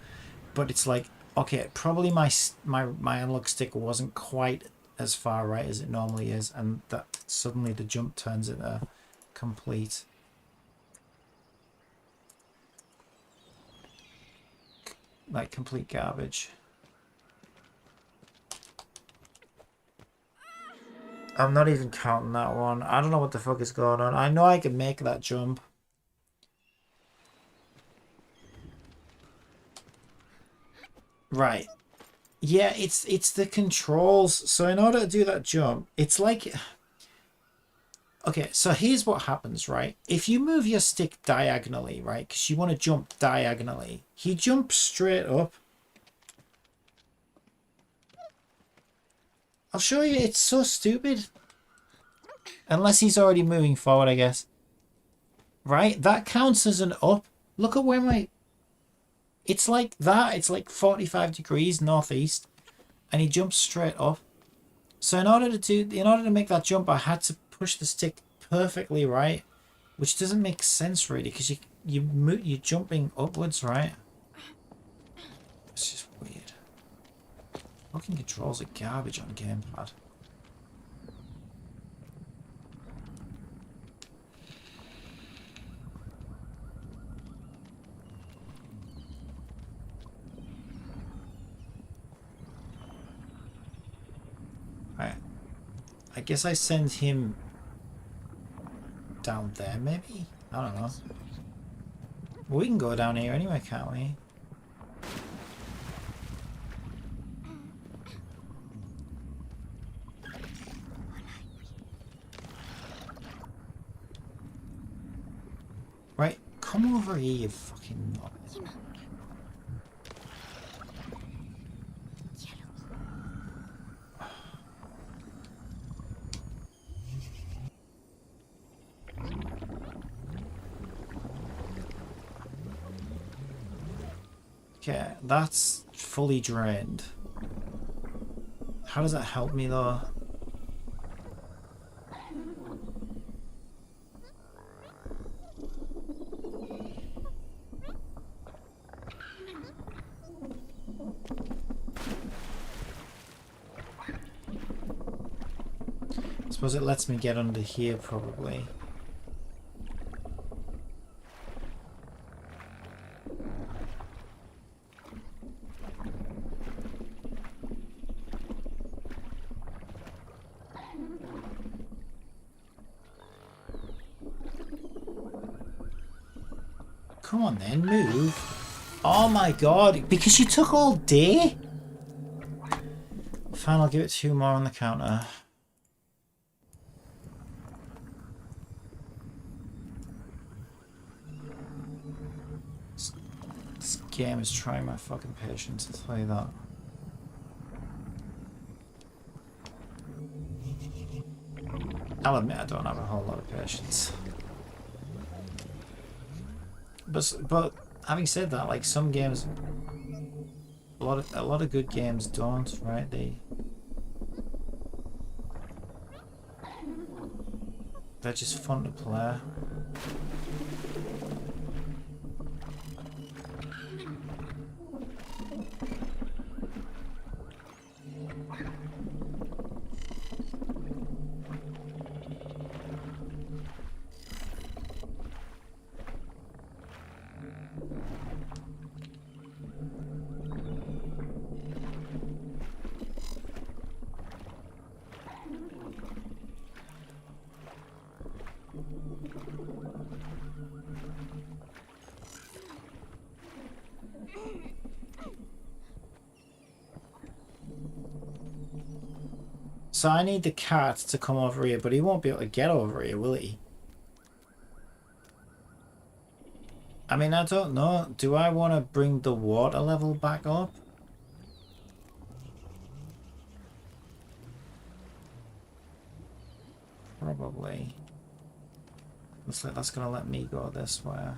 But it's like, okay, probably my analog stick wasn't quite as far right as it normally is. And that suddenly the jump turns into complete... like, complete garbage. I'm not even counting that one. I don't know what the fuck is going on. I know I can make that jump. Right. Yeah, it's the controls. So in order to do that jump, it's like... Okay, so here's what happens, right? If you move your stick diagonally, right, because you want to jump diagonally, he jumps straight up. I'll show you, it's so stupid. Unless he's already moving forward, I guess. Right? That counts as an up. Look at where my... It's like that. It's like 45 degrees northeast. And he jumps straight up. So in order to make that jump, I had to push the stick perfectly right. Which doesn't make sense really, because you're jumping upwards, right? It's just weird. Fucking controls are garbage on gamepad. Right. I guess I send him down there, maybe? I don't know. We can go down here anyway, can't we? Right, come over here, you fucking knob. Okay, that's fully drained. How does that help me though? I suppose it lets me get under here probably. Come on then, move. Oh my god, because you took all day? Fine, I'll give it 2 more on the counter. This game is trying my fucking patience, I'll tell you that. I'll admit I don't have a whole lot of patience. But having said that, like some games, a lot of good games don't, right? They're just fun to play. So I need the cat to come over here, but he won't be able to get over here, will he? I mean, I don't know. Do I want to bring the water level back up? Probably. Looks like that's going to let me go this way.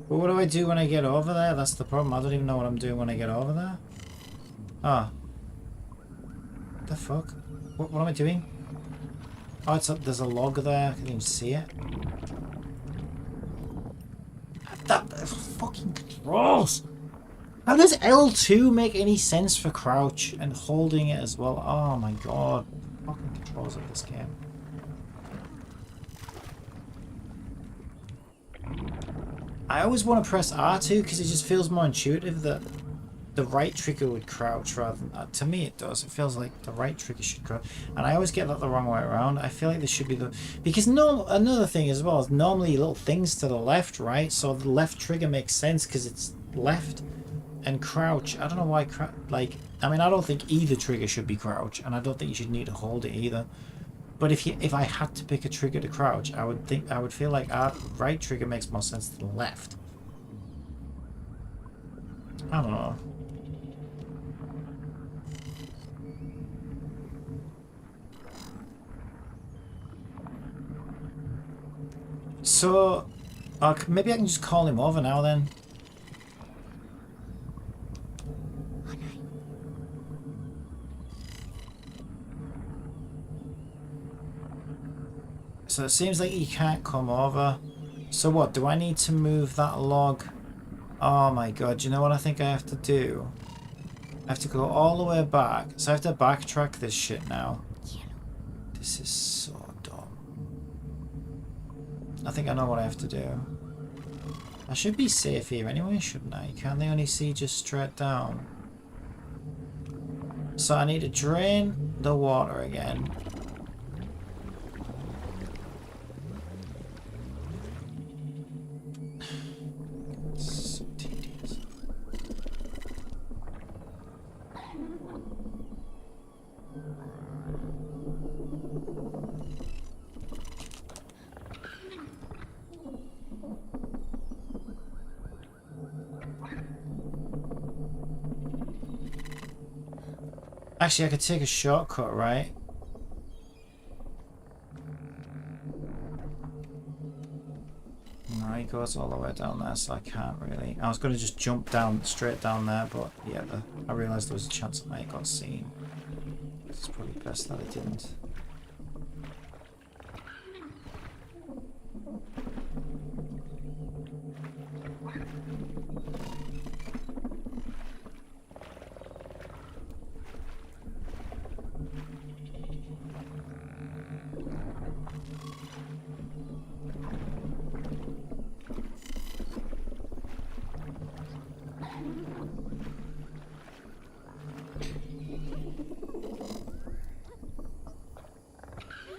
But what do I do when I get over there? That's the problem. I don't even know what I'm doing when I get over there. Ah. What the fuck? What am I doing? Oh, there's a log there. I can't even see it. That fucking controls! How does L2 make any sense for crouch and holding it as well? Oh my god. Fucking controls of this game. I always want to press R2 because it just feels more intuitive that the right trigger would crouch rather than to me it does. It feels like the right trigger should crouch, and I always get that the wrong way around. I feel like this should be the, because no, another thing as well is normally little things to the left, right? So the left trigger makes sense because it's left, and crouch. I don't know why like, I mean, I don't think either trigger should be crouch, and I don't think you should need to hold it either. But if I had to pick a trigger to crouch, I would feel like right trigger makes more sense than left. I don't know. So, maybe I can just call him over now then. So it seems like he can't come over. So what, do I need to move that log? Oh my god, you know what I think I have to do? I have to go all the way back. So I have to backtrack this shit now. This is so dumb. I think I know what I have to do. I should be safe here anyway, shouldn't I? Can't they only see just straight down? So I need to drain the water again. So tedious. Actually, I could take a shortcut, right? No, he goes all the way down there, so I can't really. I was going to just jump down, straight down there, but yeah, I realised there was a chance I might have got seen. It's probably best that I didn't.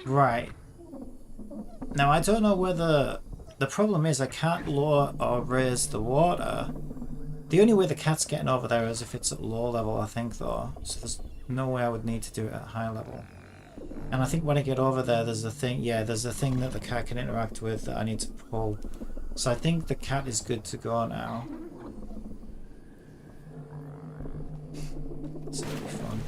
Right. Now I don't know whether the problem is I can't lower or raise the water. The only way the cat's getting over there is if it's at low level, I think, though. So there's no way I would need to do it at high level. And I think when I get over there, there's a thing. Yeah, there's a thing that the cat can interact with that I need to pull. So I think the cat is good to go now. It's gonna be fun.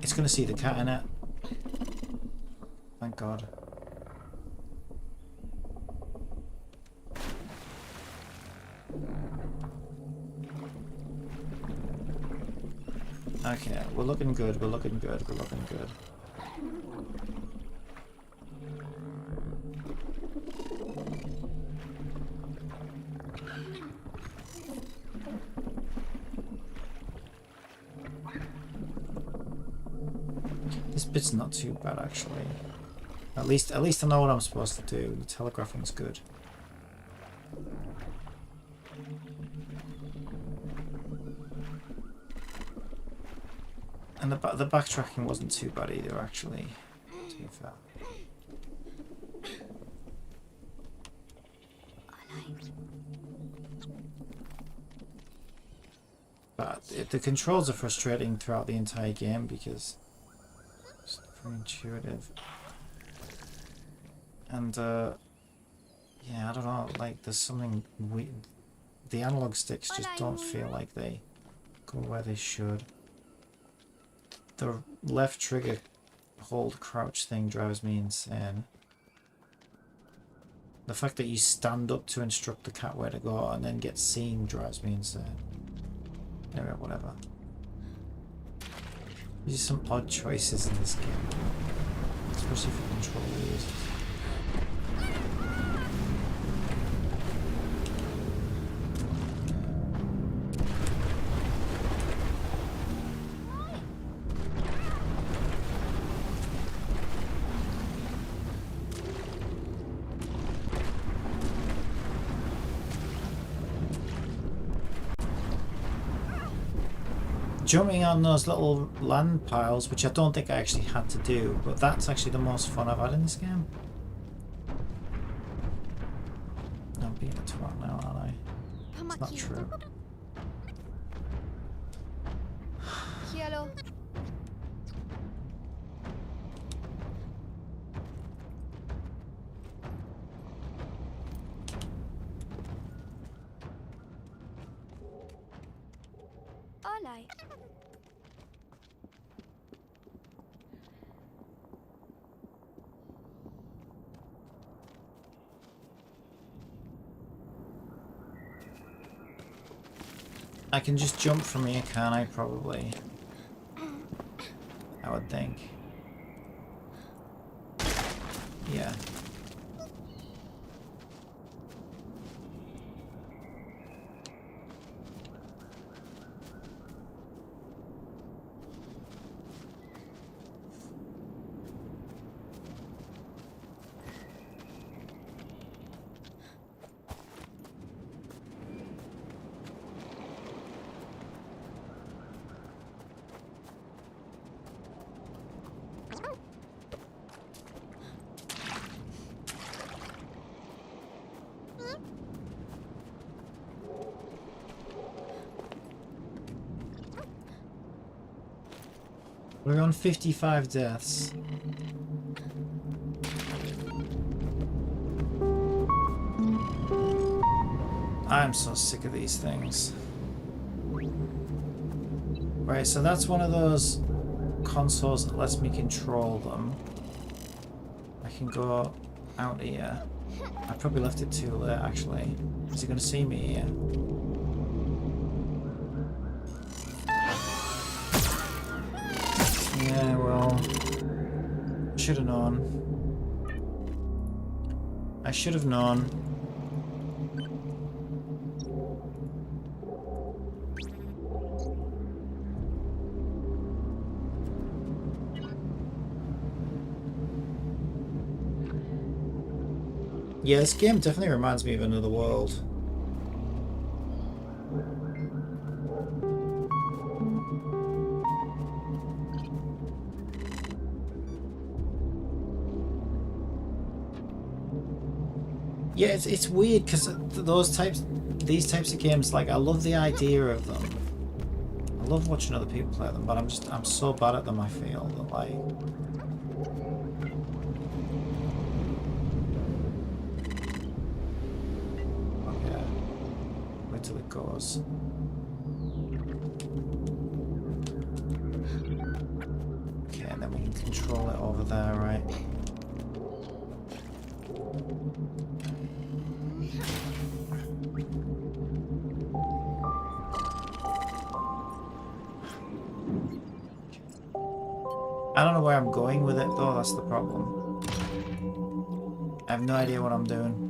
It's gonna see the cat in it. Thank God. Okay, we're looking good, we're looking good, we're looking good. This bit's not too bad, actually. At least I know what I'm supposed to do. The telegraphing's good. And the backtracking wasn't too bad either, actually, to be fair. But the controls are frustrating throughout the entire game because it's very intuitive. And yeah, I don't know, like there's something weird. The analog sticks just don't feel like they go where they should. The left trigger hold crouch thing drives me insane. The fact that you stand up to instruct the cat where to go and then get seen drives me insane. Anyway, whatever. There's some odd choices in this game, especially for control users. jumping on those little land piles, which I don't think I actually had to do, but that's actually the most fun I've had in this game. I'm being a twat now, aren't I? It's not true. Hello. Hola. I can just jump from here, can't I? Probably. I would think. Yeah. We're on 55 deaths. I'm so sick of these things. Right, so that's one of those consoles that lets me control them. I can go out here. I probably left it too late, actually. Is he going to see me here? Yeah, well, should have known. I should have known. Yeah, this game definitely reminds me of Another World. Yeah, it's weird because these types of games, like, I love the idea of them. I love watching other people play them, but I'm so bad at them. I feel that, like, okay, wait till it goes. Okay, and then we can control it over there, right? I don't know where I'm going with it though, that's the problem. I have no idea what I'm doing.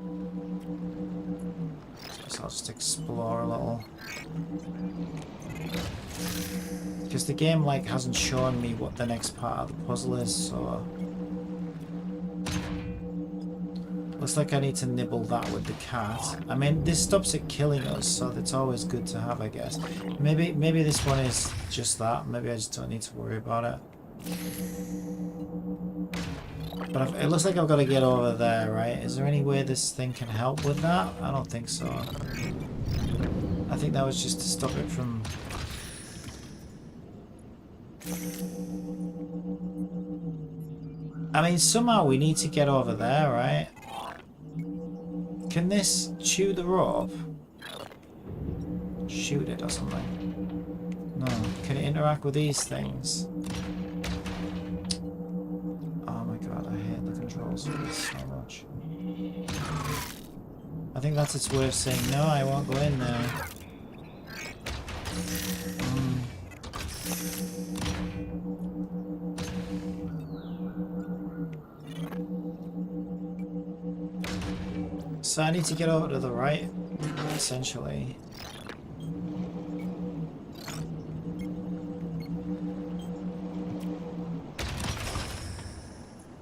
So I'll just explore a little. Because the game, like, hasn't shown me what the next part of the puzzle is, so... Looks like I need to nibble that with the cat. I mean, this stops it killing us, so it's always good to have, I guess. Maybe this one is just that. Maybe I just don't need to worry about it. But it looks like I've got to get over there, right? Is there any way this thing can help with that? I don't think so. I think that was just to stop it from... I mean, somehow we need to get over there, right? Can this chew the rope? Shoot it or something? No. Can it interact with these things? Oh my god, I hate the controls for this so much. I think that's its way of saying, no, I won't go in there. So I need to get over to the right, essentially.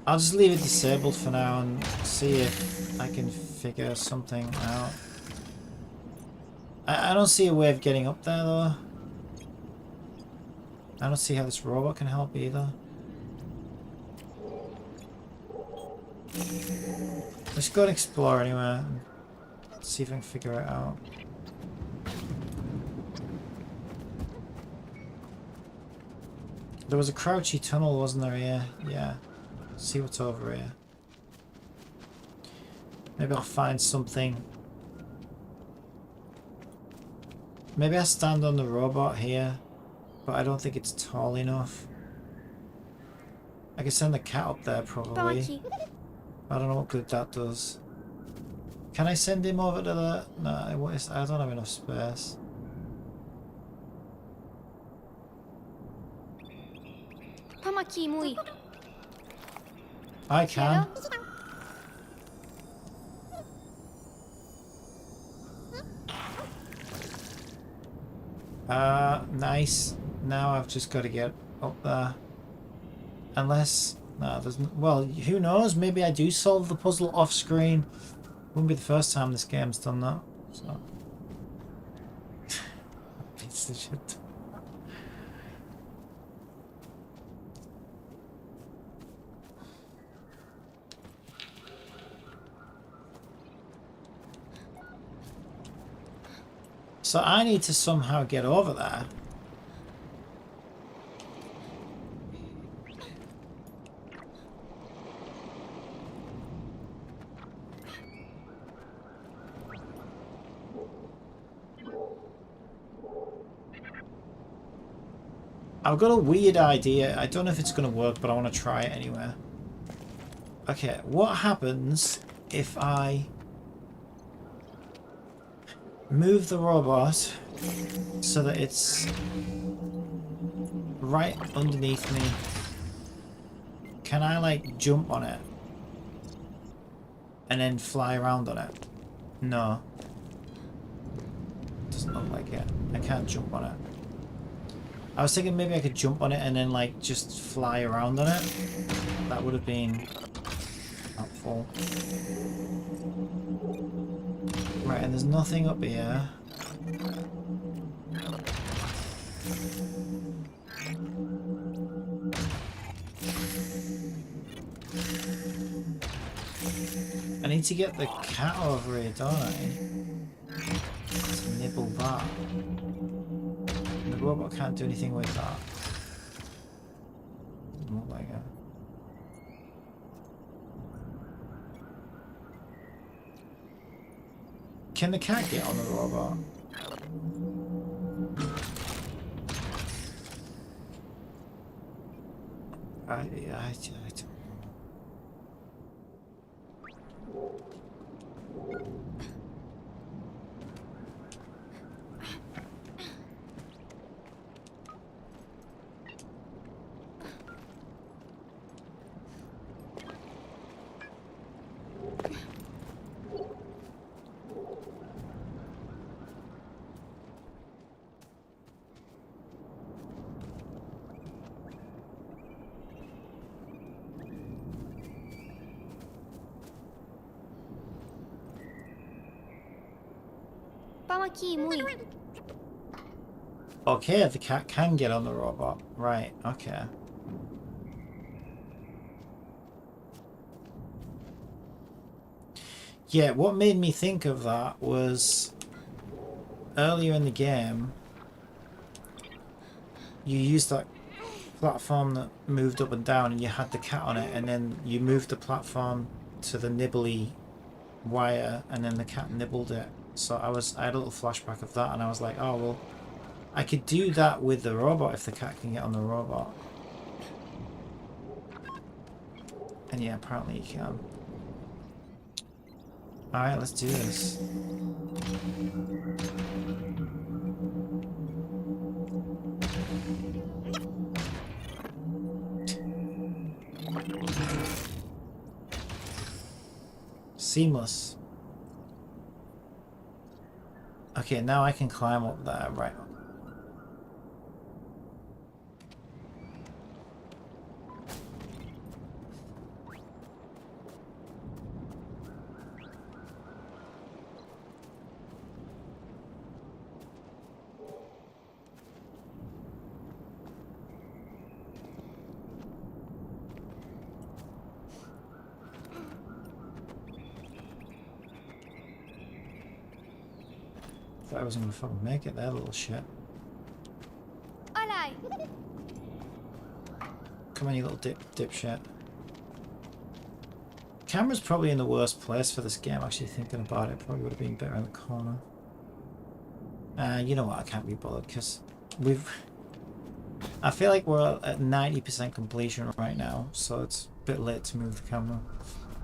I'll just leave it disabled for now and see if I can figure something out. I don't see a way of getting up there though. I don't see how this robot can help either. Let's go and explore anyway and see if I can figure it out. There was a crouchy tunnel, wasn't there, here? Yeah. See what's over here. Maybe I'll find something. Maybe I stand on the robot here, but I don't think it's tall enough. I can send the cat up there probably. I don't know what good that does. Can I send him over to the... No, I don't have enough space. I can. Nice. Now I've just got to get up there. Unless... No, there's... Well, who knows? Maybe I do solve the puzzle off screen. Wouldn't be the first time this game's done that. So... Piece of shit. So I need to somehow get over there. I've got a weird idea. I don't know if it's going to work, but I want to try it anyway. Okay, what happens if I move the robot so that it's right underneath me? Can I like jump on it and then fly around on it? No. Doesn't look like it. I can't jump on it. I was thinking maybe I could jump on it and then like just fly around on it. That would have been helpful. Right, and there's nothing up here. I need to get the cat over here, don't I? To nibble that. The robot can't do anything with that. Doesn't look like it. Can the cat get on the robot? I don't know. Okay, the cat can get on the robot. Right, okay. Yeah, what made me think of that was earlier in the game, you used that platform that moved up and down and you had the cat on it, and then you moved the platform to the nibbly wire and then the cat nibbled it. So I had a little flashback of that and I was like, oh well, I could do that with the robot if the cat can get on the robot. And yeah, apparently you can. Alright, let's do this. Seamless. Okay, now I can climb up there, right. Thought I wasn't gonna fucking make it there, little shit. Alright. Come on, you little dipshit. Camera's probably in the worst place for this game, actually thinking about it. Probably would have been better in the corner. You know what, I can't be bothered because I feel like we're at 90% completion right now, so it's a bit late to move the camera.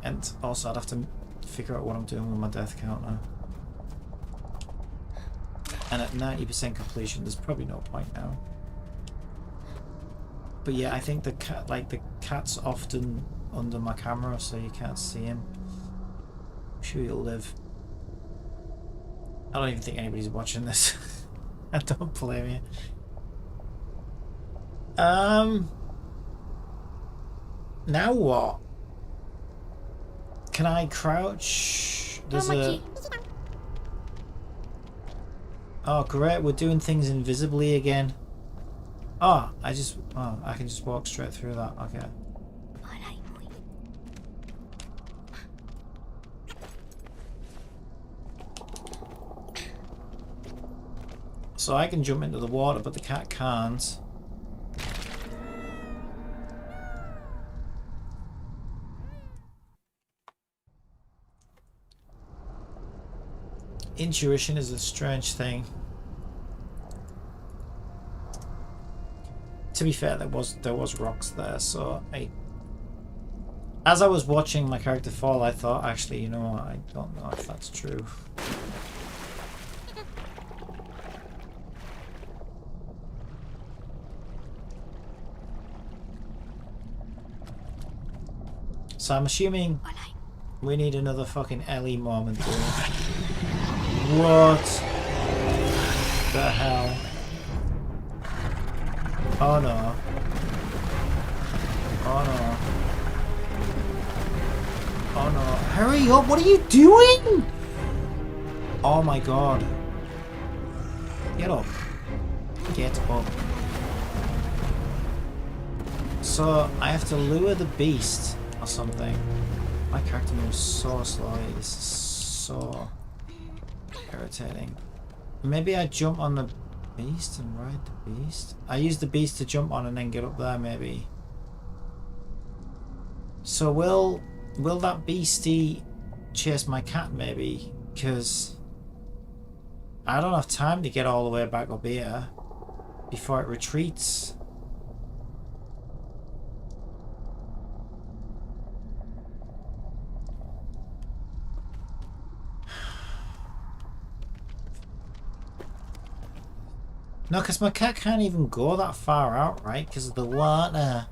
And also I'd have to figure out what I'm doing with my death counter. And at 90% completion, there's probably no point now. But yeah, I think the cat's often under my camera, so you can't see him. I'm sure you'll live. I don't even think anybody's watching this. I don't blame you. Now what? Can I crouch? There's a... Oh great, we're doing things invisibly again. Oh, I can just walk straight through that. Okay. So I can jump into the water, but the cat can't. Intuition is a strange thing. To be fair, there was rocks there, so as I was watching my character fall, I thought, actually, you know what, I don't know if that's true. So I'm assuming we need another fucking Ellie moment, dude. What the hell? Oh no. Oh no. Oh no. Hurry up, what are you doing? Oh my god. Get up. Get up. So I have to lure the beast or something. My character moves so slowly. This is so irritating. Maybe I jump on the beast and ride the beast. I use the beast to jump on and then get up there, maybe. So will that beastie chase my cat, maybe? Because I don't have time to get all the way back up here before it retreats. No, because my cat can't even go that far out, right? Because of the water.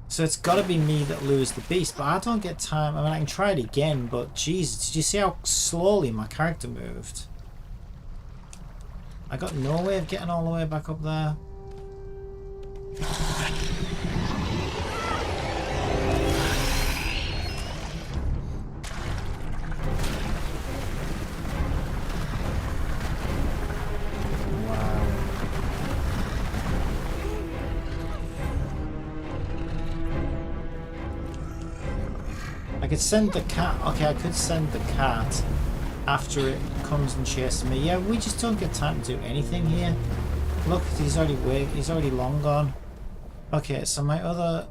So it's got to be me that lures the beast, but I don't get time. I mean, I can try it again, but Jesus, did you see how slowly my character moved? I got no way of getting all the way back up there. I could send the cat. Okay, I could send the cat after it comes and chases me. Yeah, we just don't get time to do anything here. Look, he's already long gone. Okay, so my other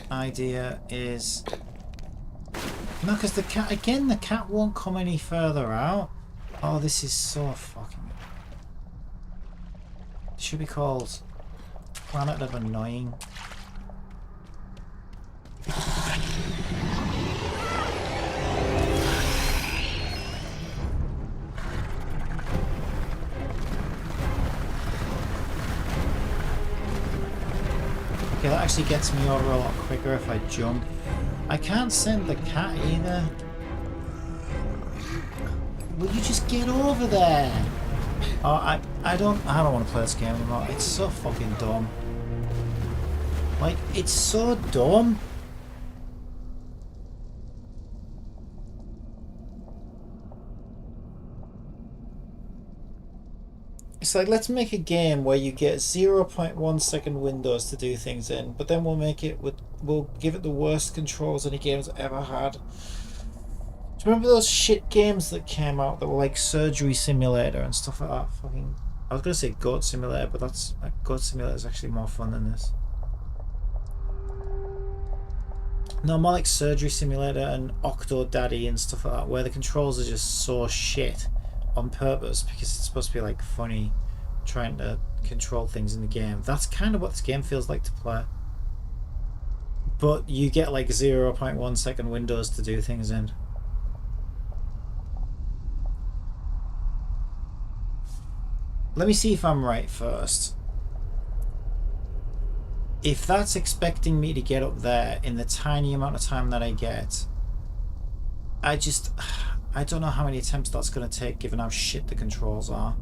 idea is no, because the cat won't come any further out. Oh, this is so fucking. It should be called Planet of Annoying. Okay, that actually gets me over a lot quicker if I jump. I can't send the cat either. Will you just get over there? Oh, I don't want to play this game anymore. It's so fucking dumb. Like, it's so dumb. It's like, let's make a game where you get 0.1 second windows to do things in, but then we'll give it the worst controls any game's ever had. Do you remember those shit games that came out that were like Surgery Simulator and stuff like that? Fucking, I was gonna say Goat Simulator, but that's Goat Simulator is actually more fun than this. No, more like Surgery Simulator and Octo Daddy and stuff like that, where the controls are just so shit on purpose because it's supposed to be like funny, trying to control things in the game. That's kind of what this game feels like to play. But you get like 0.1 second windows to do things in. Let me see if I'm right first. If that's expecting me to get up there in the tiny amount of time that I get, I don't know how many attempts that's going to take given how shit the controls are.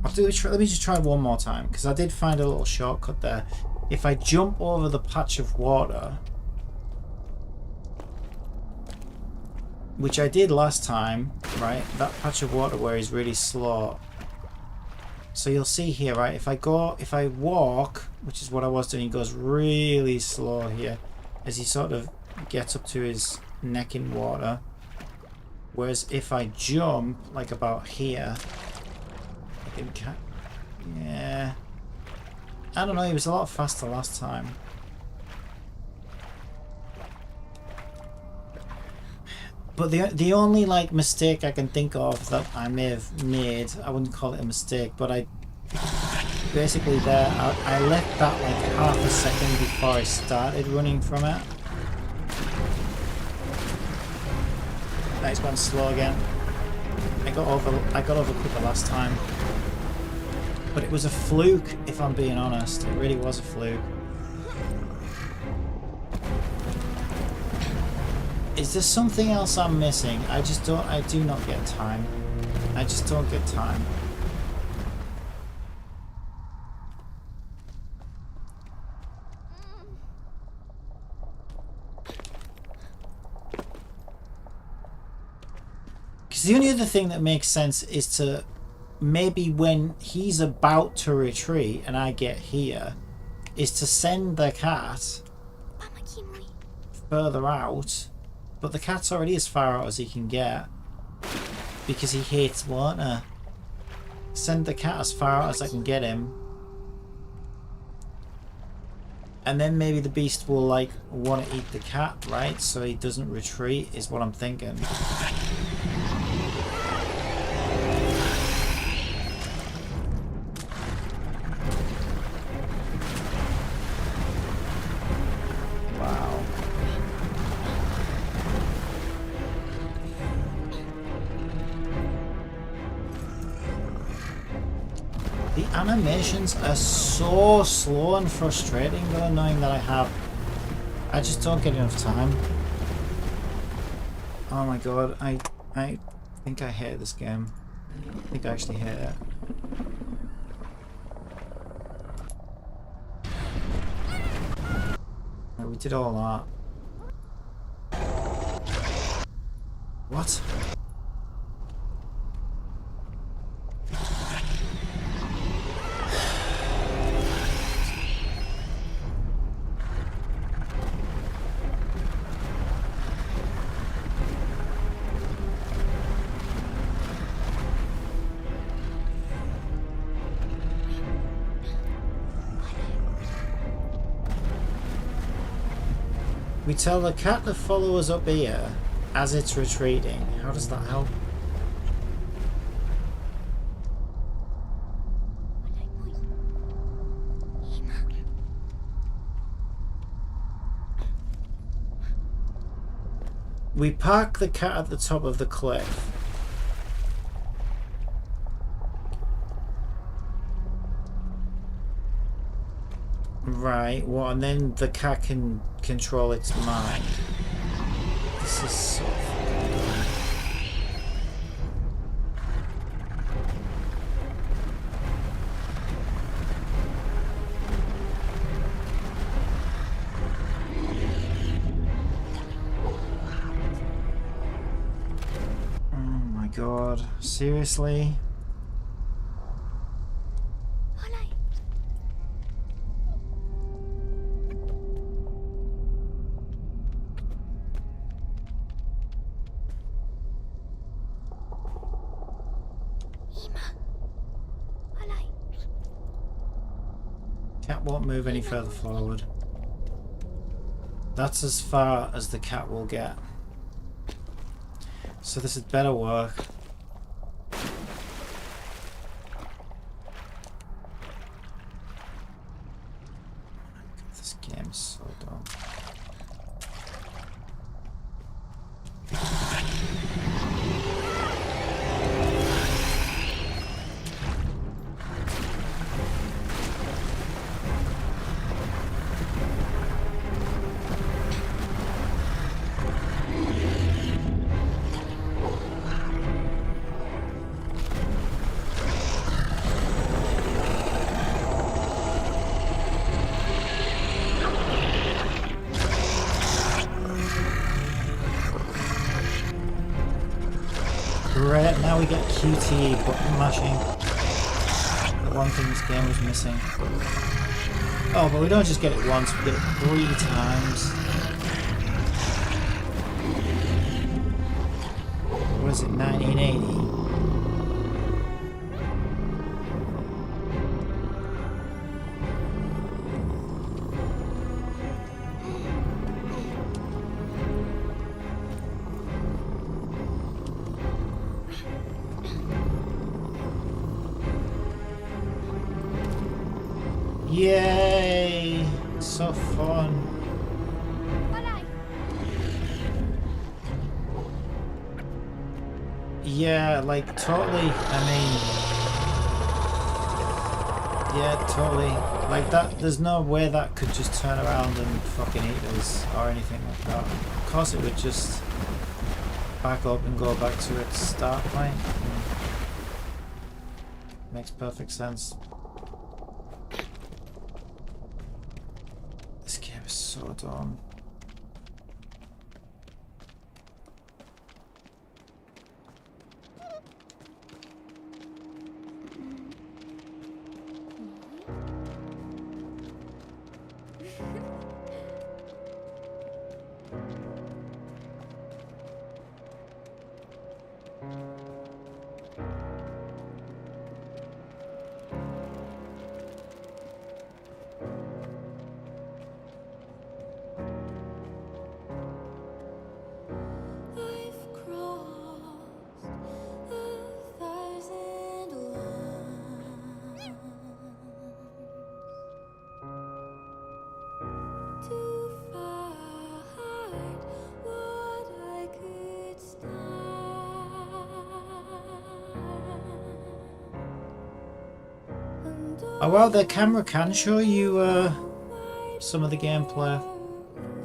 Let me just try one more time, because I did find a little shortcut there. If I jump over the patch of water, which I did last time, right? That patch of water where he's really slow. So you'll see here, right? If I walk, which is what I was doing, he goes really slow here as he sort of gets up to his neck in water. Whereas if I jump, like about here, I can yeah. I don't know, he was a lot faster last time. But the only like mistake I can think of that I may have made, I wouldn't call it a mistake, but I basically there I left that like half a second before I started running from it. Now he's gone slow again. I got over quicker last time. But it was a fluke, if I'm being honest. It really was a fluke. Is there something else I'm missing? I do not get time. I just don't get time. Because the only other thing that makes sense is to maybe when he's about to retreat and I get here, is to send the cat further out. But the cat's already as far out as he can get because he hates water. Send the cat as far out as I can get him. And then maybe the beast will like want to eat the cat, right? So he doesn't retreat is what I'm thinking. Animations are so slow and frustrating and annoying that I just don't get enough time. Oh my god, I think I hate this game. I think I actually hate it. Right, we did all that. What? We tell the cat to follow us up here as it's retreating. How does that help? We park the cat at the top of the cliff. Right, well, and then the cat can control its mind. This is so fucking dumb. Oh my god, seriously? Cat won't move any further forward. That's as far as the cat will get. So this had better work. This game is so dumb. Great, now we get QTE button mashing. The one thing this game was missing. Oh, but we don't just get it once, we get it 3 times. What is it, 1980? Yay! So fun. Yeah, like totally. I mean, yeah, totally. Like that. There's no way that could just turn around and fucking eat us or anything like that. Of course, it would just back up and go back to its start point. Makes perfect sense. This game is so dumb. Oh well, the camera can show you some of the gameplay.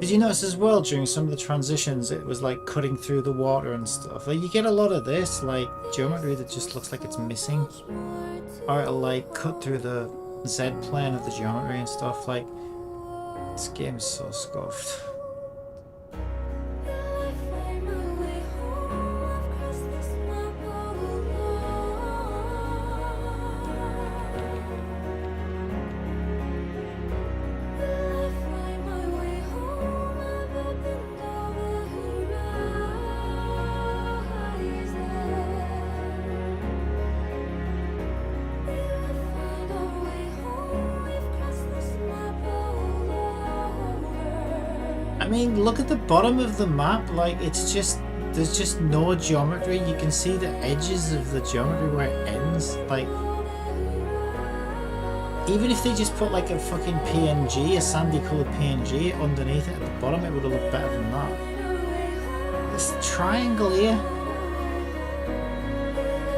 Did you notice as well during some of the transitions it was like cutting through the water and stuff? Like you get a lot of this, like geometry that just looks like it's missing. Or it'll like cut through the Z plane of the geometry and stuff. Like, this game is so scuffed. I mean, look at the bottom of the map, like it's just, there's just no geometry. You can see the edges of the geometry where it ends. Like, even if they just put like a fucking PNG, a sandy coloured PNG underneath it at the bottom, it would have looked better than that. This triangle here.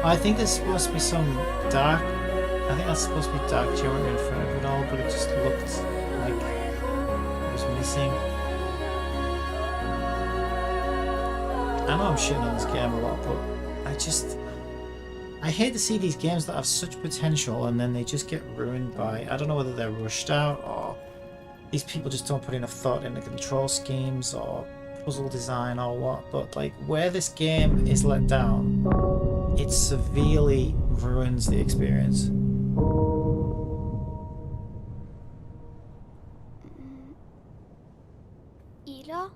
I think there's supposed to be some dark, I think that's supposed to be dark geometry in front of it all, but it just looked like it was missing. I know I'm shitting on this game a lot, but I hate to see these games that have such potential and then they just get ruined by, I don't know whether they're rushed out or these people just don't put enough thought into control schemes or puzzle design or what, but like where this game is let down, it severely ruins the experience. Ira?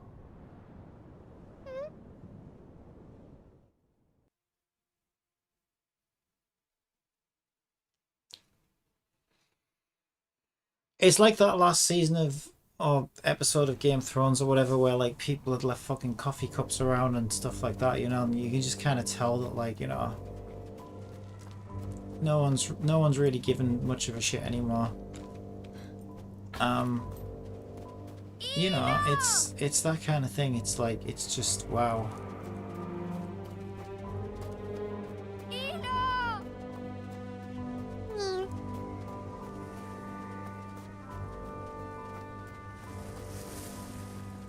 It's like that last season of or episode of Game of Thrones or whatever, where like people had left fucking coffee cups around and stuff like that, you know, and you can just kind of tell that, like, you know, no one's really giving much of a shit anymore. You know, it's that kind of thing. It's like, it's just wow.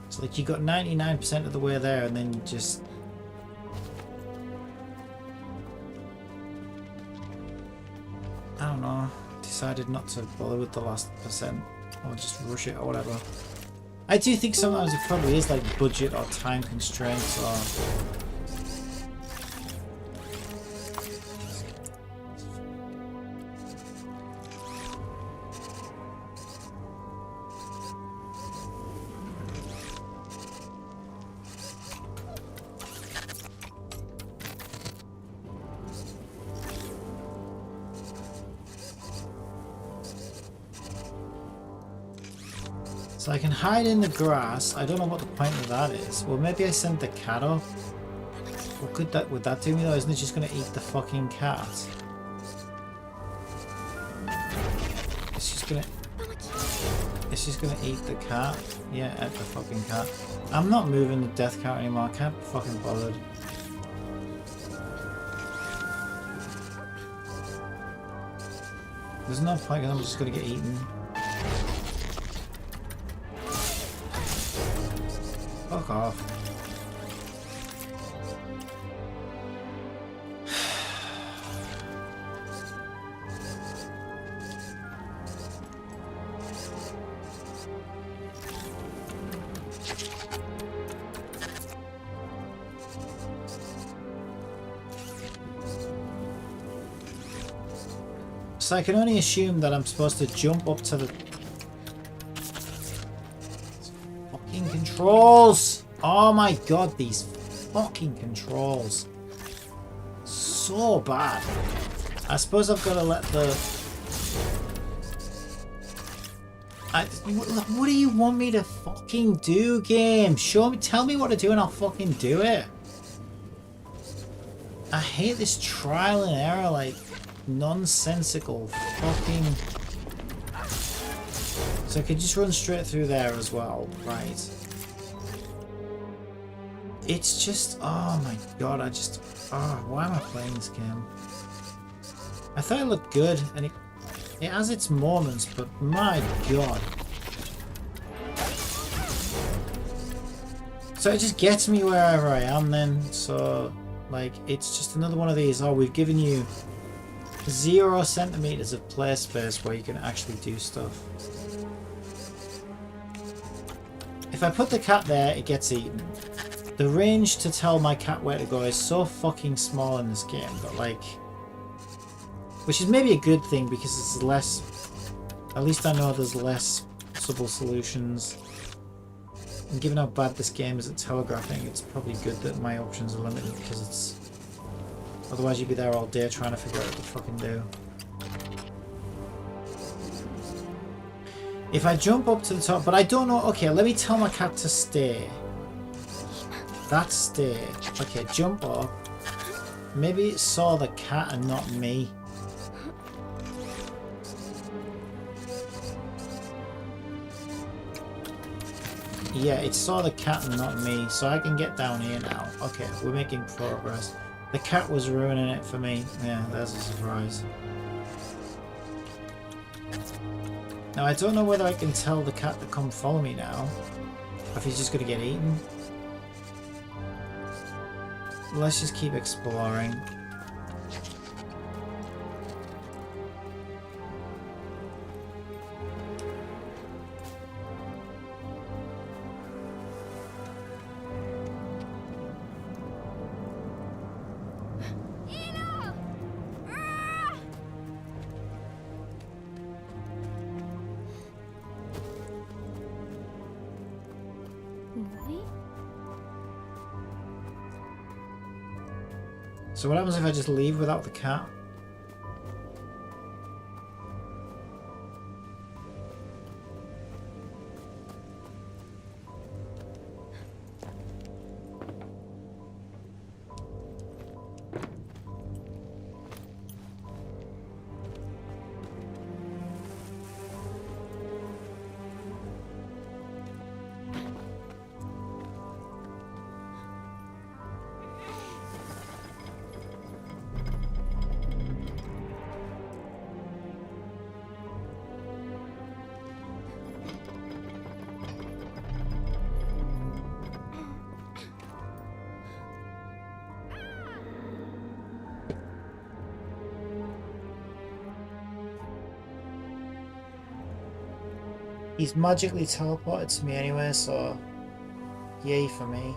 It's like you got 99% of the way there and then you just... I don't know, decided not to bother with the last percent or just rush it or whatever. I do think sometimes it probably is like budget or time constraints or... So I can hide in the grass. I don't know what the point of that is. Well, maybe I send the cat up. What could that, would that do me though? Isn't it just gonna eat the fucking cat? It's just gonna eat the cat. Yeah, eat the fucking cat. I'm not moving the death count anymore. I can't be fucking bothered. There's no point because I'm just gonna get eaten. Fuck off. So I can only assume that I'm supposed to jump up to the controls! Oh my god, these fucking controls. So bad. I suppose I've got to let the... what do you want me to fucking do, game? Show me, tell me what to do and I'll fucking do it. I hate this trial and error, like, nonsensical fucking... So I could just run straight through there as well, right? It's just, oh my god, why am I playing this game? I thought it looked good, and it has its moments, but my god. So it just gets me wherever I am then, so, like, it's just another one of these, oh, we've given you 0 centimeters of play space where you can actually do stuff. If I put the cat there, it gets eaten. The range to tell my cat where to go is so fucking small in this game, but like... Which is maybe a good thing because it's less... At least I know there's less possible solutions. And given how bad this game is at telegraphing, it's probably good that my options are limited because it's... Otherwise you'd be there all day trying to figure out what to fucking do. If I jump up to the top, but I don't know... Okay, let me tell my cat to stay. That's stay. Okay, jump up. Maybe it saw the cat and not me. Yeah, it saw the cat and not me, so I can get down here now. Okay, we're making progress. The cat was ruining it for me. Yeah, there's a surprise. Now, I don't know whether I can tell the cat to come follow me now. Or if he's just going to get eaten. Let's just keep exploring. So what happens if I just leave without the cat? He's magically teleported to me anyway, so yay for me.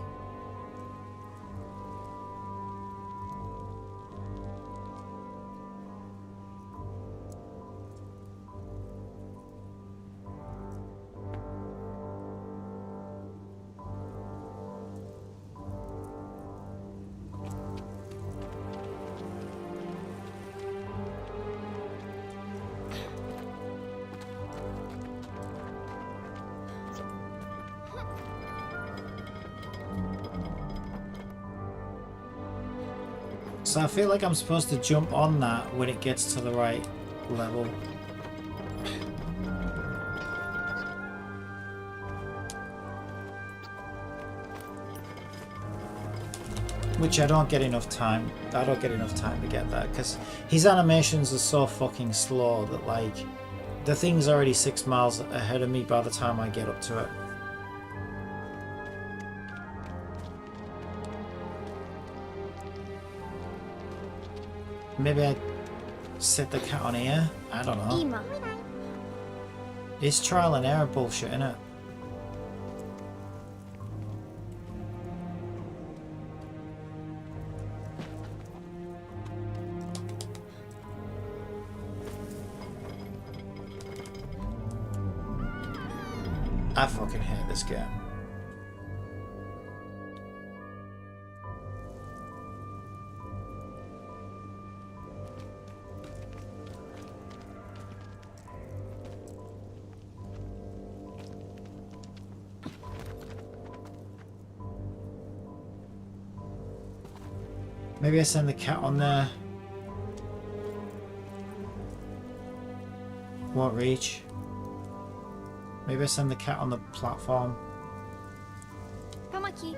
So I feel like I'm supposed to jump on that when it gets to the right level. Which I don't get enough time. I don't get enough time to get that because his animations are so fucking slow that like the thing's already 6 miles ahead of me by the time I get up to it. Maybe I set the cat on here? I don't know. Ima. It's trial and error bullshit, innit? I fucking hate this game. Maybe I send the cat on there. Won't reach. Maybe I send the cat on the platform. Tamaki.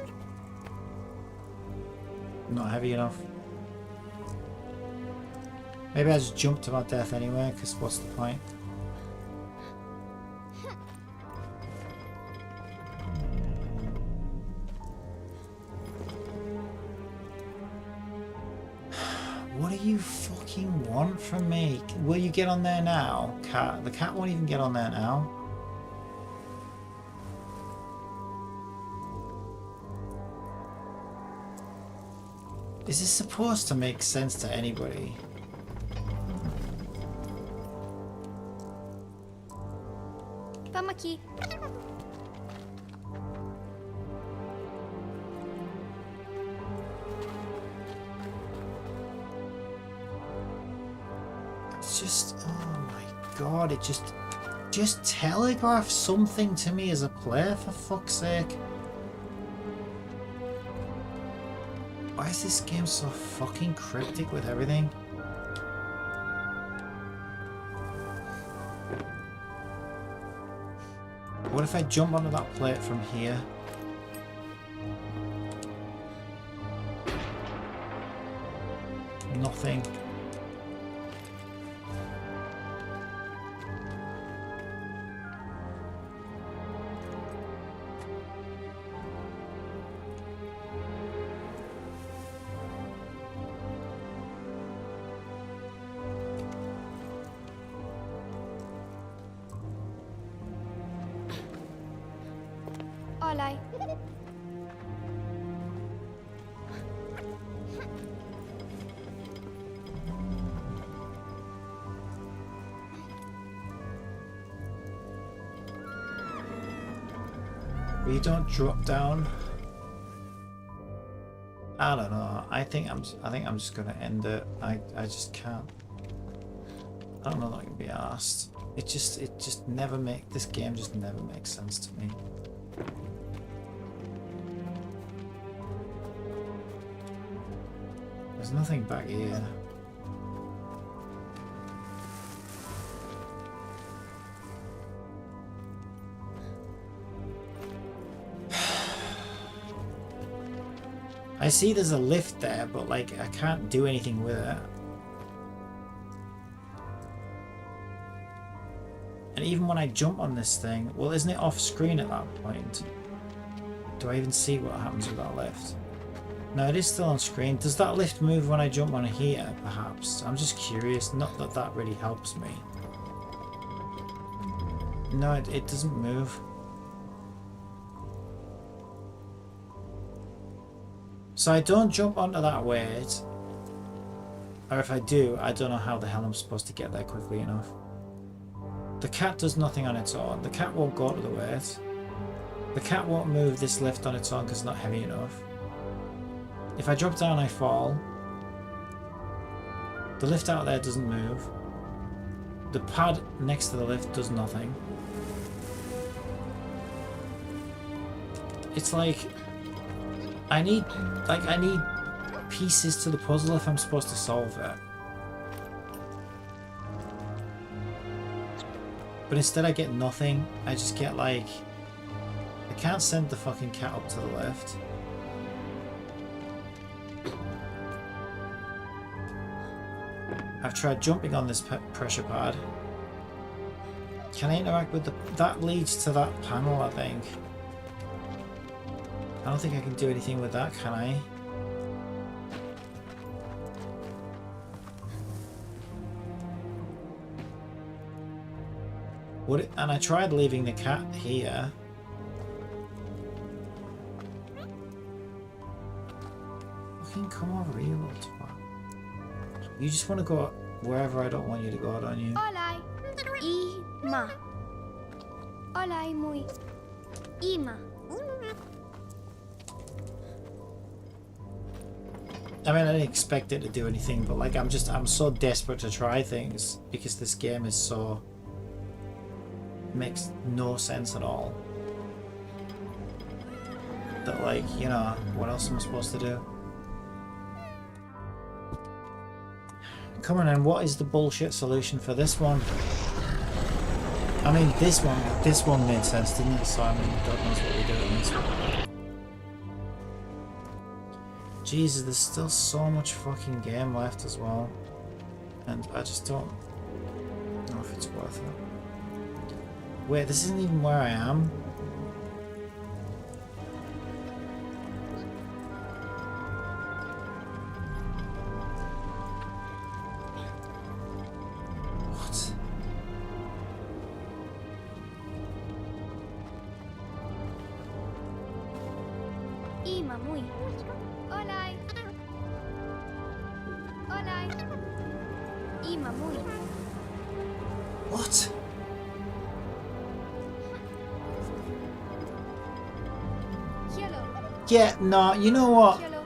Not heavy enough. Maybe I just jump to my death anyway, because what's the point? What do you fucking want from me? Will you get on there now, cat? The cat won't even get on there now. Is this supposed to make sense to anybody? Tamaki. It's just, oh my god, it just telegraph something to me as a player, for fuck's sake. Why is this game so fucking cryptic with everything? What if I jump onto that plate from here? Nothing. Olay. You don't drop down. I don't know. I think I'm just gonna end it. I just can't. I don't know that I can be asked. It just never this game just never makes sense to me. There's nothing back here. I see there's a lift there, but like I can't do anything with it. And even when I jump on this thing, well, isn't it off screen at that point? Do I even see what happens with that lift? No, it is still on screen. Does that lift move when I jump on here, perhaps? I'm just curious. Not that that really helps me. No, it doesn't move. So I don't jump onto that weight. Or if I do, I don't know how the hell I'm supposed to get there quickly enough. The cat does nothing on its own. The cat won't go to the weight. The cat won't move this lift on its own because it's not heavy enough. If I drop down, I fall. The lift out there doesn't move. The pad next to the lift does nothing. It's like I need pieces to the puzzle if I'm supposed to solve it. But instead I get nothing. I just get like I can't send the fucking cat up to the lift. I've tried jumping on this pressure pad. Can I interact with the... That leads to that panel, I think. I don't think I can do anything with that, can I? Would it... And I tried leaving the cat here. Fucking come over here, little twat. You just want to go wherever I don't want you to go, don't you? Hola. Ima. Hola, muy. Ima. I mean, I didn't expect it to do anything, but like, I'm so desperate to try things because this game is so... makes no sense at all. That like, you know, what else am I supposed to do? Come on, and what is the bullshit solution for this one? I mean, this one made sense, didn't it? So I mean, God knows what we do in this one. Jesus, there's still so much fucking game left as well, and I just don't know if it's worth it. Wait, this isn't even where I am. Ima, muy. Hola. Hola. Ima, muy. What? Hello. Yeah, no, you know what? Hello.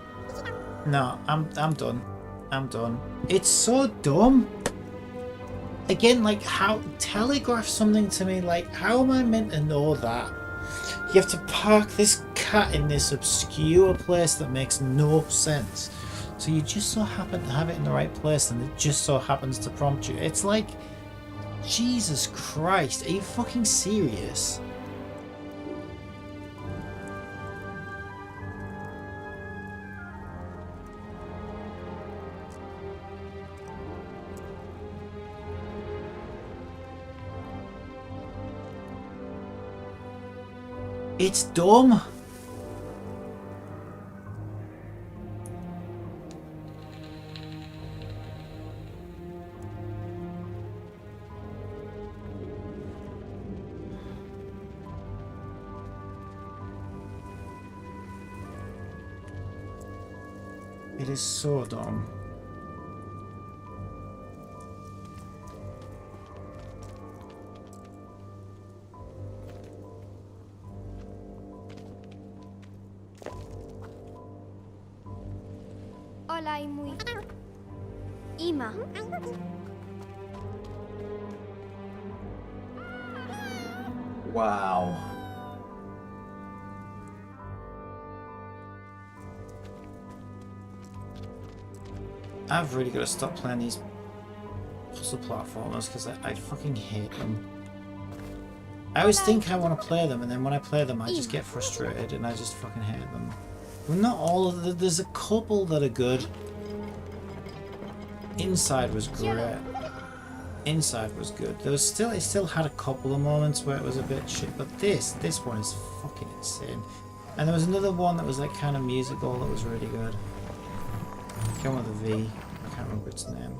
No, I'm done. I'm done. It's so dumb. Again, like, how telegraph something to me, like, how am I meant to know that? You have to park this cat in this obscure place that makes no sense. So you just so happen to have it in the right place and it just so happens to prompt you. It's like, Jesus Christ, are you fucking serious? It's dumb. It is so dumb. Hola, muy. Ima. Wow. I've really got to stop playing these puzzle platformers because I fucking hate them. I always think I want to play them, and then when I play them I just get frustrated and I just fucking hate them. Well, not all of them. There's a couple that are good. Inside was great. Inside was good. There was still, it still had a couple of moments where it was a bit shit, but this one is fucking insane. And there was another one that was like kind of musical that was really good. Come with a V. I can't remember its name.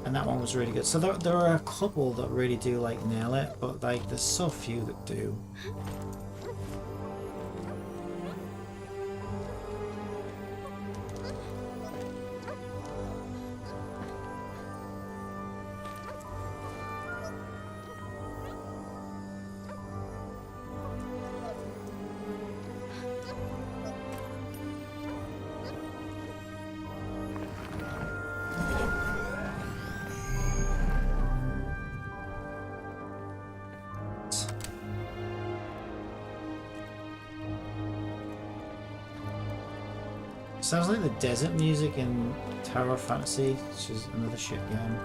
And that one was really good. So there are a couple that really do like nail it, but like there's so few that do. Sounds like the desert music in Tower Fantasy, which is another shit game.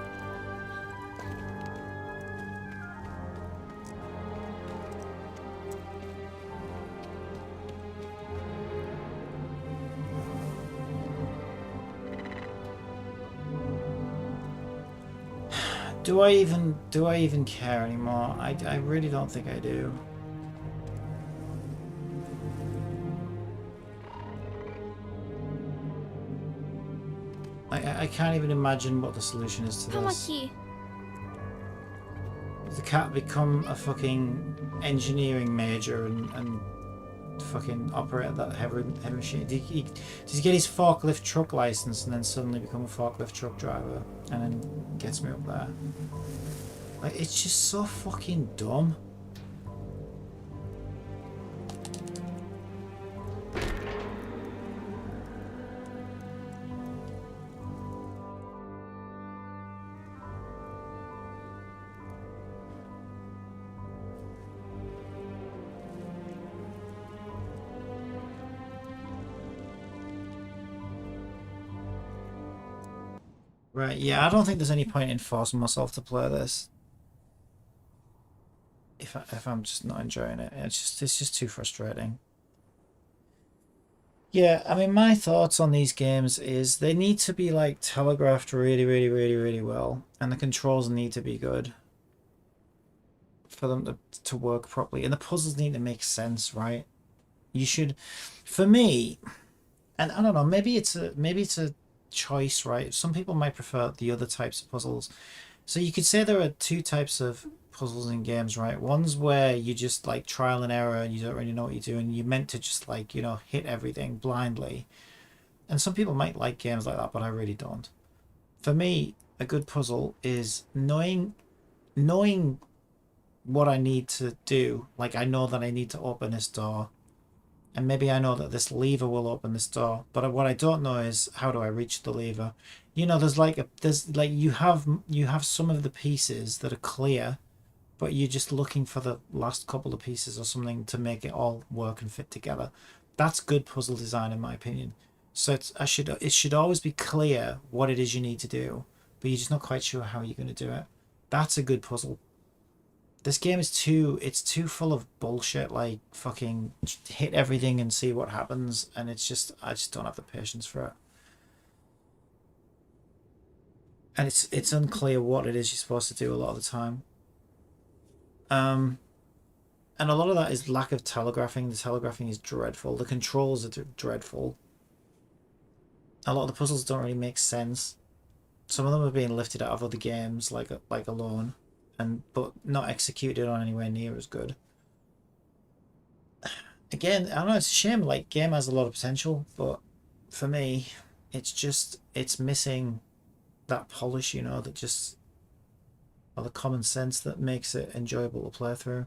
Do I even care anymore? I really don't think I do. I can't even imagine what the solution is to this. Tamaki. Does the cat become a fucking engineering major and fucking operate that heavy machine? Does he get his forklift truck license and then suddenly become a forklift truck driver and then gets me up there? Like, it's just so fucking dumb. Right, yeah, I don't think there's any point in forcing myself to play this. If I'm just not enjoying it. It's just too frustrating. Yeah, I mean, my thoughts on these games is they need to be like telegraphed really, really, really, really well, and the controls need to be good for them to work properly, and the puzzles need to make sense, right? You should, for me, and I don't know, maybe it's a choice, right? Some people might prefer the other types of puzzles. So you could say there are two types of puzzles in games, right? One's where you just like trial and error and you don't really know what you're doing. You're meant to just like, you know, hit everything blindly. And some people might like games like that, but I really don't. For me, a good puzzle is knowing what I need to do. Like, I know that I need to open this door, and maybe I know that this lever will open this door, but what I don't know is how do I reach the lever. You know, you have some of the pieces that are clear, but you're just looking for the last couple of pieces or something to make it all work and fit together. That's good puzzle design, in my opinion. So it should always be clear what it is you need to do, but you're just not quite sure how you're going to do it. That's a good puzzle. This game is too full of bullshit, like fucking hit everything and see what happens, and I just don't have the patience for it. And it's unclear what it is you're supposed to do a lot of the time. And a lot of that is lack of telegraphing. The telegraphing is dreadful. The controls are dreadful. A lot of the puzzles don't really make sense. Some of them are being lifted out of other games, like Alone, but not executed on anywhere near as good. Again, I don't know, it's a shame. Like, game has a lot of potential, but for me, it's missing that polish, you know, or the common sense that makes it enjoyable to play through.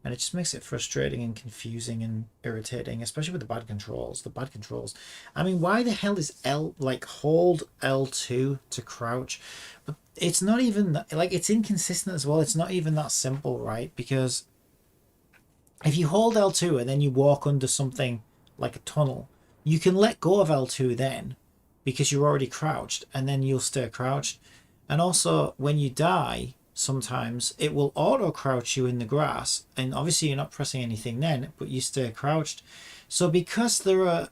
And it just makes it frustrating and confusing and irritating, especially with the bad controls. I mean, why the hell is hold L2 to crouch? But it's not even like, it's inconsistent as well. It's not even that simple, right? Because if you hold L2 and then you walk under something like a tunnel, you can let go of L2 then, because you're already crouched, and then you'll stay crouched. And also, when you die, sometimes it will auto crouch you in the grass, and obviously you're not pressing anything then, but you stay crouched. So because there are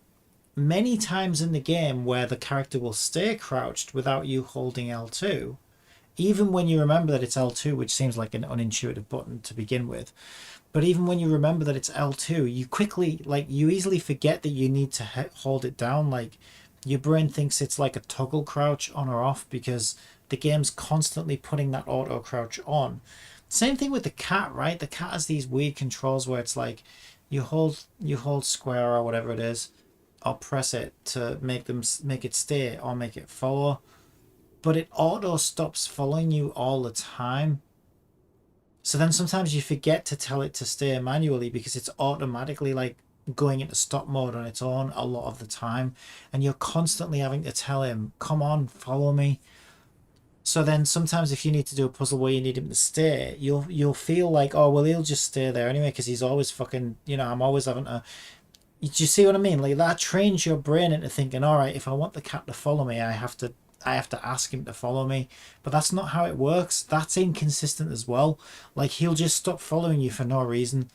many times in the game where the character will stay crouched without you holding L2, even when you remember that it's L2, which seems like an unintuitive button to begin with, but even when you remember that it's L2, you easily forget that you need to hold it down. Like, your brain thinks it's like a toggle crouch on or off, because the game's constantly putting that auto crouch on. Same thing with the cat, right? The cat has these weird controls where it's like you hold square or whatever it is, or press it to make it stay or make it follow, but it auto stops following you all the time. So then sometimes you forget to tell it to stay manually because it's automatically like going into stop mode on its own a lot of the time, and you're constantly having to tell him, come on, follow me. So then sometimes if you need to do a puzzle where you need him to stay, you'll feel like, oh well, he'll just stay there anyway because he's always fucking, you know, I'm always having to. Do you see what I mean? Like that trains your brain into thinking, all right, if I want the cat to follow me, I have to ask him to follow me. But that's not how it works. That's inconsistent as well. Like he'll just stop following you for no reason.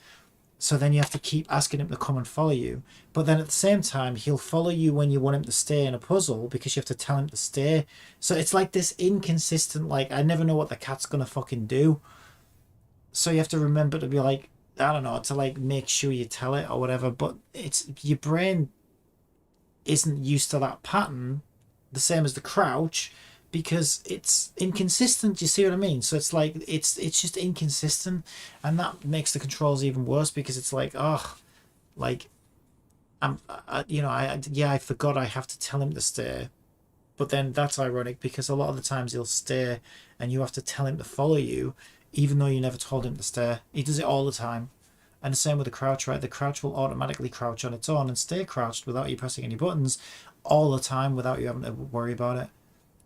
So then you have to keep asking him to come and follow you. But then at the same time, he'll follow you when you want him to stay in a puzzle because you have to tell him to stay. So it's like this inconsistent, like, I never know what the cat's going to fucking do. So you have to remember to be like, I don't know, to like make sure you tell it or whatever. But it's your brain isn't used to that pattern, the same as the crouch, because it's inconsistent. Do you see what I mean? So it's like it's just inconsistent, and that makes the controls even worse because it's like, oh, like I forgot I have to tell him to stay, but then that's ironic because a lot of the times he'll stay and you have to tell him to follow you even though you never told him to stay. He does it all the time. And the same with the crouch, right? The crouch will automatically crouch on its own and stay crouched without you pressing any buttons all the time without you having to worry about it.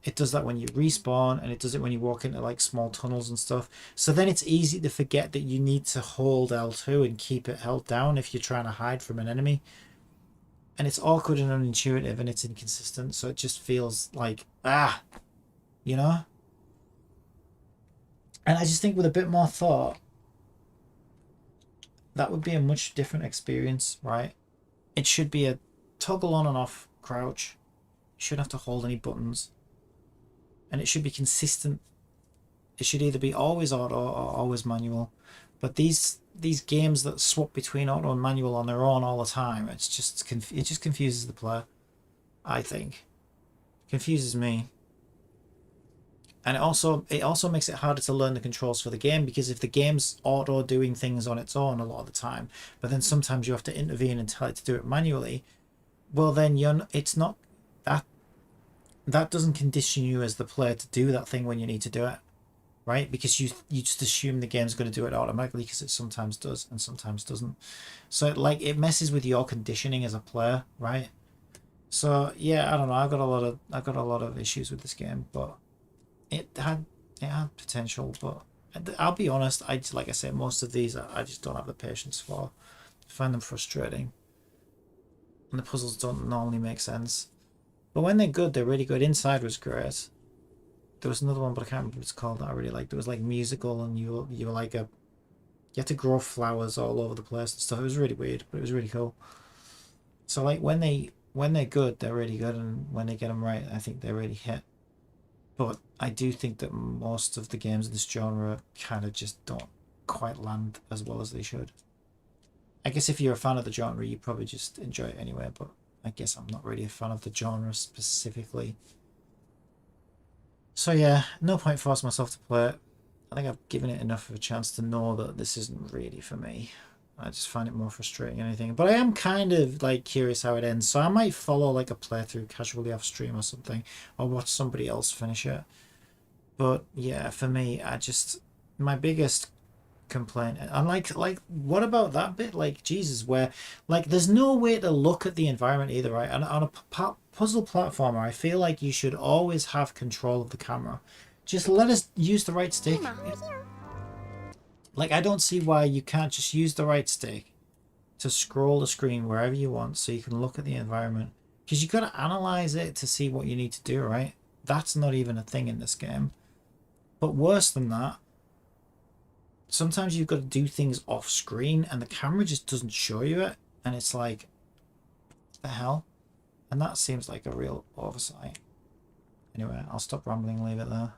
It does that when you respawn, and it does it when you walk into like small tunnels and stuff. So then it's easy to forget that you need to hold L2 and keep it held down if you're trying to hide from an enemy. And it's awkward and unintuitive and it's inconsistent, so it just feels like, you know? And I just think with a bit more thought, that would be a much different experience, right? It should be a toggle on and off crouch. You shouldn't have to hold any buttons. And it should be consistent. It should either be always auto or always manual. But these games that swap between auto and manual on their own all the time, it just confuses the player, I think. Confuses me. And it also makes it harder to learn the controls for the game, because if the game's auto doing things on its own a lot of the time, but then sometimes you have to intervene and tell it to do it manually, well then it's not that doesn't condition you as the player to do that thing when you need to do it, right? Because you just assume the game's going to do it automatically because it sometimes does and sometimes doesn't. So it messes with your conditioning as a player, right? So yeah, I don't know. I've got a lot of issues with this game, but it had potential. But I'll be honest, like I said, most of these I just don't have the patience for. I find them frustrating, and the puzzles don't normally make sense. But when they're good, they're really good. Inside was great. There was another one, but I can't remember what it's called, that I really liked. It was like musical, and you were like you had to grow flowers all over the place and stuff. It was really weird, but it was really cool. So like when they're good, they're really good, and when they get them right, I think they really hit. But I do think that most of the games in this genre kind of just don't quite land as well as they should. I guess if you're a fan of the genre, you probably just enjoy it anyway, but I guess I'm not really a fan of the genre specifically. So yeah, no point forcing myself to play it. I think I've given it enough of a chance to know that this isn't really for me. I just find it more frustrating than anything. But I am kind of like curious how it ends, so I might follow like a playthrough casually off stream or something, or watch somebody else finish it. But yeah, for me, my biggest complaint, and like what about that bit, like Jesus, where like there's no way to look at the environment either, right? And on a puzzle platformer, I feel like you should always have control of the camera. Just let us use the right stick. Like I don't see why you can't just use the right stick to scroll the screen wherever you want so you can look at the environment, because you got to analyze it to see what you need to do, right? That's not even a thing in this game. But worse than that, sometimes you've got to do things off screen and the camera just doesn't show you it, and it's like, what the hell? And that seems like a real oversight. Anyway, I'll stop rambling and leave it there.